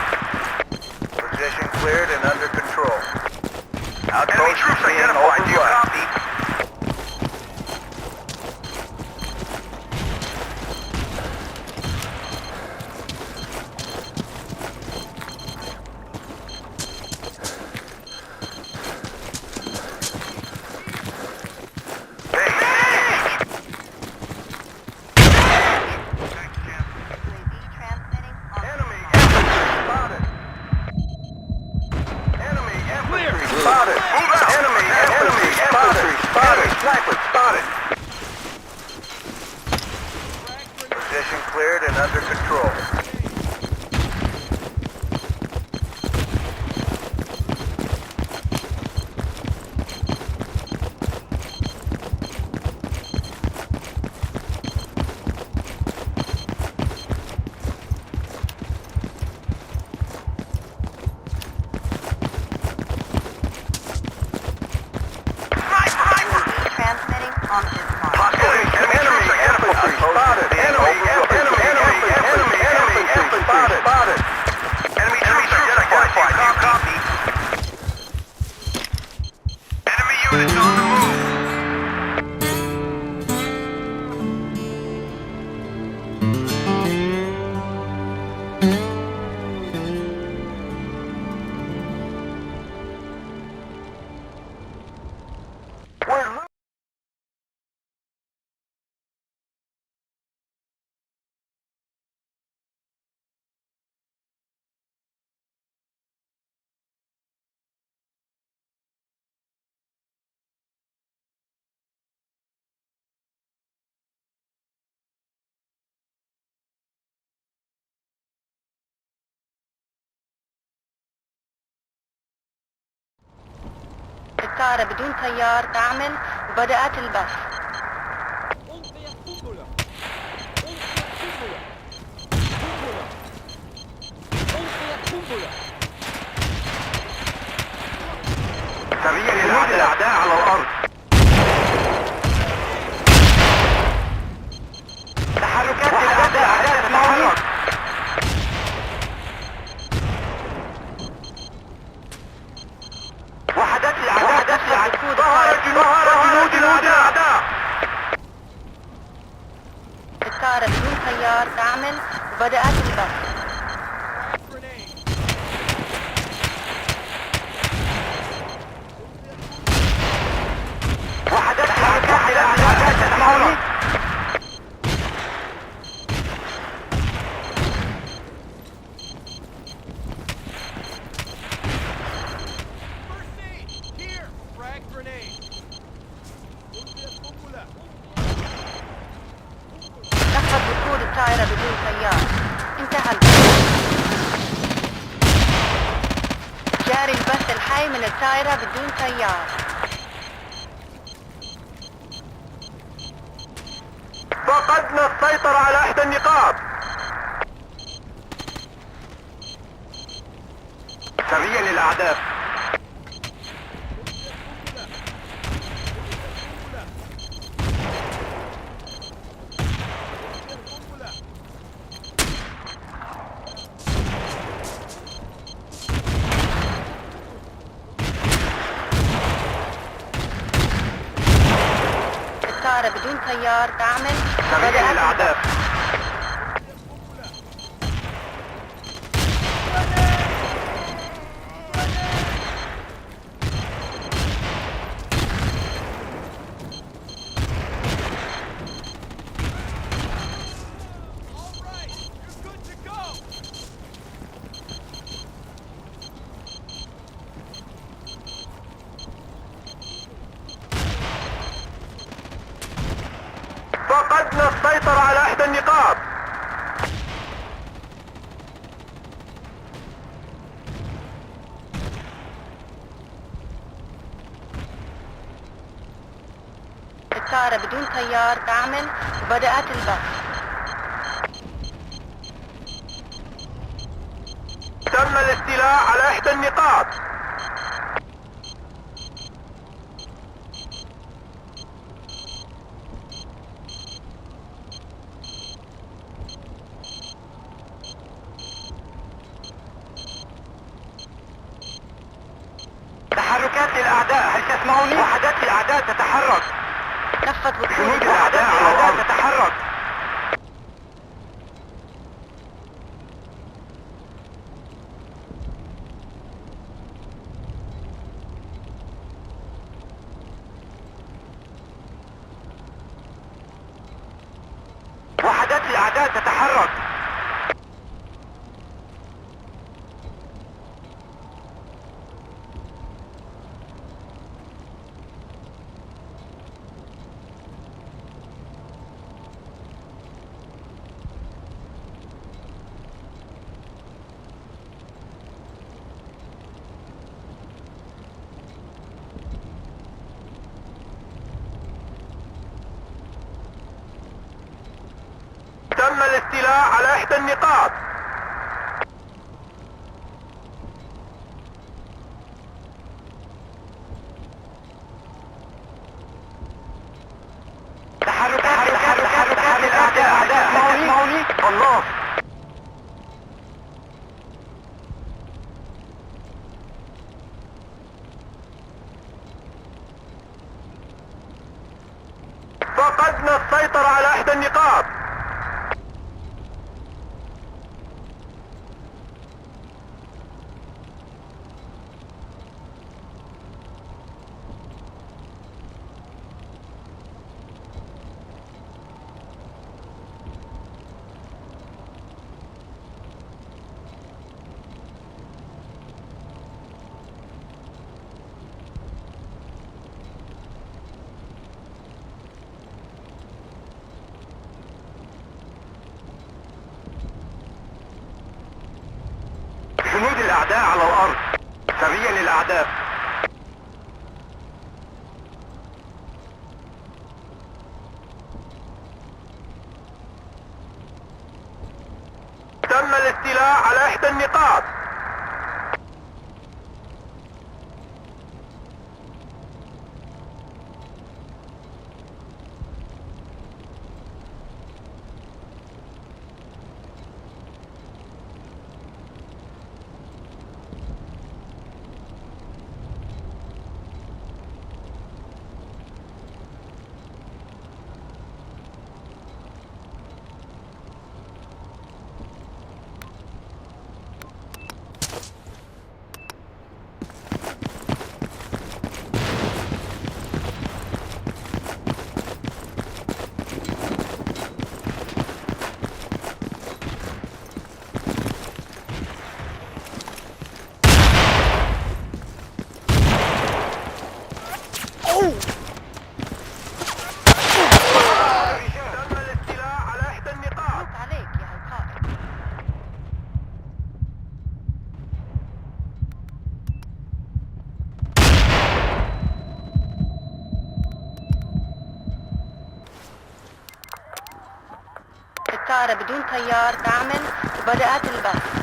[SPEAKER 4] Position cleared and under control. Enemy troops identified. Do you copy?
[SPEAKER 1] Sniper spotted.
[SPEAKER 4] Position cleared and under control.
[SPEAKER 2] الطائرة بدون طيار تعمل وبدأت البث.
[SPEAKER 5] ألقيت قنبلة. ألقيت قنبلة.
[SPEAKER 1] سريع للعدد الأعداء على الأرض. تحركات الأعداء تتحرك. وحدات الأعداء ظهر جنود الأعداء.
[SPEAKER 2] الطائرة بدون طيار تعمل وبدأت البث.
[SPEAKER 1] وحدات الأعداء تتحرك.
[SPEAKER 2] لقد وصول الطائرة بدون طيار. انتهى البث. جاري البث الحي من الطائرة بدون طيار.
[SPEAKER 1] فقدنا السيطرة على إحدى النقاط. سريع للأعداء.
[SPEAKER 2] الطائرة بدون طيار تعمل
[SPEAKER 1] سريع
[SPEAKER 2] وبدأت
[SPEAKER 1] للأعداء.
[SPEAKER 2] البث.
[SPEAKER 1] فقدنا السيطرة على إحدى النقاط.
[SPEAKER 2] الطائرة بدون طيار تعمل وبدأت البث.
[SPEAKER 1] تم الاستيلاء على إحدى النقاط. تسمعوني؟ وحدات الأعداء تتحرك.
[SPEAKER 2] نفذ
[SPEAKER 1] جنود
[SPEAKER 2] وصول
[SPEAKER 1] الأعداء على الأرض تتحرك. وحدات الأعداء تتحرك. تم الاستيلاء على إحدى النقاط. تحركات الأعداء. تسمعوني؟ الله. فقدنا السيطرة على إحدى النقاط. جنود الأعداء على الأرض. سريا للأعداء. تم الاستيلاء على إحدى النقاط.
[SPEAKER 2] طائرة بدون طيار تعمل وبدأت البث.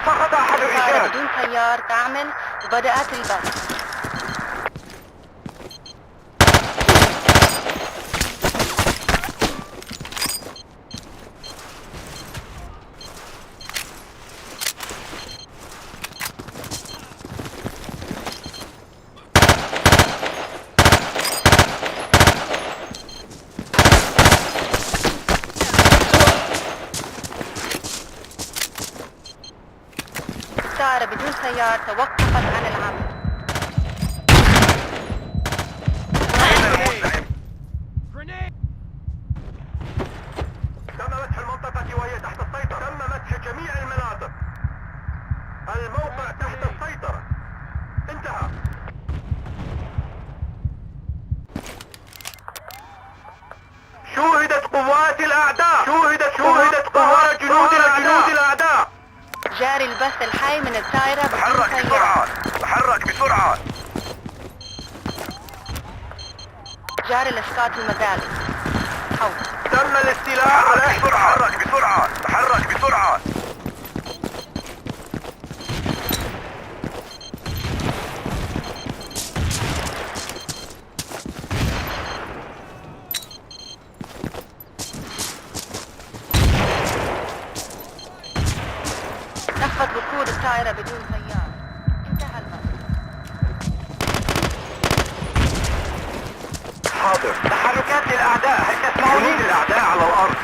[SPEAKER 1] سقط أحد
[SPEAKER 2] طائرة
[SPEAKER 1] الرجال.
[SPEAKER 2] بدون طيار تعمل وبدأت البث. الطائرة بدون طيار توقفت عن العمل.
[SPEAKER 1] تم مسح المنطقة وهي تحت السيطرة. تم مسح جميع المناطق. الموقع تحت السيطرة. انتهى. شوهدت قوات الأعداء. شوهدت قوات جنود الأعداء.
[SPEAKER 2] جاري البث الحي من الطائرة بدون
[SPEAKER 1] تحرك
[SPEAKER 2] سيارة.
[SPEAKER 1] بسرعة. تحرك بسرعة.
[SPEAKER 2] جاري الإسقاط المداري. حول.
[SPEAKER 1] تم الاستيلاء على بسرعة. تحرك بسرعة. تحرك بسرعة.
[SPEAKER 2] نخفض وقود الطائرة بدون سيارة. انتهى البث.
[SPEAKER 1] حاضر. تحركات للأعداء. هل تسمعوني؟ جنود الأعداء على الأرض.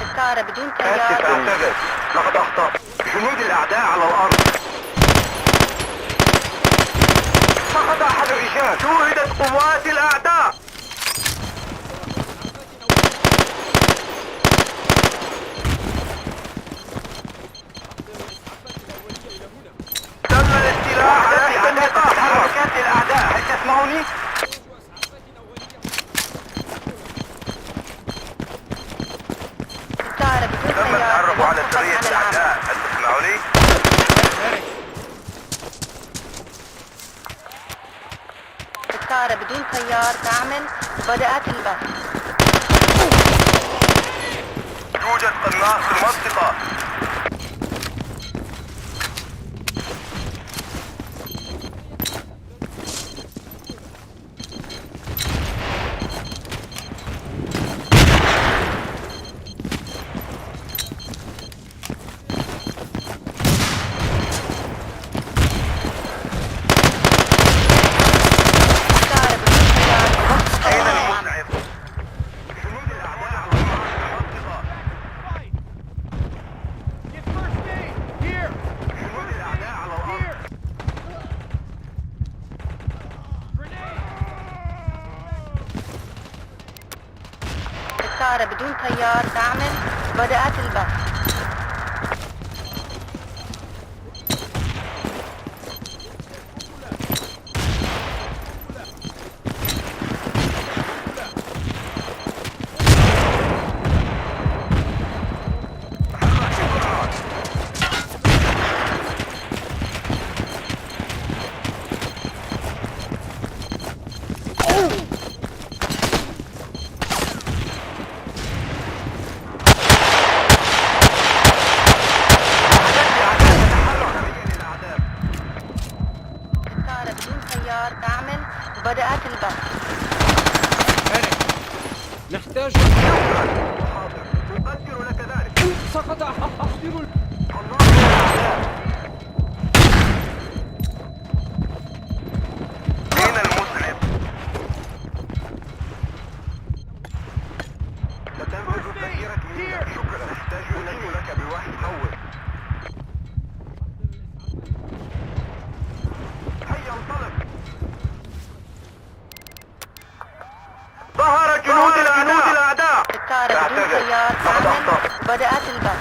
[SPEAKER 2] الطائرة بدون
[SPEAKER 1] آسف
[SPEAKER 2] سيارة.
[SPEAKER 1] أعتذر. لقد أخطأت. جنود الأعداء على الأرض. سقط أحد الرجال. شوهدت قوات الأعداء. تم الاستيلاء على حديقة. تحركات الأعداء. هل تسمعوني؟
[SPEAKER 2] الطائرة بدون
[SPEAKER 1] تم
[SPEAKER 2] سيارة.
[SPEAKER 1] التعرف على
[SPEAKER 2] توقفت
[SPEAKER 1] سرية
[SPEAKER 2] عن العمل.
[SPEAKER 1] الأعداء. هل تسمعوني؟
[SPEAKER 2] الطائرة بدون سيار تعمل وبدأت البث.
[SPEAKER 1] توجد قناص في المنطقة.
[SPEAKER 2] الطائرة بدون سيار توقفت
[SPEAKER 1] أين
[SPEAKER 2] عن العمل.
[SPEAKER 1] المسعف؟ جنود الأعداء على المنطقة.
[SPEAKER 3] Fight. Get first aid. Here.
[SPEAKER 1] جنود الأعداء على الأرض.
[SPEAKER 3] Here. Grenade.
[SPEAKER 2] الطائرة بدون سيار تعمل وبدأت البث. الطائرة بدون سيار تعمل وبدأت البث.
[SPEAKER 5] نحتاج
[SPEAKER 1] حاضر. أقدر لك ذلك.
[SPEAKER 5] سقط أحضر
[SPEAKER 1] أين المسعف؟ ستنفذ الذخيرة منك. شكرا. نحتاج لك بواحد حول. هيا انطلق. ظهر جنود الأعداء.
[SPEAKER 2] الطائرة بدون سيار تعمل وبدأت البث.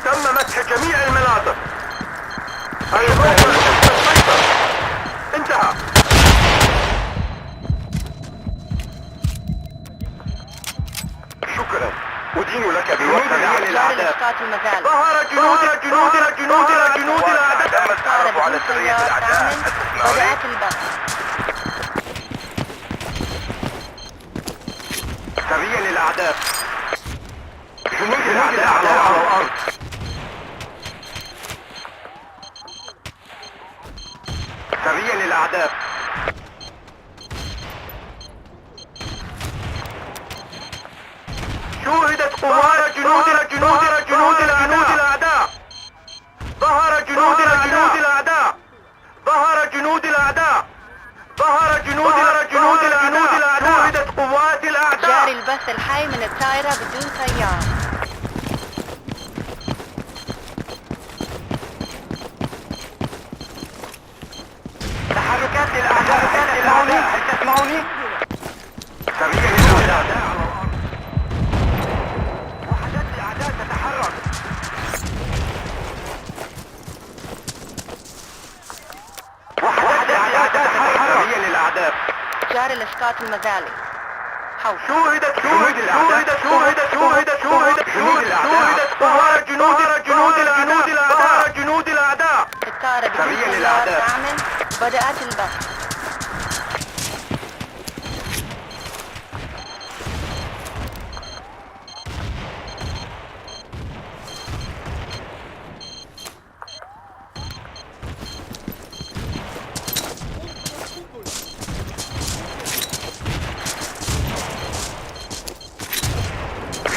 [SPEAKER 1] تم مسح جميع المناطق. الروح تسيطر. انتهى. شكرا. أدين لك بوقت
[SPEAKER 2] جاري
[SPEAKER 1] الأعداء.
[SPEAKER 2] الإسقاط المزال.
[SPEAKER 1] ظهر جنود الأعداء. تم
[SPEAKER 2] الطائرة
[SPEAKER 1] التعرف على
[SPEAKER 2] بدون
[SPEAKER 1] سرية
[SPEAKER 2] سيار
[SPEAKER 1] الأعداء.
[SPEAKER 2] تعمل
[SPEAKER 1] هل تسمعوني؟
[SPEAKER 2] وبدأت البث.
[SPEAKER 1] سرية للأعداء. جنود الأعداء على الأرض. سرية للأعداء. شوهدت قوات جنود الأعداء. ظهر جنود الأعداء. ظهر جنود الأعداء. شوهدت قوات الأعداء.
[SPEAKER 2] جاري البث الحي من الطائرة بدون سيار.
[SPEAKER 1] تحركات للأعداء. هل تسمعوني؟ سريع للأعداء على الأرض.
[SPEAKER 2] جاري الإسقاط المزالي. حوض.
[SPEAKER 1] شوهدت جنود الأعداء جنود الأعداء
[SPEAKER 2] الطائرة بدون طيار تعمل. بدأت البث.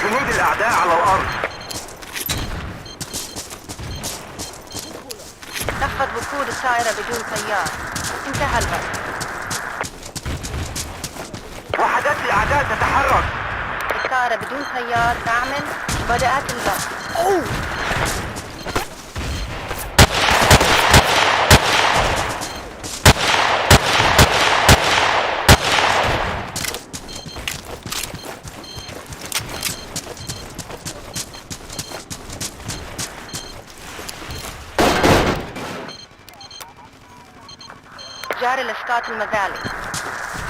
[SPEAKER 1] جنود الأعداء على الأرض.
[SPEAKER 2] نفذ وقود الطائرة بدون طيار. انتهى البث.
[SPEAKER 1] وحدات الأعداء تتحرك.
[SPEAKER 2] الطائرة بدون طيار تعمل. بدأت البث. جاري الإسقاط المزالي.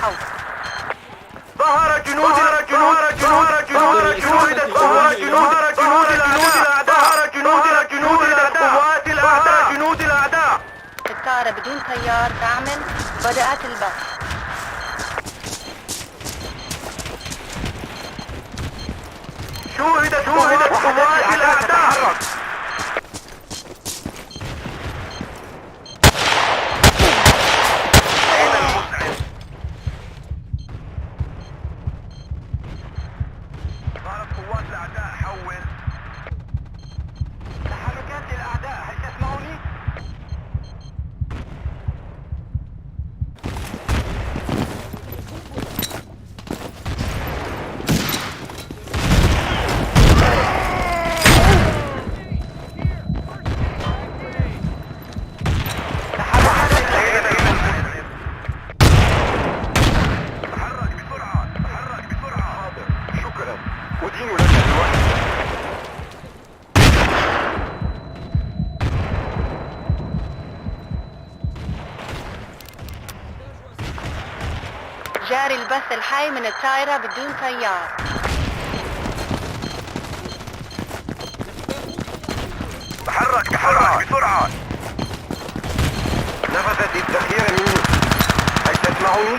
[SPEAKER 2] حوض.
[SPEAKER 1] ظهر جنود الأعداء.
[SPEAKER 2] الطائرة بدون طيار تعمل. بدأت البث.
[SPEAKER 1] شوهدت قوات الأعداء.
[SPEAKER 2] جاري البث الحي من الطائرة بدون طيار.
[SPEAKER 1] تحرك بسرعة. نفذت الذخيرة مني. هل تسمعني؟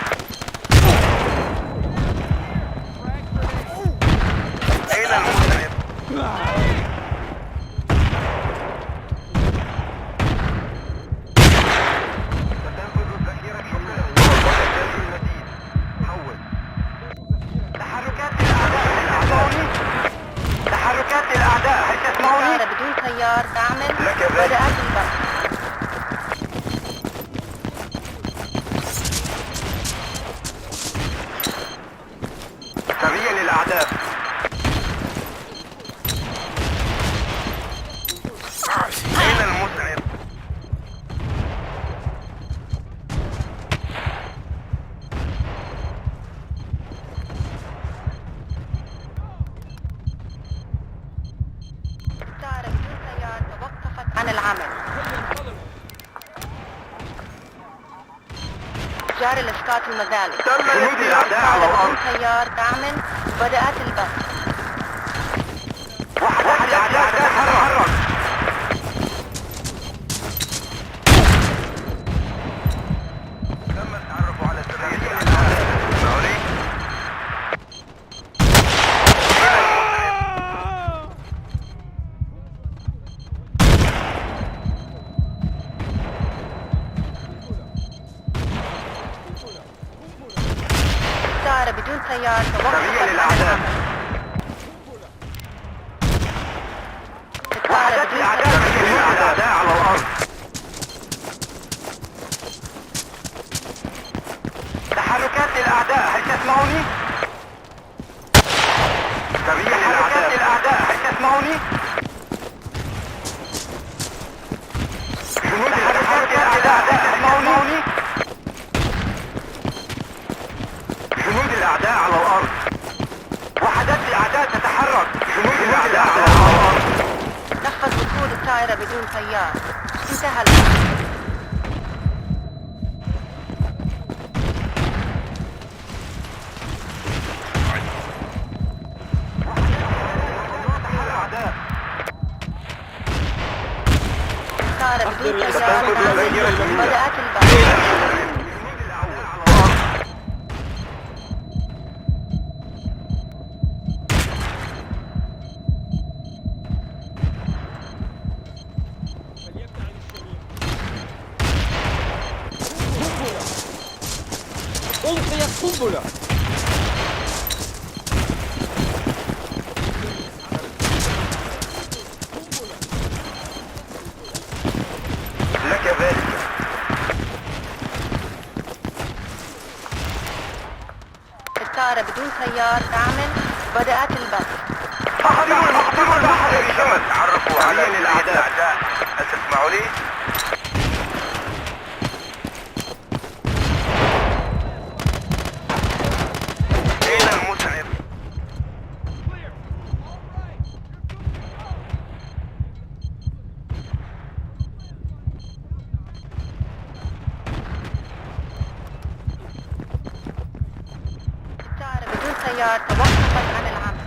[SPEAKER 1] أين المسند؟ ستنفذ الذخيرة شكرا. وتحتاج المزيد. حول. تحركات الأعداء. هل تسمعني؟
[SPEAKER 2] الطائرة بدون طيار تعمل.
[SPEAKER 1] لك ذلك.
[SPEAKER 2] بدأت البث.
[SPEAKER 1] سريا للأعداء. أين المسعد؟
[SPEAKER 2] الطائرة بدون طيار توقفت عن العمل. جاري الإسقاط المزالي.
[SPEAKER 1] جنود الأعداء على
[SPEAKER 2] بدون
[SPEAKER 1] الأرض.
[SPEAKER 2] طيار تعمل. بدأت البث.
[SPEAKER 1] وحدات الأعداء تتحرك. تم التعرف على سرية الأعداء. سوري.
[SPEAKER 2] الطائرة بدون طيار توقفت
[SPEAKER 1] سريا
[SPEAKER 2] عن
[SPEAKER 1] للأعداء.
[SPEAKER 2] العمل. الطائرة
[SPEAKER 1] وحدات
[SPEAKER 2] بدون
[SPEAKER 1] الأعداء.
[SPEAKER 2] طيار.
[SPEAKER 1] جنود الأعداء على الأرض. تحركات الأعداء. هل تسمعني؟ سريا للأعداء. هل تسمعني؟ جنود الأعداء. هل تسمعني؟ جنود الأعداء على الأرض. وحدات الأعداء تتحرك. جنود الأعداء على الأرض.
[SPEAKER 2] نفذ وقود الطائرة بدون طيار. انتهى البث. الطائرة بدون طيار
[SPEAKER 1] تنفذ
[SPEAKER 2] تعمل.
[SPEAKER 1] ذخيرة المينا.
[SPEAKER 2] بدأت البحث.
[SPEAKER 5] ألقيت قنبلة.
[SPEAKER 1] لك ذلك.
[SPEAKER 2] الطائرة بدون طيار تعمل. بدأت البث.
[SPEAKER 1] محطمون البحر الشمس. تعرفوا على الأعداء. هل تسمعوني؟ أين المسعف؟
[SPEAKER 2] الطائرة بدون طيار توقفت عن العمل.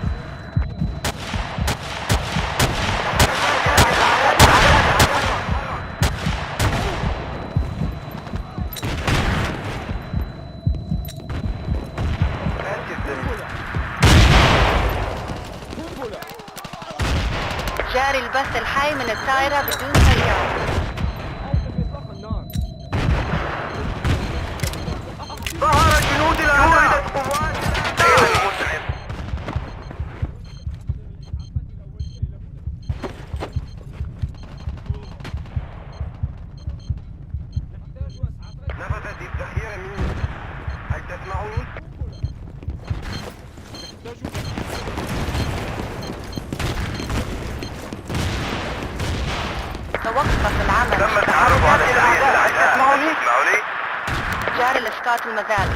[SPEAKER 2] جاري البث الحي من الطائرة بدون طيار.
[SPEAKER 5] إطلاق النار.
[SPEAKER 1] ظهر جنود الأعداء. أين المسعف؟ نفذت الذخيرة مني. هل تسمعوني؟
[SPEAKER 2] توقف العمل.
[SPEAKER 1] تم التعرف على الأعداء. هل تسمعوني؟
[SPEAKER 2] جاري الإسقاط المذال.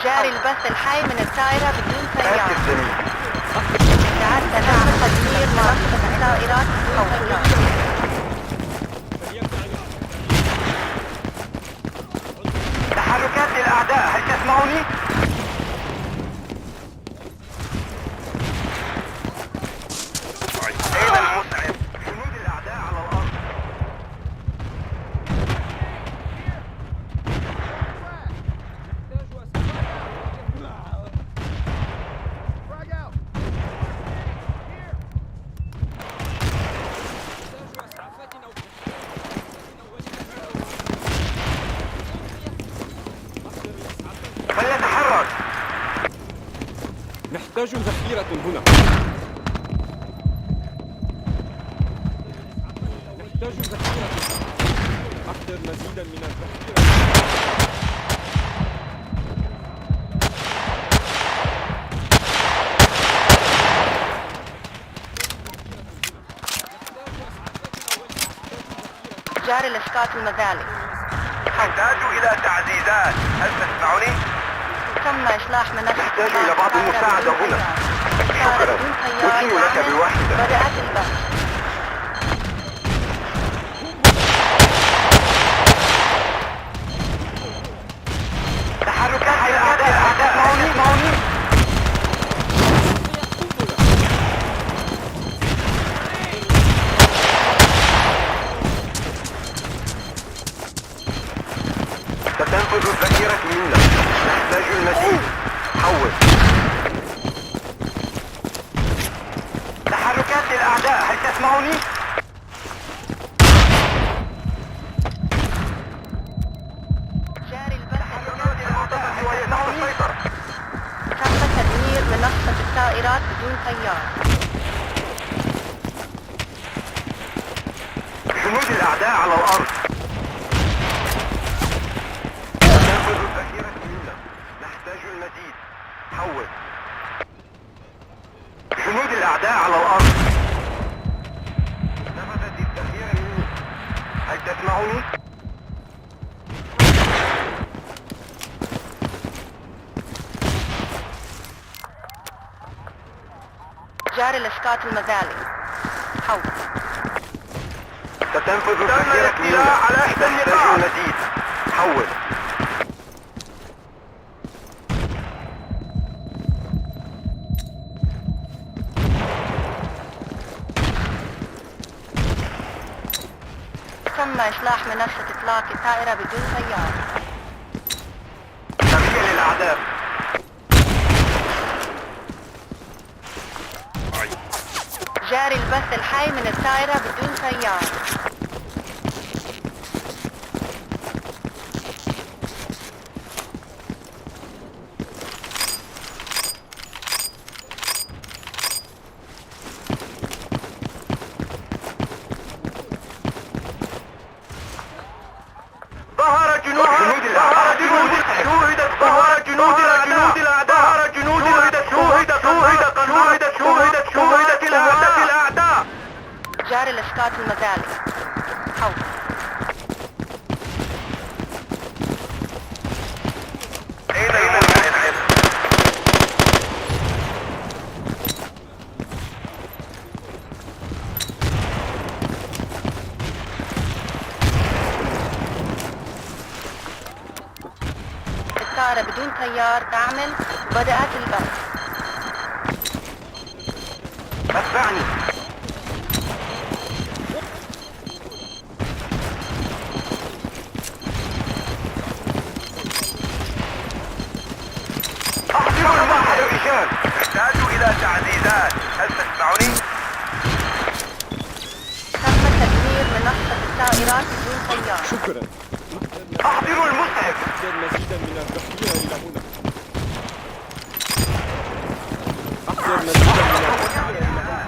[SPEAKER 2] جاري البث الحي من الطائرة بدون طيار. تعد نعمل تدمير منصة الطائرات الصوتية.
[SPEAKER 1] تحركات للأعداء. هل تسمعوني؟ أين المسعف؟ جنود الأعداء على الأرض.
[SPEAKER 6] Frag out.
[SPEAKER 1] فليتحرك.
[SPEAKER 5] نحتاج ذخيرة هنا. نحتاج ذخيرة. أحضر مزيدا من الذخيرة.
[SPEAKER 2] جاري الإسقاط المذالي.
[SPEAKER 1] نحتاج إلى تعزيزات. هل تسمعوني؟
[SPEAKER 2] تم إصلاح منصة
[SPEAKER 1] نحتاج إلى بعض المساعدة هنا. شكرا. أسلم لك بواحدة.
[SPEAKER 2] بدأت البث.
[SPEAKER 1] تحركات الأعداء. معوني. ستنفذ الذخيرة منا. نحتاج المزيد. حول. تحركات للأعداء. هل تسمعوني؟
[SPEAKER 2] جاري البث.
[SPEAKER 1] ويسمعوني؟
[SPEAKER 2] تم تدمير منصة الطائرات بدون طيار.
[SPEAKER 1] جنود الأعداء على الأرض. تنفذ الذخيرة منا. نحتاج المزيد. حول. جنود الأعداء على الأرض. نفذت الذخيرة مني. هل تسمعوني؟
[SPEAKER 2] جاري الإسقاط المذالي. حول.
[SPEAKER 1] ستنفذ الذخيرة منا. نحتاج المزيد. حول.
[SPEAKER 2] تم إصلاح منصة إطلاق الطائرة بدون طيار.
[SPEAKER 1] تغيير للأعداء.
[SPEAKER 2] جاري البث الحي من الطائرة بدون طيار.
[SPEAKER 1] ظهر جنود الأعداء. ظهر جنود الأعداء. شوهدت الأعداء.
[SPEAKER 2] جاري الإسقاط المزال. حول.
[SPEAKER 1] أين المنحل؟
[SPEAKER 2] الطائرة بدون طيار تعمل وبدأت البث.
[SPEAKER 1] اتبعني. أحضروا المعهد الرجال. احتاج إلى تعديلات. هل تسمعني؟
[SPEAKER 2] تم تدمير منصة الطائرات بدون طيار.
[SPEAKER 5] شكرا.
[SPEAKER 1] أحضروا المسعف.
[SPEAKER 5] نحتاج مزيدا من التفكير إلى هنا. أحضر مزيدا من التفكير إلى هنا.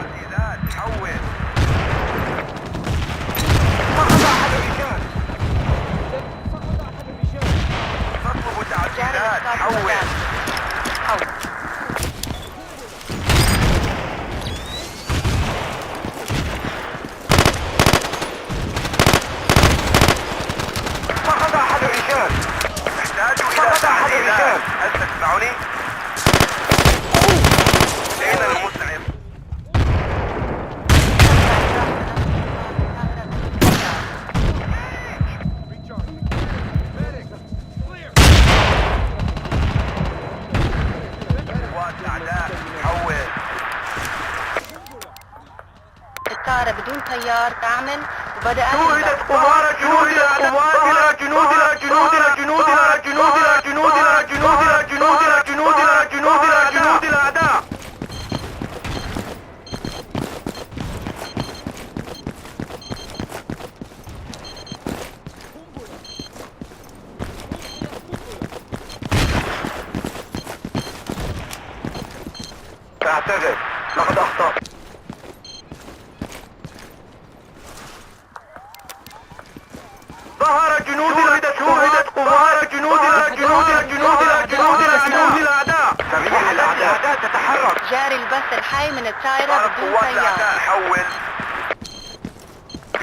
[SPEAKER 1] تعديلات. حول. فقد أحد الرجال. تطلب
[SPEAKER 2] جاري
[SPEAKER 1] تعديلات.
[SPEAKER 2] الإسقاط
[SPEAKER 1] حول.
[SPEAKER 2] المزال. حول.
[SPEAKER 1] فقد أحد الرجال. نحتاج إلى تعديلات. هل تسمعني؟ أين المسعف؟ قوات الأعداء. حول.
[SPEAKER 2] الطائرة بدون طيار تعمل وبدأت
[SPEAKER 1] شوهدت
[SPEAKER 2] البث.
[SPEAKER 1] قوات جنود الأعداء. تعتذر. لقد أخطأت. ظهر جنود الأعداء. تغيير الأعداء تتحرك.
[SPEAKER 2] جاري البث الحي من الطائرة بدون
[SPEAKER 1] قوات
[SPEAKER 2] طيار.
[SPEAKER 1] الأعداء. حول.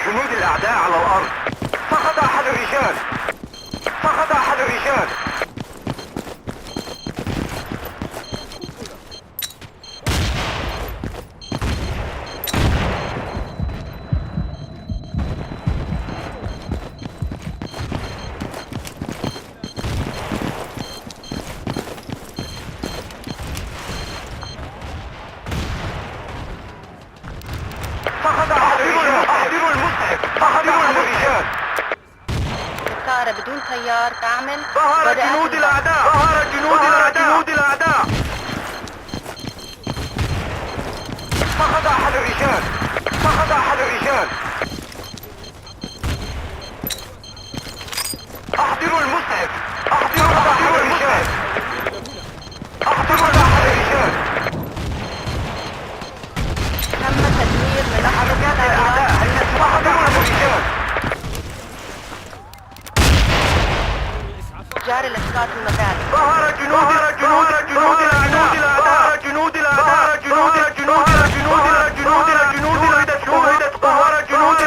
[SPEAKER 1] جنود الأعداء على الأرض. فقد أحد الرجال. فقد أحد الرجال. فقد أحد الرجال. أحضروا المسعف. فقد أحد الرجال.
[SPEAKER 2] الطائرة بدون طيار تعمل
[SPEAKER 1] ظهر
[SPEAKER 2] وبدأت
[SPEAKER 1] جنود
[SPEAKER 2] البث.
[SPEAKER 1] الأعداء. ظهر جنود الأعداء. فقد أحد الرجال. فقد أحد الرجال. أحضروا المسعف. أحضروا المسعف. أحضروا أحد الرجال.
[SPEAKER 2] تم تدمير منصة الطائرات.
[SPEAKER 1] أحضروا الرجال.
[SPEAKER 2] جاري الإسقاط المزال.
[SPEAKER 1] ظهر جنود الأعداء. جنود الأعداء. شوهدت قوات جنود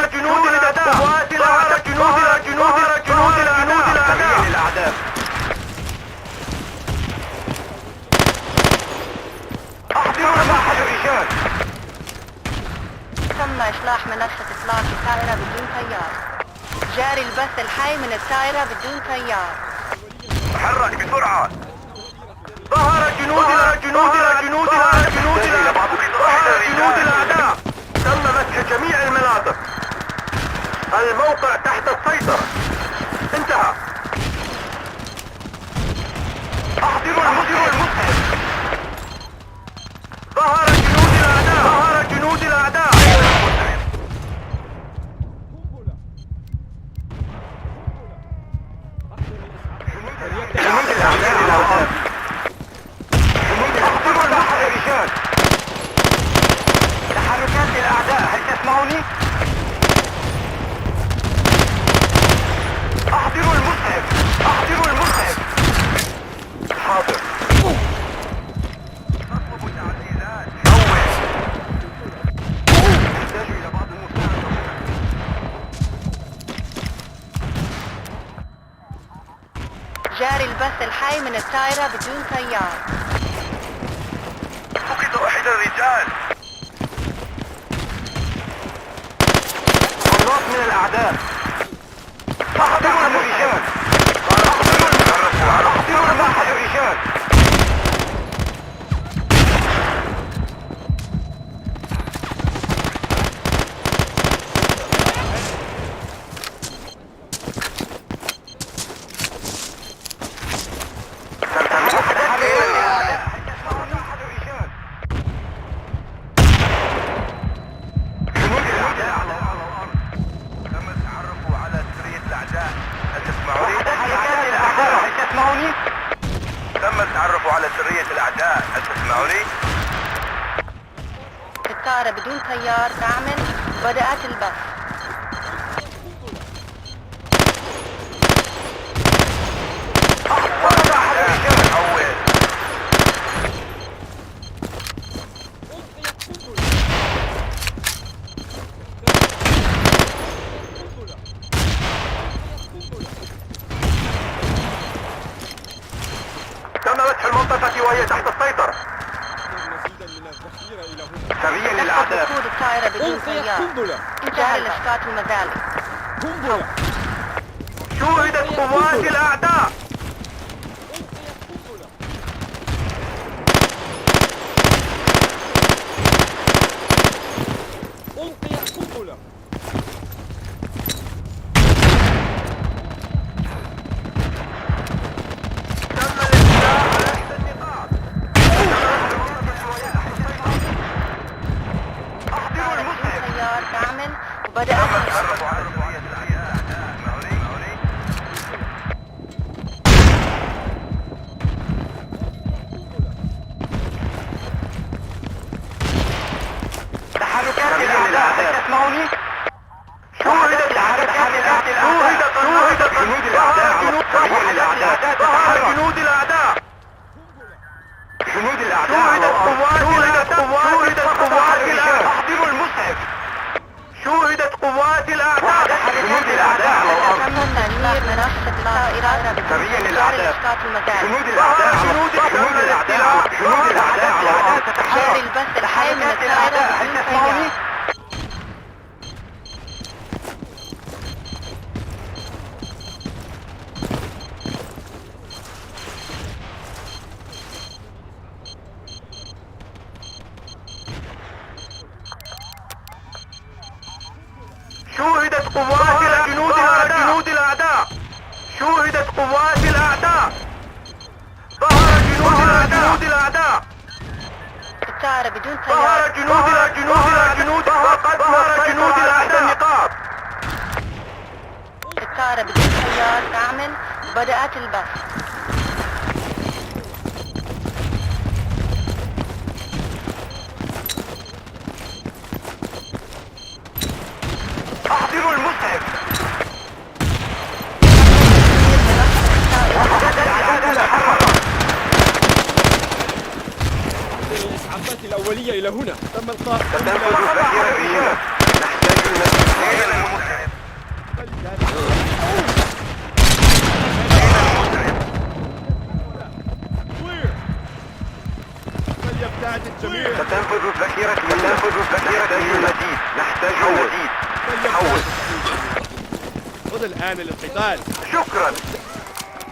[SPEAKER 1] الأعداء. قوات الأعداء. جنود الأعداء. أحضروا أحد الرجال.
[SPEAKER 2] تم إصلاح منصة إطلاق الطائرة بدون طيار. جاري البث الحي من الطائرة بدون طيار.
[SPEAKER 1] تحرك بسرعة. ظهر جنود الأعداء. تم مسح جميع المناطق. الموقع تحت السيطرة. انتهى. احضروا المسعف. ظهر جنود الاعداء. ظهر جنود الاعداء. جنود الاعداء. احضروا المسعف يا رجال. تحركات الاعداء، هل تسمعوني؟ احضروا المسعف. احضروا المسعف. حاضر. اطلب تعزيزات. نوّع. نحتاج الى بعض المساعدة.
[SPEAKER 2] جاري البث الحي من الطائرة بدون طيار.
[SPEAKER 1] فقد احد الرجال. خلاص من الاعداء. احضروا الرجال. احضروا احد الرجال. تم التعرف على سرية الأعداء، هل تسمعوني؟
[SPEAKER 2] الطائرة بدون طيار تعمل. بدأت البث.
[SPEAKER 1] تم فتح المنطقة وهي تحت السيطرة. سريع للأعداء.
[SPEAKER 2] وقود الطائرة بدون طيار. جاري الإسقاط المذالي.
[SPEAKER 1] شوهدت قوات الأعداء. شوهدت قوات الأعداء. جنود الأعداء.
[SPEAKER 2] تم تدمير منصة الطائرات
[SPEAKER 1] سريع للأعداء. جنود
[SPEAKER 2] الإسقاط
[SPEAKER 1] الأعداء. جنود الأعداء. جنود الأعداء.
[SPEAKER 2] جاري البث الحي من الطائرة
[SPEAKER 1] هل
[SPEAKER 2] بدون
[SPEAKER 1] تسمعوني؟
[SPEAKER 2] طيار.
[SPEAKER 1] شوهدت قوات جنود الأعداء. شوهدت قوات الأعداء. ظهر جنود الأعداء.
[SPEAKER 2] الطائرة بدون
[SPEAKER 1] ظهر
[SPEAKER 2] طيار.
[SPEAKER 1] جنود وقد ظهر جنود الأعداء. النقاط.
[SPEAKER 2] الطائرة بدون طيار تعمل. بدأت البث.
[SPEAKER 1] احضروا المسعف.
[SPEAKER 5] الإسعافات الأولية إلى هنا. تم القاء
[SPEAKER 1] تنفذ ذخيرة الرجال. نحتاج إلى المسعف.
[SPEAKER 6] فليبتعد الجميع.
[SPEAKER 1] ستنفذ الذخيرة. المزيد. نحتاج المزيد. حول.
[SPEAKER 6] خذ الآن للقتال.
[SPEAKER 1] شكرا.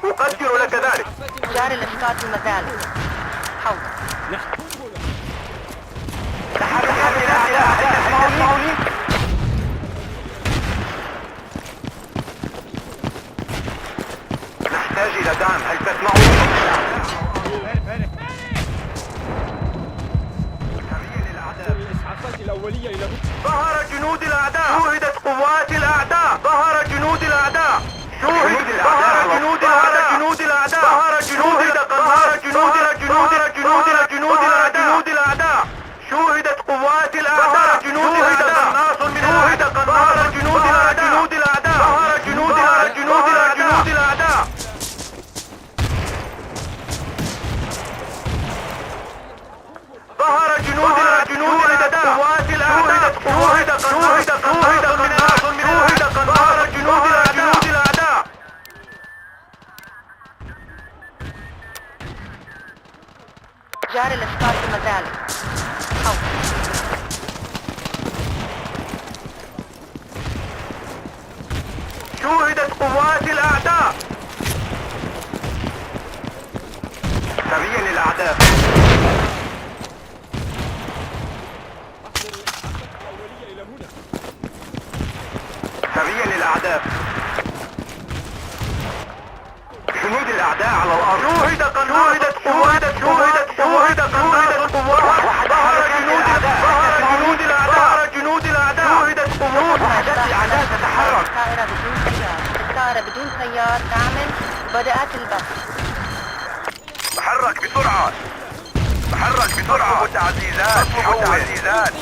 [SPEAKER 1] أقدر لك ذلك.
[SPEAKER 2] جاري الإسقاط المذالي. حول.
[SPEAKER 1] تحركات الأعداء. هل تسمعوني؟ إلى دعم، هل تسمعون؟
[SPEAKER 5] الإسعافات الأولية إلى هنا.
[SPEAKER 1] ظهر جنود الأعداء، شوهدت قوات الأعداء، ظهر جنود الأعداء، شوهد ظهر جنود الأعداء، جنود الأعداء، ظهر جنود ظهر جنود الأعداء، شوهدت قوات الأعداء، جنود الأعداء، ناس من الأعداء، ظهر جنود الأعداء، ظهر جنود الأعداء. ظهر جنود الأعداء، قوات الأعداء، شوهد ظهر جنود الأعداء.
[SPEAKER 2] جاري الاسقاط المزال. حول.
[SPEAKER 1] شوهدت قوات الأعداء. سريا للأعداء. سريا للأعداء. جنود الأعداء على الأرض. شوهدت قوات القوات. ظهر جنود الأعداء. شوهدت قوات. وحدات الأعداء تتحرك.
[SPEAKER 2] الطائرة بدون سيار تعمل. بدأت البث.
[SPEAKER 1] تحرك بسرعة. اطلبوا تعزيزات.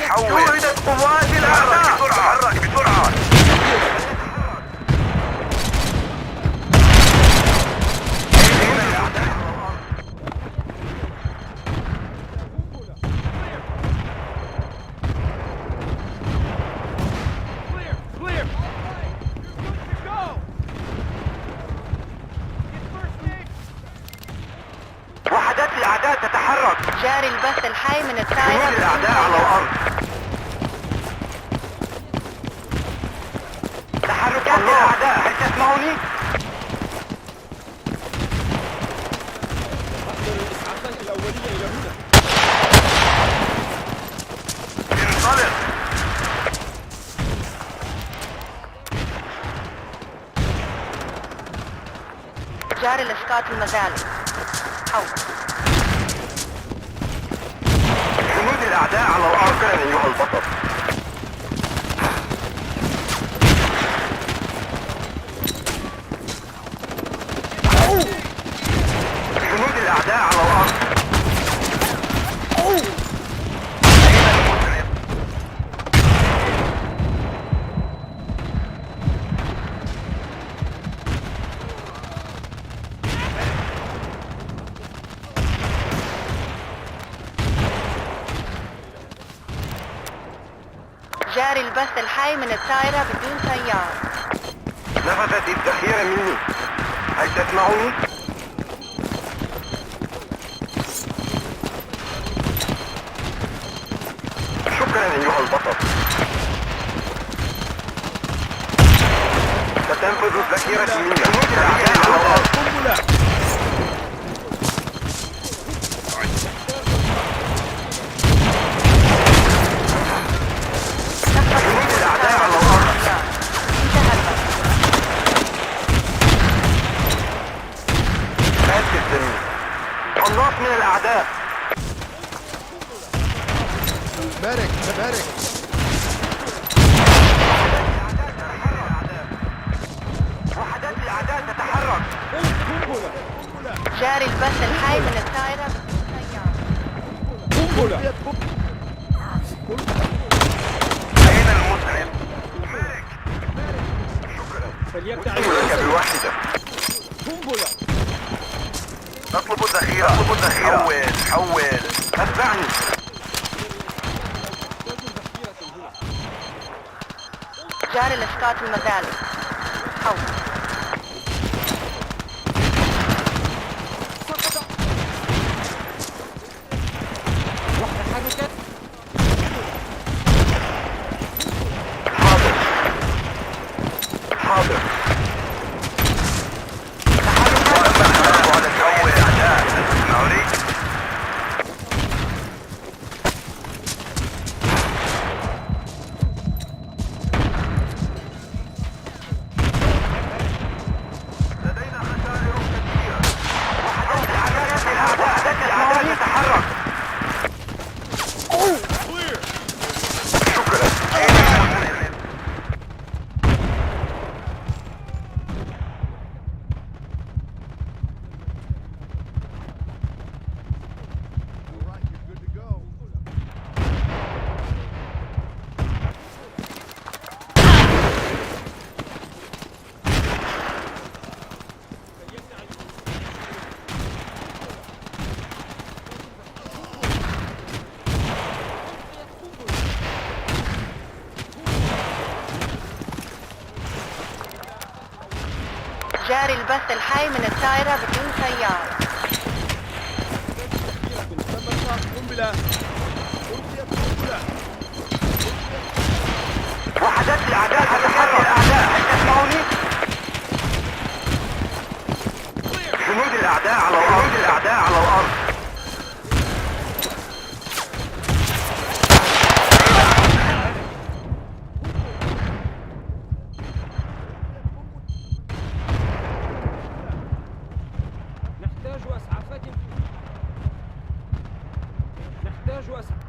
[SPEAKER 1] حول. شوهدت قوات الأعداء. تحرك بسرعة. وحدات الأعداء تتحرك.
[SPEAKER 2] جاري البث الحي من الطائرة.
[SPEAKER 1] جنود الأعداء على الأرض. تحركات الأعداء، هل تسمعوني؟
[SPEAKER 5] الإسعافات الأولية إلى هنا.
[SPEAKER 1] انطلق.
[SPEAKER 2] جاري الاسقاط المزال. حول.
[SPEAKER 1] جنود الأعداء على الأرض أيها البطل. جنود الأعداء على الأرض.
[SPEAKER 2] جاري البث الحي من الطائرة بدون سيار.
[SPEAKER 1] نفذت الذخيرة مني، هل تسمعوني؟ شكرا أيها البطل. ستنفذ الذخيرة مني. جنود الأعداء على الأرض. جنود الأعداء على الأرض.
[SPEAKER 2] انتهى البث.
[SPEAKER 1] مات الزميل. قناص من الأعداء.
[SPEAKER 6] بارك.
[SPEAKER 1] وحدات الأعداء تتحرك.
[SPEAKER 2] جاري البث الحي من الطائرة بدون سيار.
[SPEAKER 1] أين المسلم؟ شكرا.
[SPEAKER 5] فليبتعد.
[SPEAKER 1] لك بالواحدة. نطلب الذخيرة. حول. اتبعني.
[SPEAKER 2] جاري الاسقاط المزال. حول.
[SPEAKER 1] حاضر.
[SPEAKER 2] جاري البث الحي من الطائرة بدون طيار.
[SPEAKER 6] تم إطلاق قنبلة. ألقيت قنبلة.
[SPEAKER 1] وحدات الأعداء على حرب الأعداء، هل تسمعوني؟ جنود الأعداء على الأرض، جنود الأعداء على الأرض.
[SPEAKER 5] نحتاج اسعافات. نحتاج اسعافات.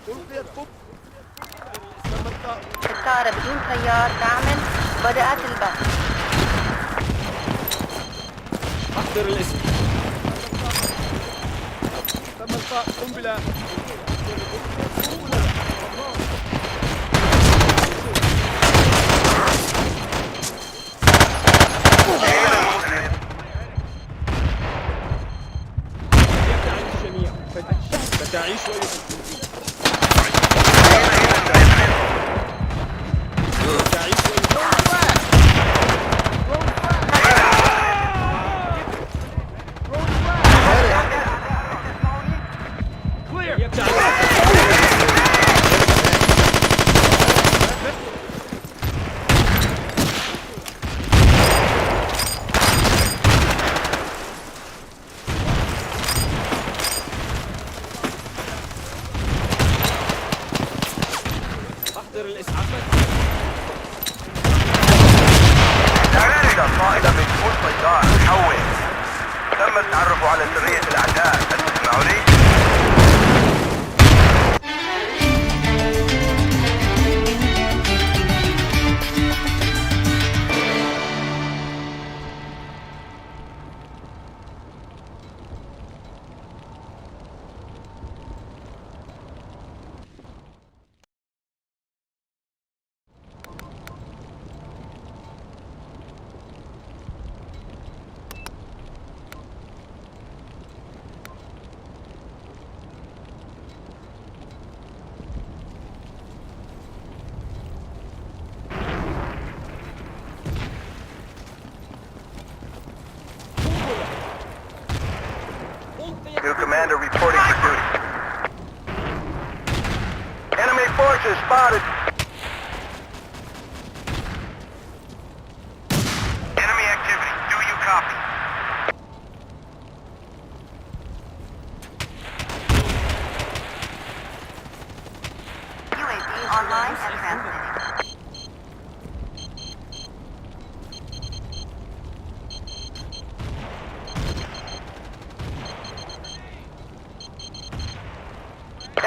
[SPEAKER 6] ألقيت قنبلة. تم إطلاق.
[SPEAKER 2] الطائرة بدون طيار تعمل. بدأت البث.
[SPEAKER 5] احضر الاسم.
[SPEAKER 6] تم إطلاق قنبلة.
[SPEAKER 5] يبتعد الجميع. فتعيش ويفكر. تعيش
[SPEAKER 3] Clear!
[SPEAKER 5] احضر الاسعافات.
[SPEAKER 1] تعالج القائد من كل طيار حول. تم التعرف على سرية الأعداء، هل تسمعوني؟ New commander reporting for duty. Enemy forces spotted.
[SPEAKER 4] Enemy activity. Do you copy?
[SPEAKER 2] UAV online and transmitting.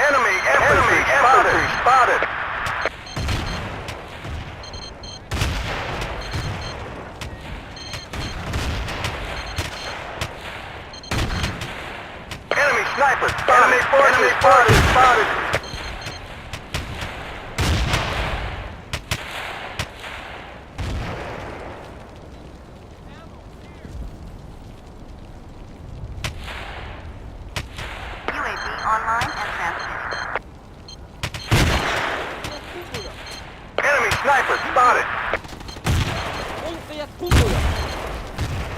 [SPEAKER 1] Enemy infantry spotted. Enemy sniper spotted. Enemy forces spotted.
[SPEAKER 2] UAV online and transmitting.
[SPEAKER 1] Enemy sniper spotted.
[SPEAKER 5] ألقيت قنبلة.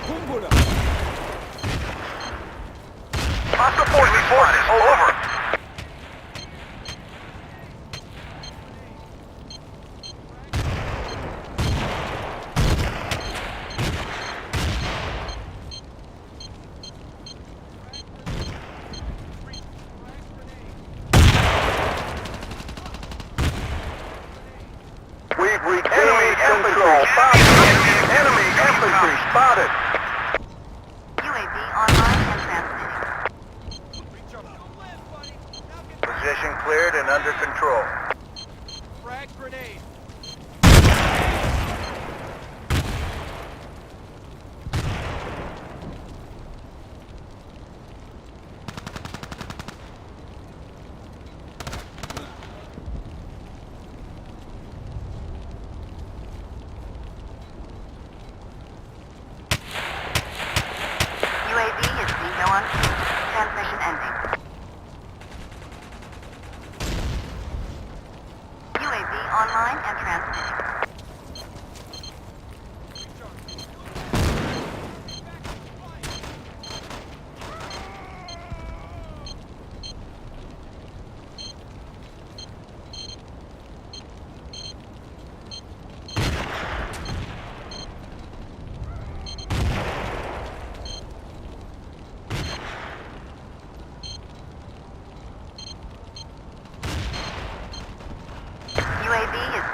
[SPEAKER 5] قنبلة.
[SPEAKER 1] Hostile forces over. We've regained control. Enemy infantry spotted.
[SPEAKER 2] UAV online and transmitting.
[SPEAKER 1] Position cleared and under control.
[SPEAKER 3] Frag grenade!
[SPEAKER 2] UAV is bingo on scene. Transmission ending. UAV online and transmitting.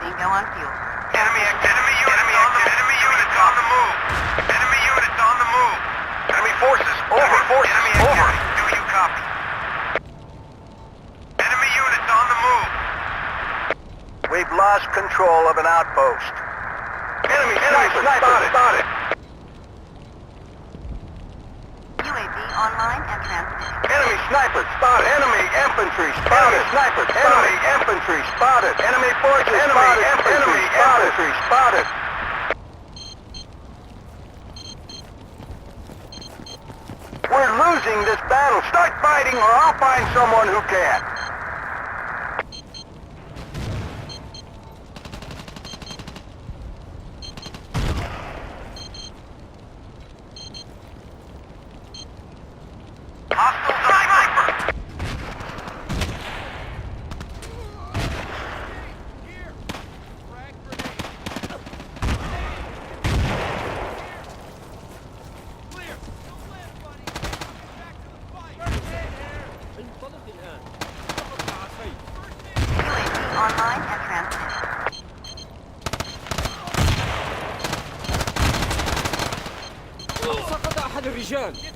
[SPEAKER 2] Bingo on fuel.
[SPEAKER 4] Enemy units on the move. Enemy units on the move.
[SPEAKER 1] Enemy forces, over, forces,
[SPEAKER 4] Enemy
[SPEAKER 1] over.
[SPEAKER 4] activity. Do you copy? Enemy units on the move.
[SPEAKER 1] We've lost control of an outpost. Enemy sniper, spotted.
[SPEAKER 2] UAV online and transmitting.
[SPEAKER 1] Enemy sniper, spotted. Enemy infantry, spotted. Sniper, enemy infantry, spotted. Enemy forces, spotted. Enemy infantry, spotted. We're losing this battle. Start fighting or I'll find someone who can.
[SPEAKER 4] Hostile sniper.
[SPEAKER 3] Here! Frag grenade! Clear! Don't land, buddy! Get back to the fight! First aid here!
[SPEAKER 5] انطلق الآن. فقط عافيت.
[SPEAKER 2] UAV online and transmitting.
[SPEAKER 5] سقط أحد الرجال.
[SPEAKER 3] Get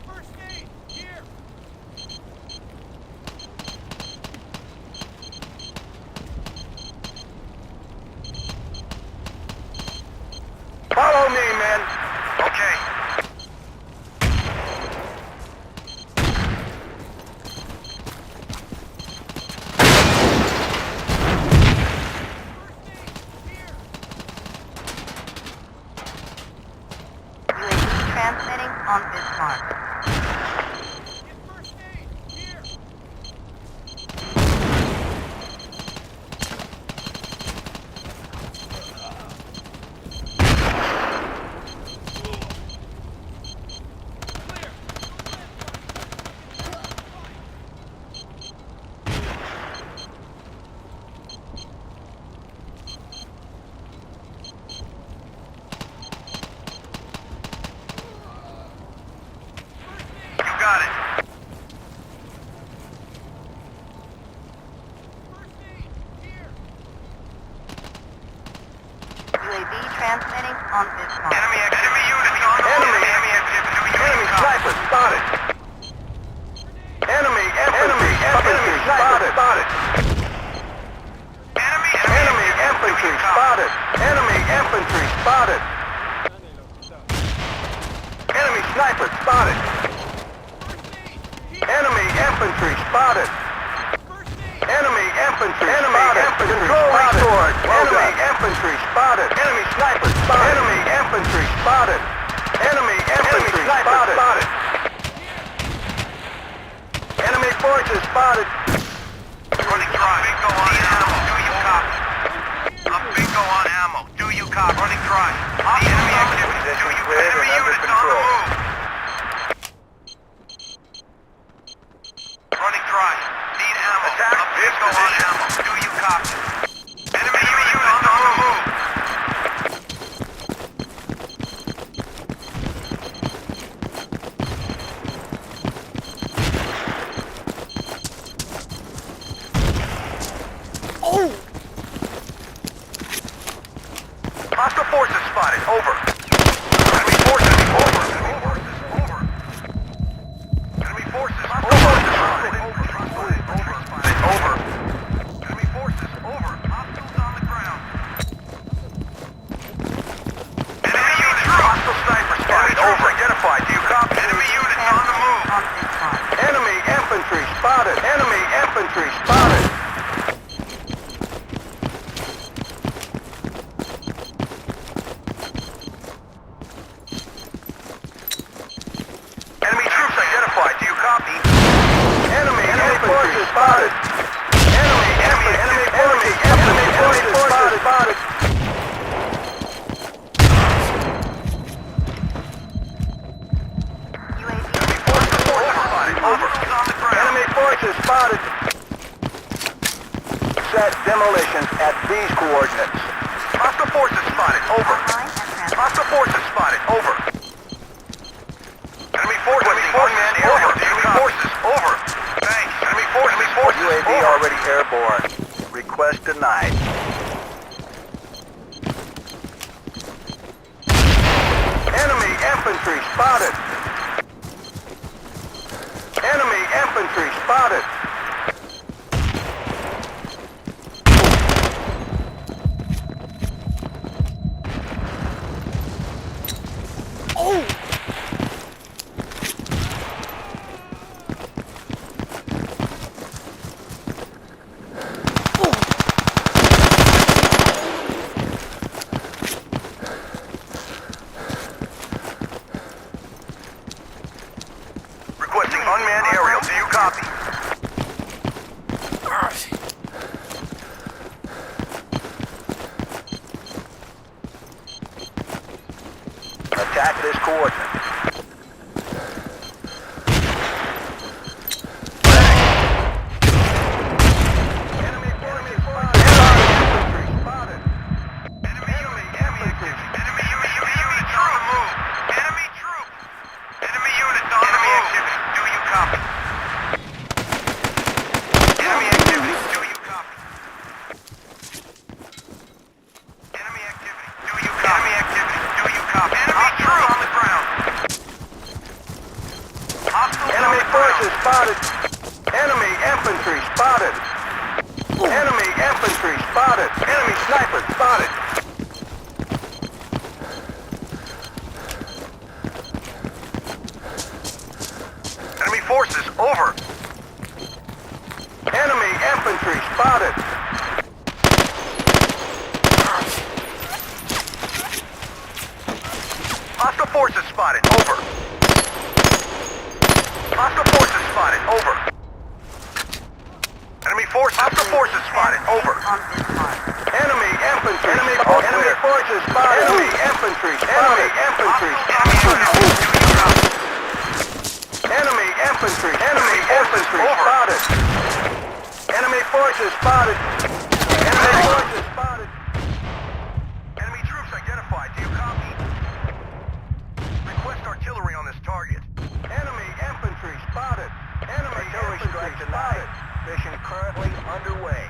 [SPEAKER 3] first aid! Here!
[SPEAKER 1] Follow me, men.
[SPEAKER 4] Okay.
[SPEAKER 2] UAV transmitting on Bismarck.
[SPEAKER 3] Get first aid! Here! Clear!
[SPEAKER 4] You got it.
[SPEAKER 3] First aid! Here!
[SPEAKER 2] UAV transmitting on Bismarck.
[SPEAKER 4] Enemy units on the move. Enemy activity. Do you
[SPEAKER 1] Enemy
[SPEAKER 4] copy?
[SPEAKER 1] sniper, spotted. Enemy infantry, spotted.
[SPEAKER 4] Enemy
[SPEAKER 1] Enemy infantry, spotted. Enemy infantry, spotted. Enemy sniper, spotted. Enemy infantry, spotted.
[SPEAKER 3] First aid!
[SPEAKER 1] Enemy infantry, spotted. Controlling sword. Enemy infantry, spotted. Enemy sniper, spotted. Enemy infantry, spotted. Enemy infantry, spotted. Enemy forces spotted.
[SPEAKER 4] Running dry. Bingo on ammo. Do you copy? A bingo on ammo. Do you copy? Running dry. The enemy activity. Do you
[SPEAKER 1] cleared and
[SPEAKER 4] enemy
[SPEAKER 1] under
[SPEAKER 4] units on the
[SPEAKER 1] control.
[SPEAKER 4] move. Running dry. Need ammo.
[SPEAKER 1] Attack
[SPEAKER 4] A
[SPEAKER 1] this
[SPEAKER 4] bingo on
[SPEAKER 1] position.
[SPEAKER 4] ammo. Do you copy? Enemy units on the move.
[SPEAKER 1] Hostile forces spotted. Over. Enemy forces over. Enemy forces over. Enemy forces spotted. Over. Enemy forces over.
[SPEAKER 4] Hostiles on the ground.
[SPEAKER 1] Enemy units. Hostile sniper spotted. Over. Identified. Do you copy?
[SPEAKER 4] Enemy units on the move.
[SPEAKER 2] On Bismarck.
[SPEAKER 1] Enemy infantry spotted. Enemy infantry spotted. Enemy troops identified. Do you copy? Enemy forces spotted. Enemy forces spotted.
[SPEAKER 2] UAV
[SPEAKER 1] Forces spotted. Over.
[SPEAKER 4] Hostiles on the ground.
[SPEAKER 1] Enemy forces spotted. Set demolition at these coordinates. Hostile forces spotted. Over.
[SPEAKER 2] online and transmitting.
[SPEAKER 1] Hostile forces spotted. Over. Enemy forces. Over. Enemy forces. Over. Thanks. Enemy forces. UAV already airborne. Request denied. Attack this coordinate. Spotted. Enemy infantry spotted. Enemy infantry spotted. Enemy sniper spotted. Enemy forces over. Enemy infantry spotted. Hostile forces spotted. Over. Hostile forces spotted. Over. Enemy forces. Hostile forces spotted. Over. Enemy infantry. Enemy forces spotted. Enemy infantry. Enemy infantry. Enemy infantry. Enemy infantry spotted. Enemy forces spotted. Enemy forces spotted. Enemy troops identified. Do you copy? Request artillery on this target. Enemy infantry spotted. Enemy artillery strike denied. Mission currently underway.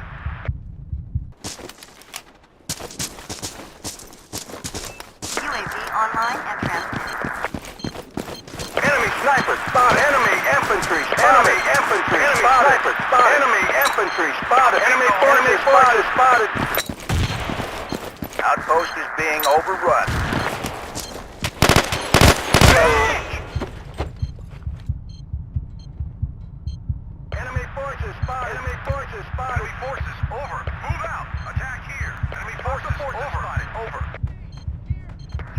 [SPEAKER 2] UAV online and transmitting.
[SPEAKER 1] Enemy sniper spotted. Enemy infantry spotted. Enemy infantry spotted. Enemy infantry spotted. Enemy forces spotted. Outpost is being overrun. Enemy forces spotted. Enemy forces spotted. Enemy forces over. Move out. Attack here. Enemy forces over. Over.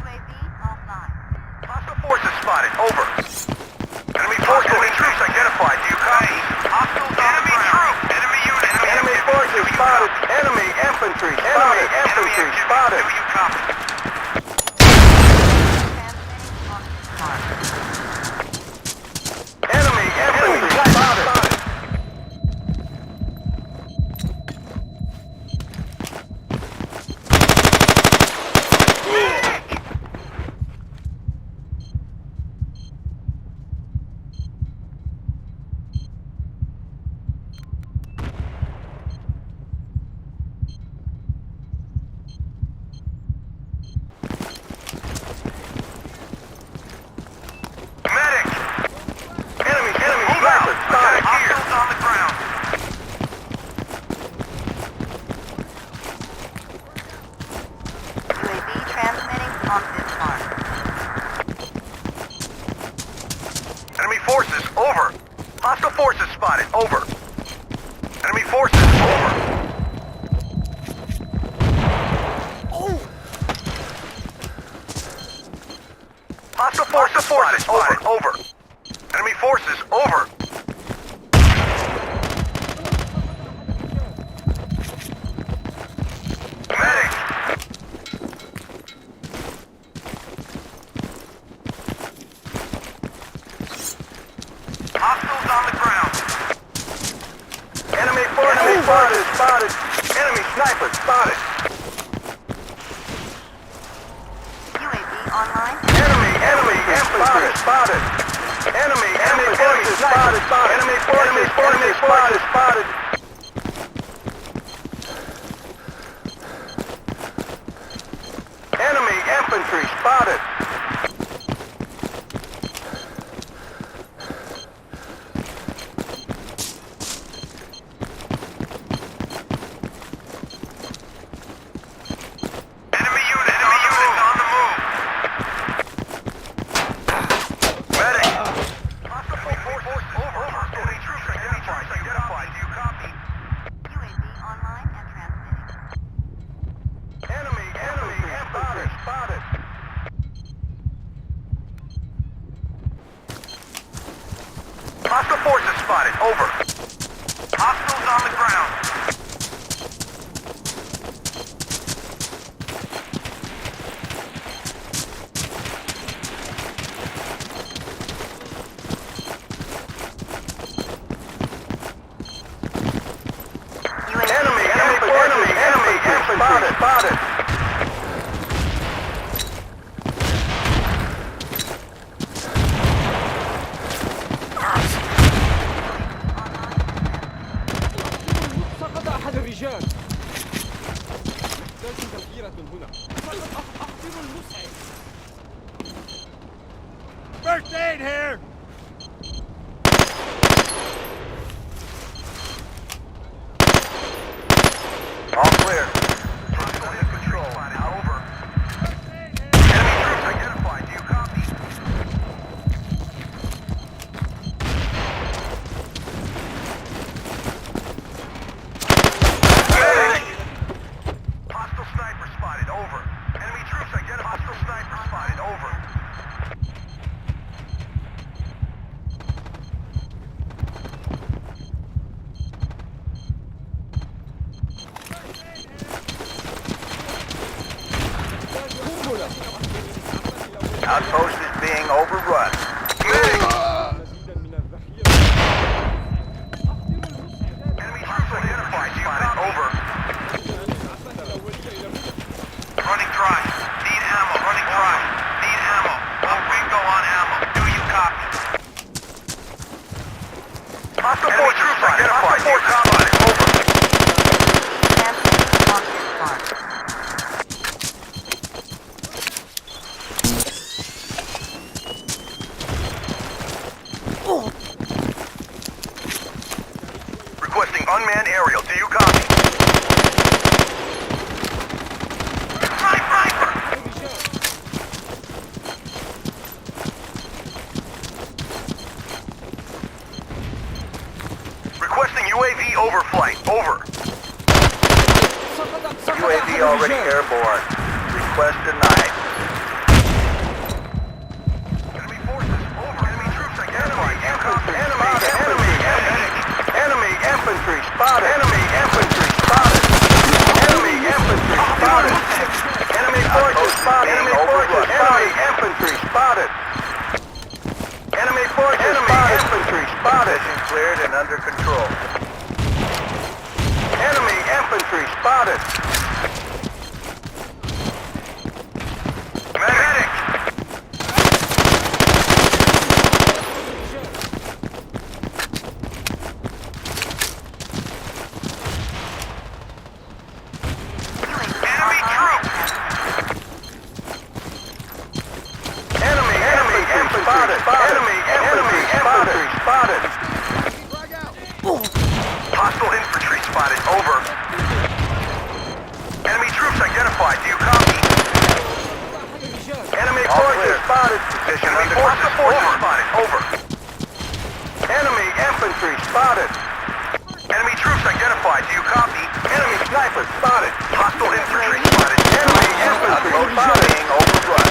[SPEAKER 2] UAV offline.
[SPEAKER 1] Hostile forces spotted. Over. Enemy forces. Enemy troops identified. Do you copy? Hostiles on the ground. Enemy unit. Enemy forces spotted. Enemy infantry spotted. Infantry spotted. Do you copy?
[SPEAKER 2] Transmitting on this mark.
[SPEAKER 1] Enemy infantry spotted. Medic! Enemy sniper spotted here. Hostiles on the ground.
[SPEAKER 2] UAV transmitting on this mark.
[SPEAKER 1] Enemy forces over. Hostile forces spotted. Over. Enemy forces over. Hostile forces spotted. Over. Enemy forces over. Medic! Hostiles on the ground. Enemy forces spotted. Enemy sniper spotted.
[SPEAKER 2] UAV online.
[SPEAKER 1] Enemy infantry spotted. Enemy forces spotted. Enemy forces spotted. Enemy infantry spotted. Enemy unit on the move. Medic. Hostile forces over. Enemy troops identified. Do you copy?
[SPEAKER 2] UAV online and transmitting.
[SPEAKER 1] Enemy infantry spotted. Hostile forces spotted. Over. Hostiles on the ground.
[SPEAKER 6] هنا. أحضر المسعف. First aid here.
[SPEAKER 1] All clear. Hostile in control. Now over. Enemy troops identified. Do you copy? Hostile sniper spotted. Over. Enemy troops identified. Hostile sniper spotted. Over. Outpost is being overrun.
[SPEAKER 5] مزيدا من الذخيرة.
[SPEAKER 1] Enemy troops identified. Spotted. Over. Running dry. Need ammo. Running dry. Need ammo. Bingo on ammo. Do you copy? Hostile enemy troops identified. Do you copy? Over.
[SPEAKER 2] Cancel on this mark.
[SPEAKER 1] Requesting unmanned aerial. Do you copy? Sniper! Requesting UAV overflight. Over. UAV already airborne. Request denied. Enemy forces. Over. Enemy troops identified. Enemy infantry spotted. Enemy infantry spotted. Enemy infantry spotted. Enemy forces spotted. Enemy forces. Enemy infantry spotted. Enemy forces. Enemy infantry spotted. Cleared and under control. Enemy infantry spotted. Medic. Enemy troops! Enemy infantry spotted! Enemy infantry spotted! Hostile infantry spotted. Over. Enemy troops identified. Do you copy? Enemy forces spotted. Position under forces spotted. Over. Enemy infantry spotted. Enemy troops identified. Do you copy? Enemy sniper spotted. Hostile infantry spotted. Enemy infantry spotted. Being overrun.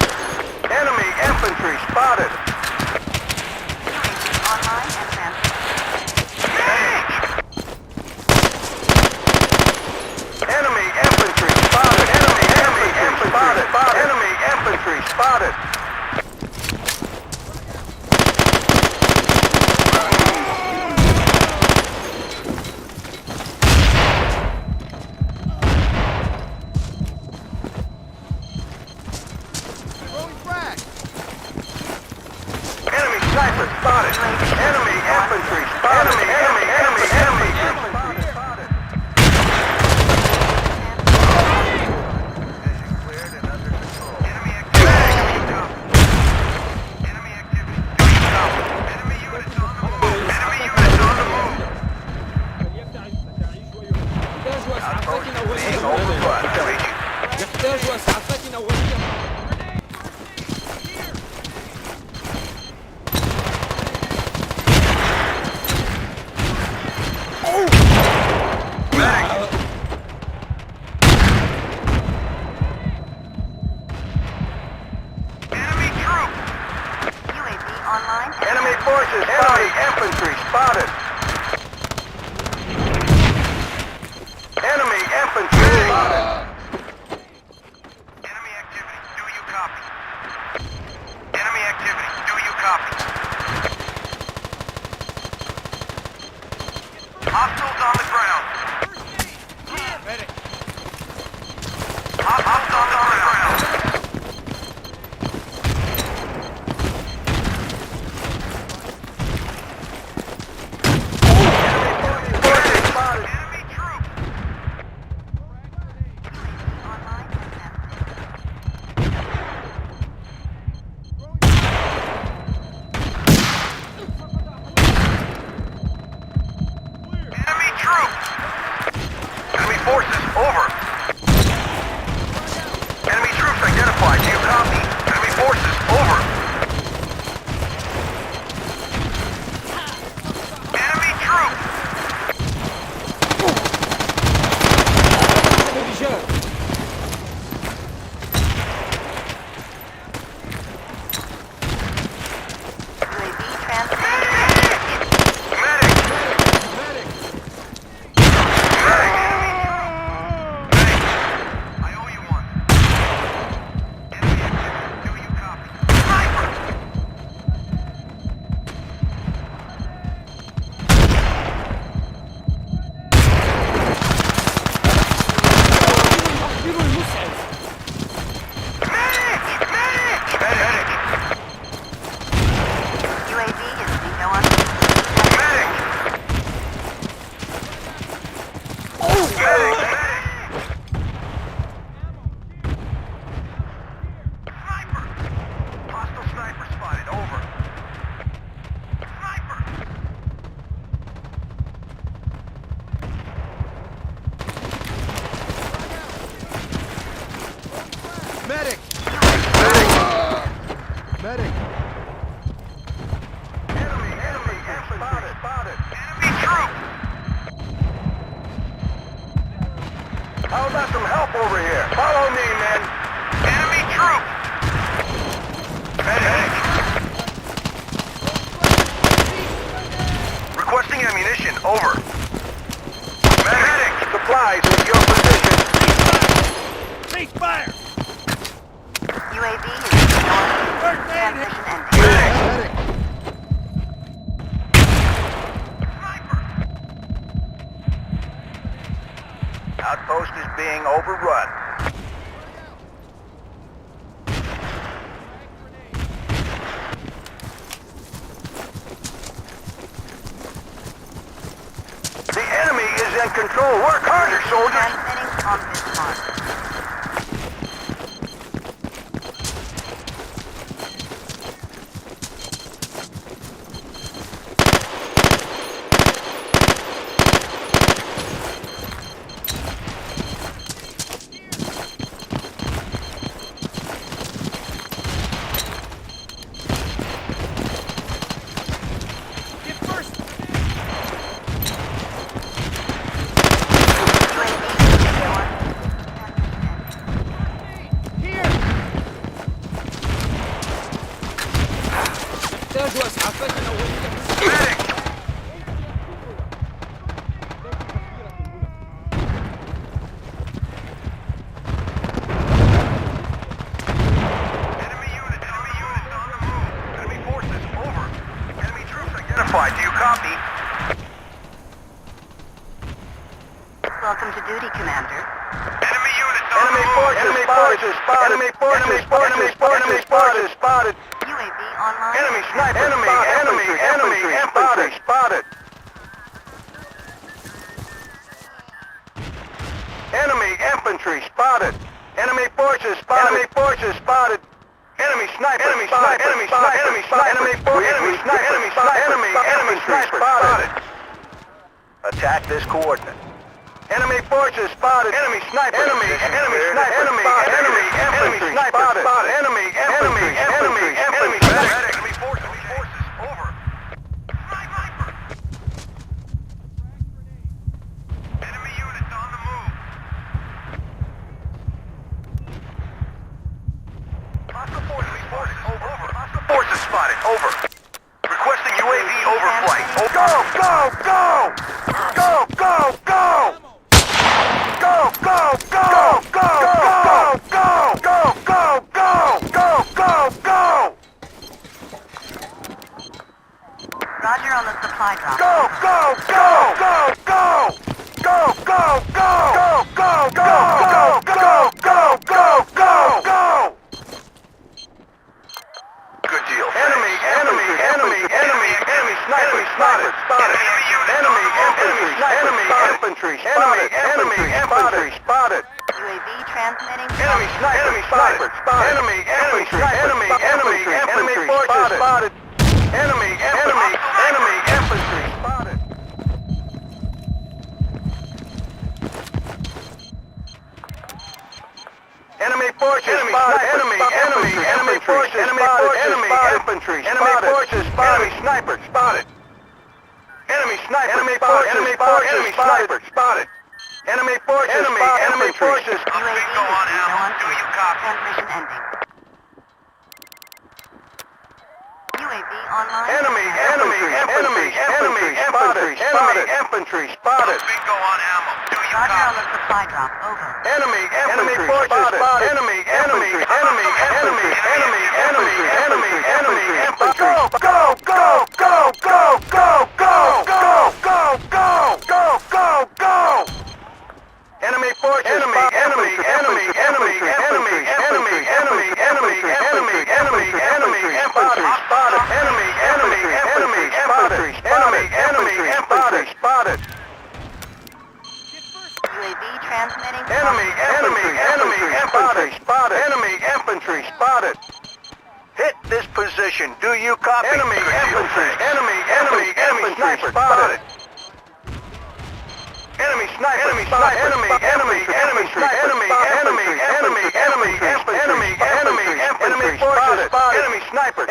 [SPEAKER 1] Enemy infantry spotted.
[SPEAKER 2] Online and transfer.
[SPEAKER 1] Engage! Enemy infantry spotted. Enemy infantry spotted. Enemy infantry spotted.
[SPEAKER 6] Throwing frag.
[SPEAKER 1] Enemy sniper spotted. Enemy infantry spotted. Enemy spotted. Position cleared and under control. Enemy activity. Enemy activity. Enemy units on the move. Enemy units on the move.
[SPEAKER 5] فليبتعد متاعيش ويحتاج
[SPEAKER 1] Being overrun.
[SPEAKER 5] يحتاج اسعافات اوليه.
[SPEAKER 1] Enemy troops.
[SPEAKER 2] UAV online.
[SPEAKER 1] Enemy forces spotted. Infantry spotted. Enemy infantry spotted. Enemy activity. Do you copy? Enemy activity. Do you copy? Hostiles on the ground.
[SPEAKER 6] Medic.
[SPEAKER 1] Hostiles on the ground.
[SPEAKER 6] Medic.
[SPEAKER 1] Enemy infantry spotted.
[SPEAKER 4] Enemy troops.
[SPEAKER 1] How about some help over here? Follow me, men.
[SPEAKER 4] Enemy troops.
[SPEAKER 1] Medic. Requesting ammunition. Over. Medic. Supplies at your position.
[SPEAKER 6] Cease fire.
[SPEAKER 2] UAV is north.
[SPEAKER 6] First aid here.
[SPEAKER 2] Transmission ending.
[SPEAKER 1] Medic. Outpost is being overrun. The enemy is in control. Work harder, soldiers.
[SPEAKER 2] Transmitting on this mark.
[SPEAKER 6] Get first. Here.
[SPEAKER 5] احتاجوا اسعافاتنا اوليه.
[SPEAKER 1] Medic. Enemy units on the move. Enemy forces over. Enemy troops identified. Do you copy?
[SPEAKER 2] Welcome to duty, Commander.
[SPEAKER 4] Enemy units on
[SPEAKER 1] Enemy
[SPEAKER 4] the move.
[SPEAKER 1] forces spotted. Enemy forces spotted.
[SPEAKER 2] UAV online.
[SPEAKER 1] Enemy sniper. Enemy infantry spotted. Enemy infantry spotted. Enemy forces spotted. Enemy sniper. Enemy sniper spotted. Attack this coordinate. Enemy forces spotted. Enemy sniper. Enemy infantry spotted. Enemy forces over.
[SPEAKER 4] Enemy units on the move.
[SPEAKER 1] Hostile forces spotted. Over. Requesting UAV overflight. Go!
[SPEAKER 2] Roger on the supply drop.
[SPEAKER 1] Good deal. Enemy sniper spotted. Enemy infantry spotted.
[SPEAKER 2] UAV transmitting.
[SPEAKER 1] Enemy sniper spotted. Enemy infantry forces spotted. Enemy infantry spotted. Enemy forces spotted. Enemy forces spotted. Enemy infantry spotted. Enemy sniper spotted. Enemy sniper spotted. Enemy sniper spotted. Enemy forces spotted. Enemy forces.
[SPEAKER 2] UAV is
[SPEAKER 4] Go on,
[SPEAKER 2] no
[SPEAKER 4] Al.
[SPEAKER 2] on
[SPEAKER 4] Do you copy?
[SPEAKER 2] Transmission ending. UAV online.
[SPEAKER 1] Enemy infantry spotted.
[SPEAKER 4] Bingo on ammo. Do you
[SPEAKER 2] Roger on
[SPEAKER 4] copy?
[SPEAKER 2] the supply drop. Over.
[SPEAKER 1] Enemy forces spotted. Enemy infantry. Go! Enemy forces. Infantry spotted.
[SPEAKER 2] UAV transmitting.
[SPEAKER 1] Enemy infantry spotted. Enemy infantry spotted. Hit this position. Do you copy? Enemy infantry. Enemy infantry spotted. Enemy sniper. Enemy forces spotted. Enemy sniper.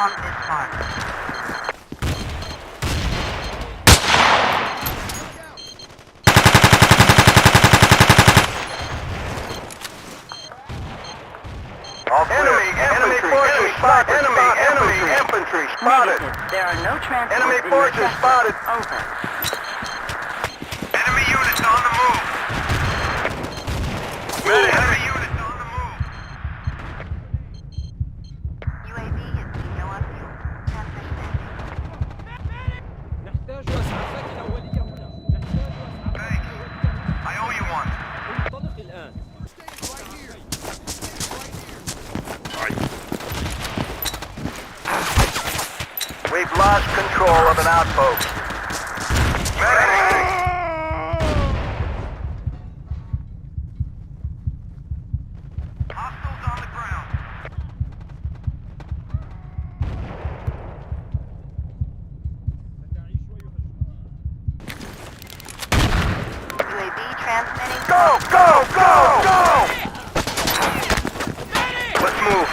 [SPEAKER 2] on this mark.
[SPEAKER 1] Enemy forces spotted. Enemy infantry spotted.
[SPEAKER 2] Negative. There are no transports
[SPEAKER 1] Enemy
[SPEAKER 2] in your
[SPEAKER 1] forces
[SPEAKER 2] sector.
[SPEAKER 1] spotted.
[SPEAKER 2] Over.
[SPEAKER 4] Enemy units on the move. Enemy units on the move.
[SPEAKER 2] UAV is zero on fuel. Transmission ending.
[SPEAKER 5] نحتاج إسعافات أولية هنا. نحتاج إسعافات أولية.
[SPEAKER 4] I owe you one.
[SPEAKER 5] انطلق الآن.
[SPEAKER 1] We've lost control of an outpost.
[SPEAKER 4] Hostiles on the ground.
[SPEAKER 2] UAV transmitting.
[SPEAKER 1] Go, go, go, go! Let's move.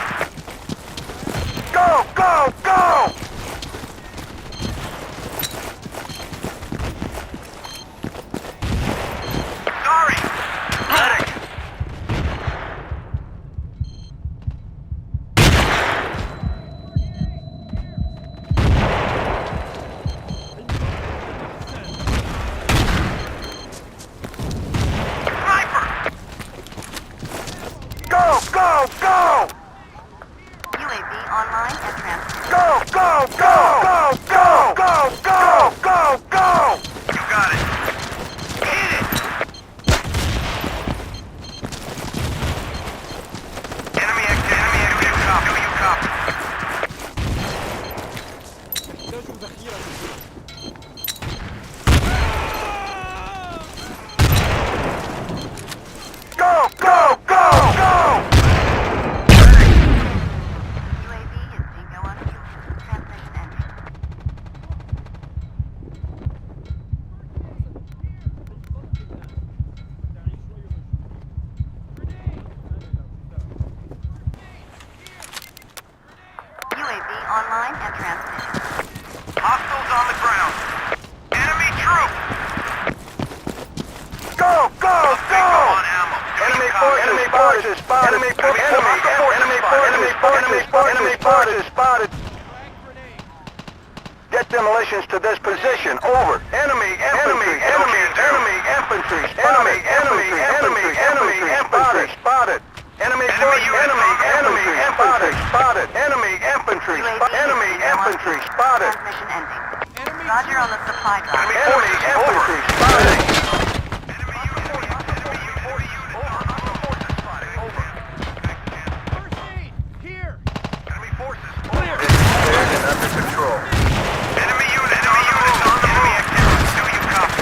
[SPEAKER 1] Go, go, go!
[SPEAKER 4] Sorry.
[SPEAKER 1] Medic!
[SPEAKER 4] Sniper.
[SPEAKER 1] Go, go, go!
[SPEAKER 2] UAV online and transmitting.
[SPEAKER 1] Go, go, go, go, go, go, go, go, go!
[SPEAKER 4] You got it. Hit it. Enemy activity. Do you copy? Do you copy?
[SPEAKER 5] نحتاج ذخيرة.
[SPEAKER 1] Go, go, go, go!
[SPEAKER 2] UAV is bingo on fuel. Transmission ending. UAV online and transmitting.
[SPEAKER 4] Hostiles on the ground. Enemy troop.
[SPEAKER 1] Go, go,
[SPEAKER 4] Bingo
[SPEAKER 1] go!
[SPEAKER 4] on ammo. Do
[SPEAKER 1] Enemy
[SPEAKER 4] you copy?
[SPEAKER 1] forces spotted. Enemy forces spotted. Get demolitions to this position. Over. Enemy infantry infantry spotted. Enemy infantry spotted. Enemy infantry spotted.
[SPEAKER 2] Transmission ending. Roger on the supply drop.
[SPEAKER 1] Enemy infantry spotted.
[SPEAKER 3] First aid! Here!
[SPEAKER 4] Enemy forces.
[SPEAKER 1] Under control.
[SPEAKER 4] Enemy units on the move. Enemy activity. Do you copy?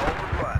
[SPEAKER 1] Overrun.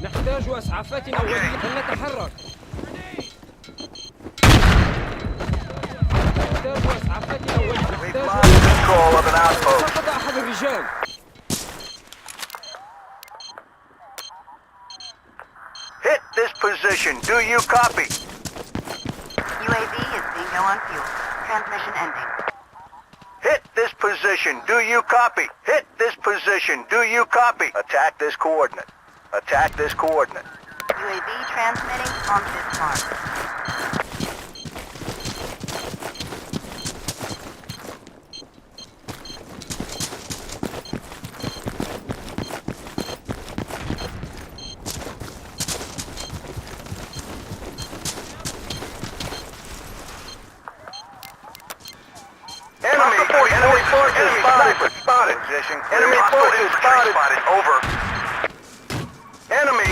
[SPEAKER 5] نحتاج اسعافات اوليه فلنتحرك. نحتاج اسعافات اوليه.
[SPEAKER 1] We've lost control of an outpost.
[SPEAKER 5] سقط احد الرجال.
[SPEAKER 1] Hit this position. Do you copy?
[SPEAKER 2] UAV is being low on fuel. Transmission ending.
[SPEAKER 1] Hit this position. Do you copy? Hit this position. Do you copy? Attack this coordinate. Attack this coordinate.
[SPEAKER 2] UAV transmitting on this mark.
[SPEAKER 1] Enemy forces spotted. Position. Enemy forces spotted. Over. Enemy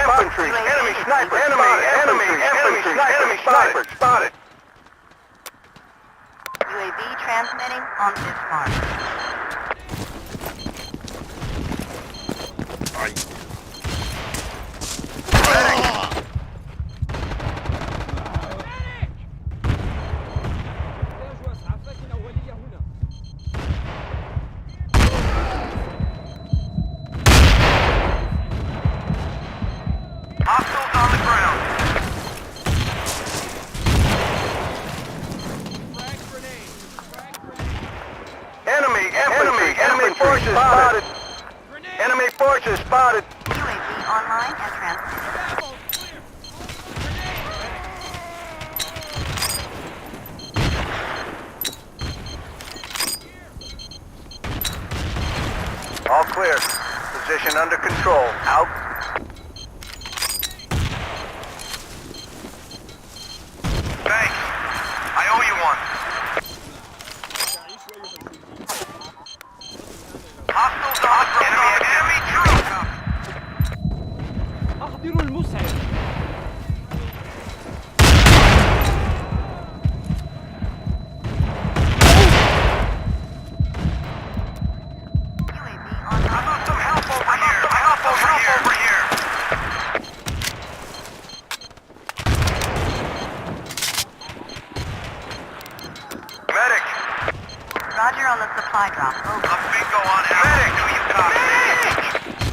[SPEAKER 1] infantry. Enemy sniper. Enemy sniper spotted.
[SPEAKER 2] UAV transmitting on this mark.
[SPEAKER 5] نحتاج اسعافات اوليه هنا.
[SPEAKER 4] Hostiles on the ground.
[SPEAKER 3] Frag grenade. Frag grenade.
[SPEAKER 1] Enemy forces spotted.
[SPEAKER 3] Grenade.
[SPEAKER 1] Enemy forces spotted.
[SPEAKER 2] UAV online and transmitting.
[SPEAKER 3] Ammo clear.
[SPEAKER 1] All clear. Position under control. Out.
[SPEAKER 4] Thanks. I owe you one. Hostiles on the ground. Enemy troop.
[SPEAKER 5] احضروا المسعف.
[SPEAKER 2] UAV
[SPEAKER 4] I
[SPEAKER 2] online.
[SPEAKER 4] got some help over here. I got some help over here. Medic.
[SPEAKER 2] Roger on the supply drop. Over.
[SPEAKER 4] A bingo on ammo. Medic. Do you copy?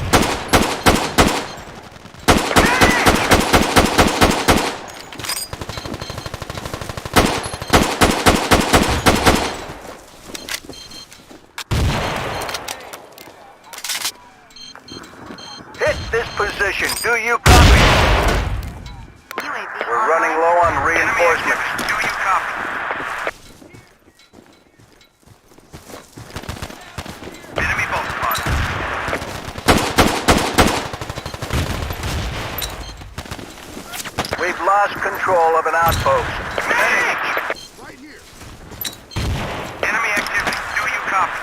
[SPEAKER 1] Hit this position. Do you copy?
[SPEAKER 2] UAV
[SPEAKER 1] We're
[SPEAKER 2] online.
[SPEAKER 1] running low on
[SPEAKER 4] Enemy
[SPEAKER 1] reinforcements.
[SPEAKER 4] activity. Do you copy? Enemy boat spotted.
[SPEAKER 1] We've lost control of an outpost.
[SPEAKER 4] Medic. Enemy activity. Do you copy?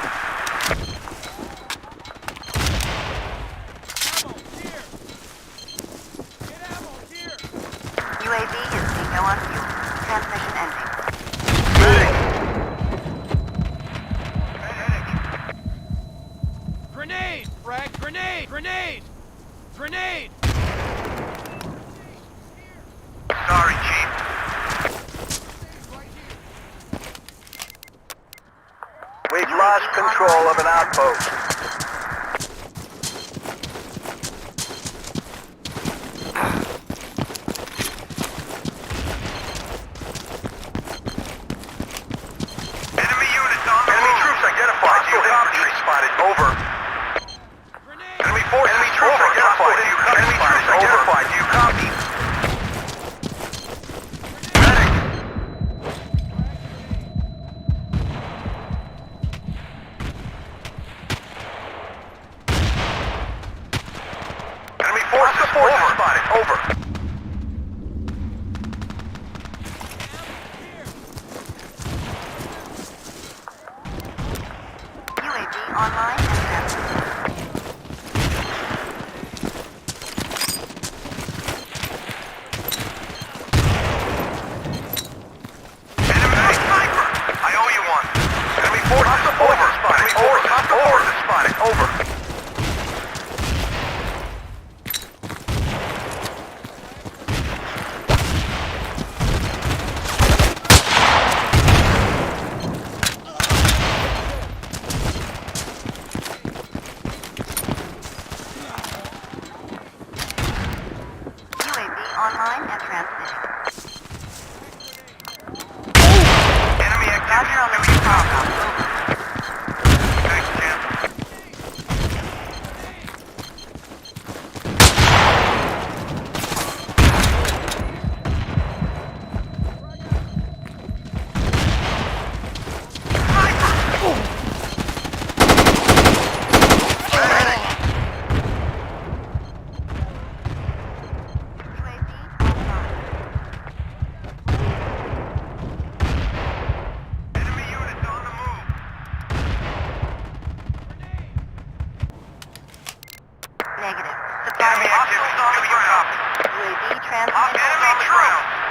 [SPEAKER 3] Ammo here. Get ammo here.
[SPEAKER 2] UAV is being low on fuel. Transmission ending.
[SPEAKER 4] Medic.
[SPEAKER 3] Grenade. Frag grenade. Grenade. Grenade.
[SPEAKER 4] Sorry, Chief.
[SPEAKER 1] We've lost control of an outpost.
[SPEAKER 4] Enemy units on the Enemy troops identified. Do you copy? Spotted. Over.
[SPEAKER 3] Grenade.
[SPEAKER 4] Enemy forces. Enemy troops identified. Do you copy? Enemy troops identified. Do you copy? Medic. Enemy forces. Over. Spotted. Over.
[SPEAKER 2] UAV online and transmitting.
[SPEAKER 4] Enemy sniper. I owe you one. Enemy forces. Over. Spotted. Over. Forces spotted. Over. Hostiles on the ground.
[SPEAKER 2] UAV transmitting.
[SPEAKER 4] Enemy ground.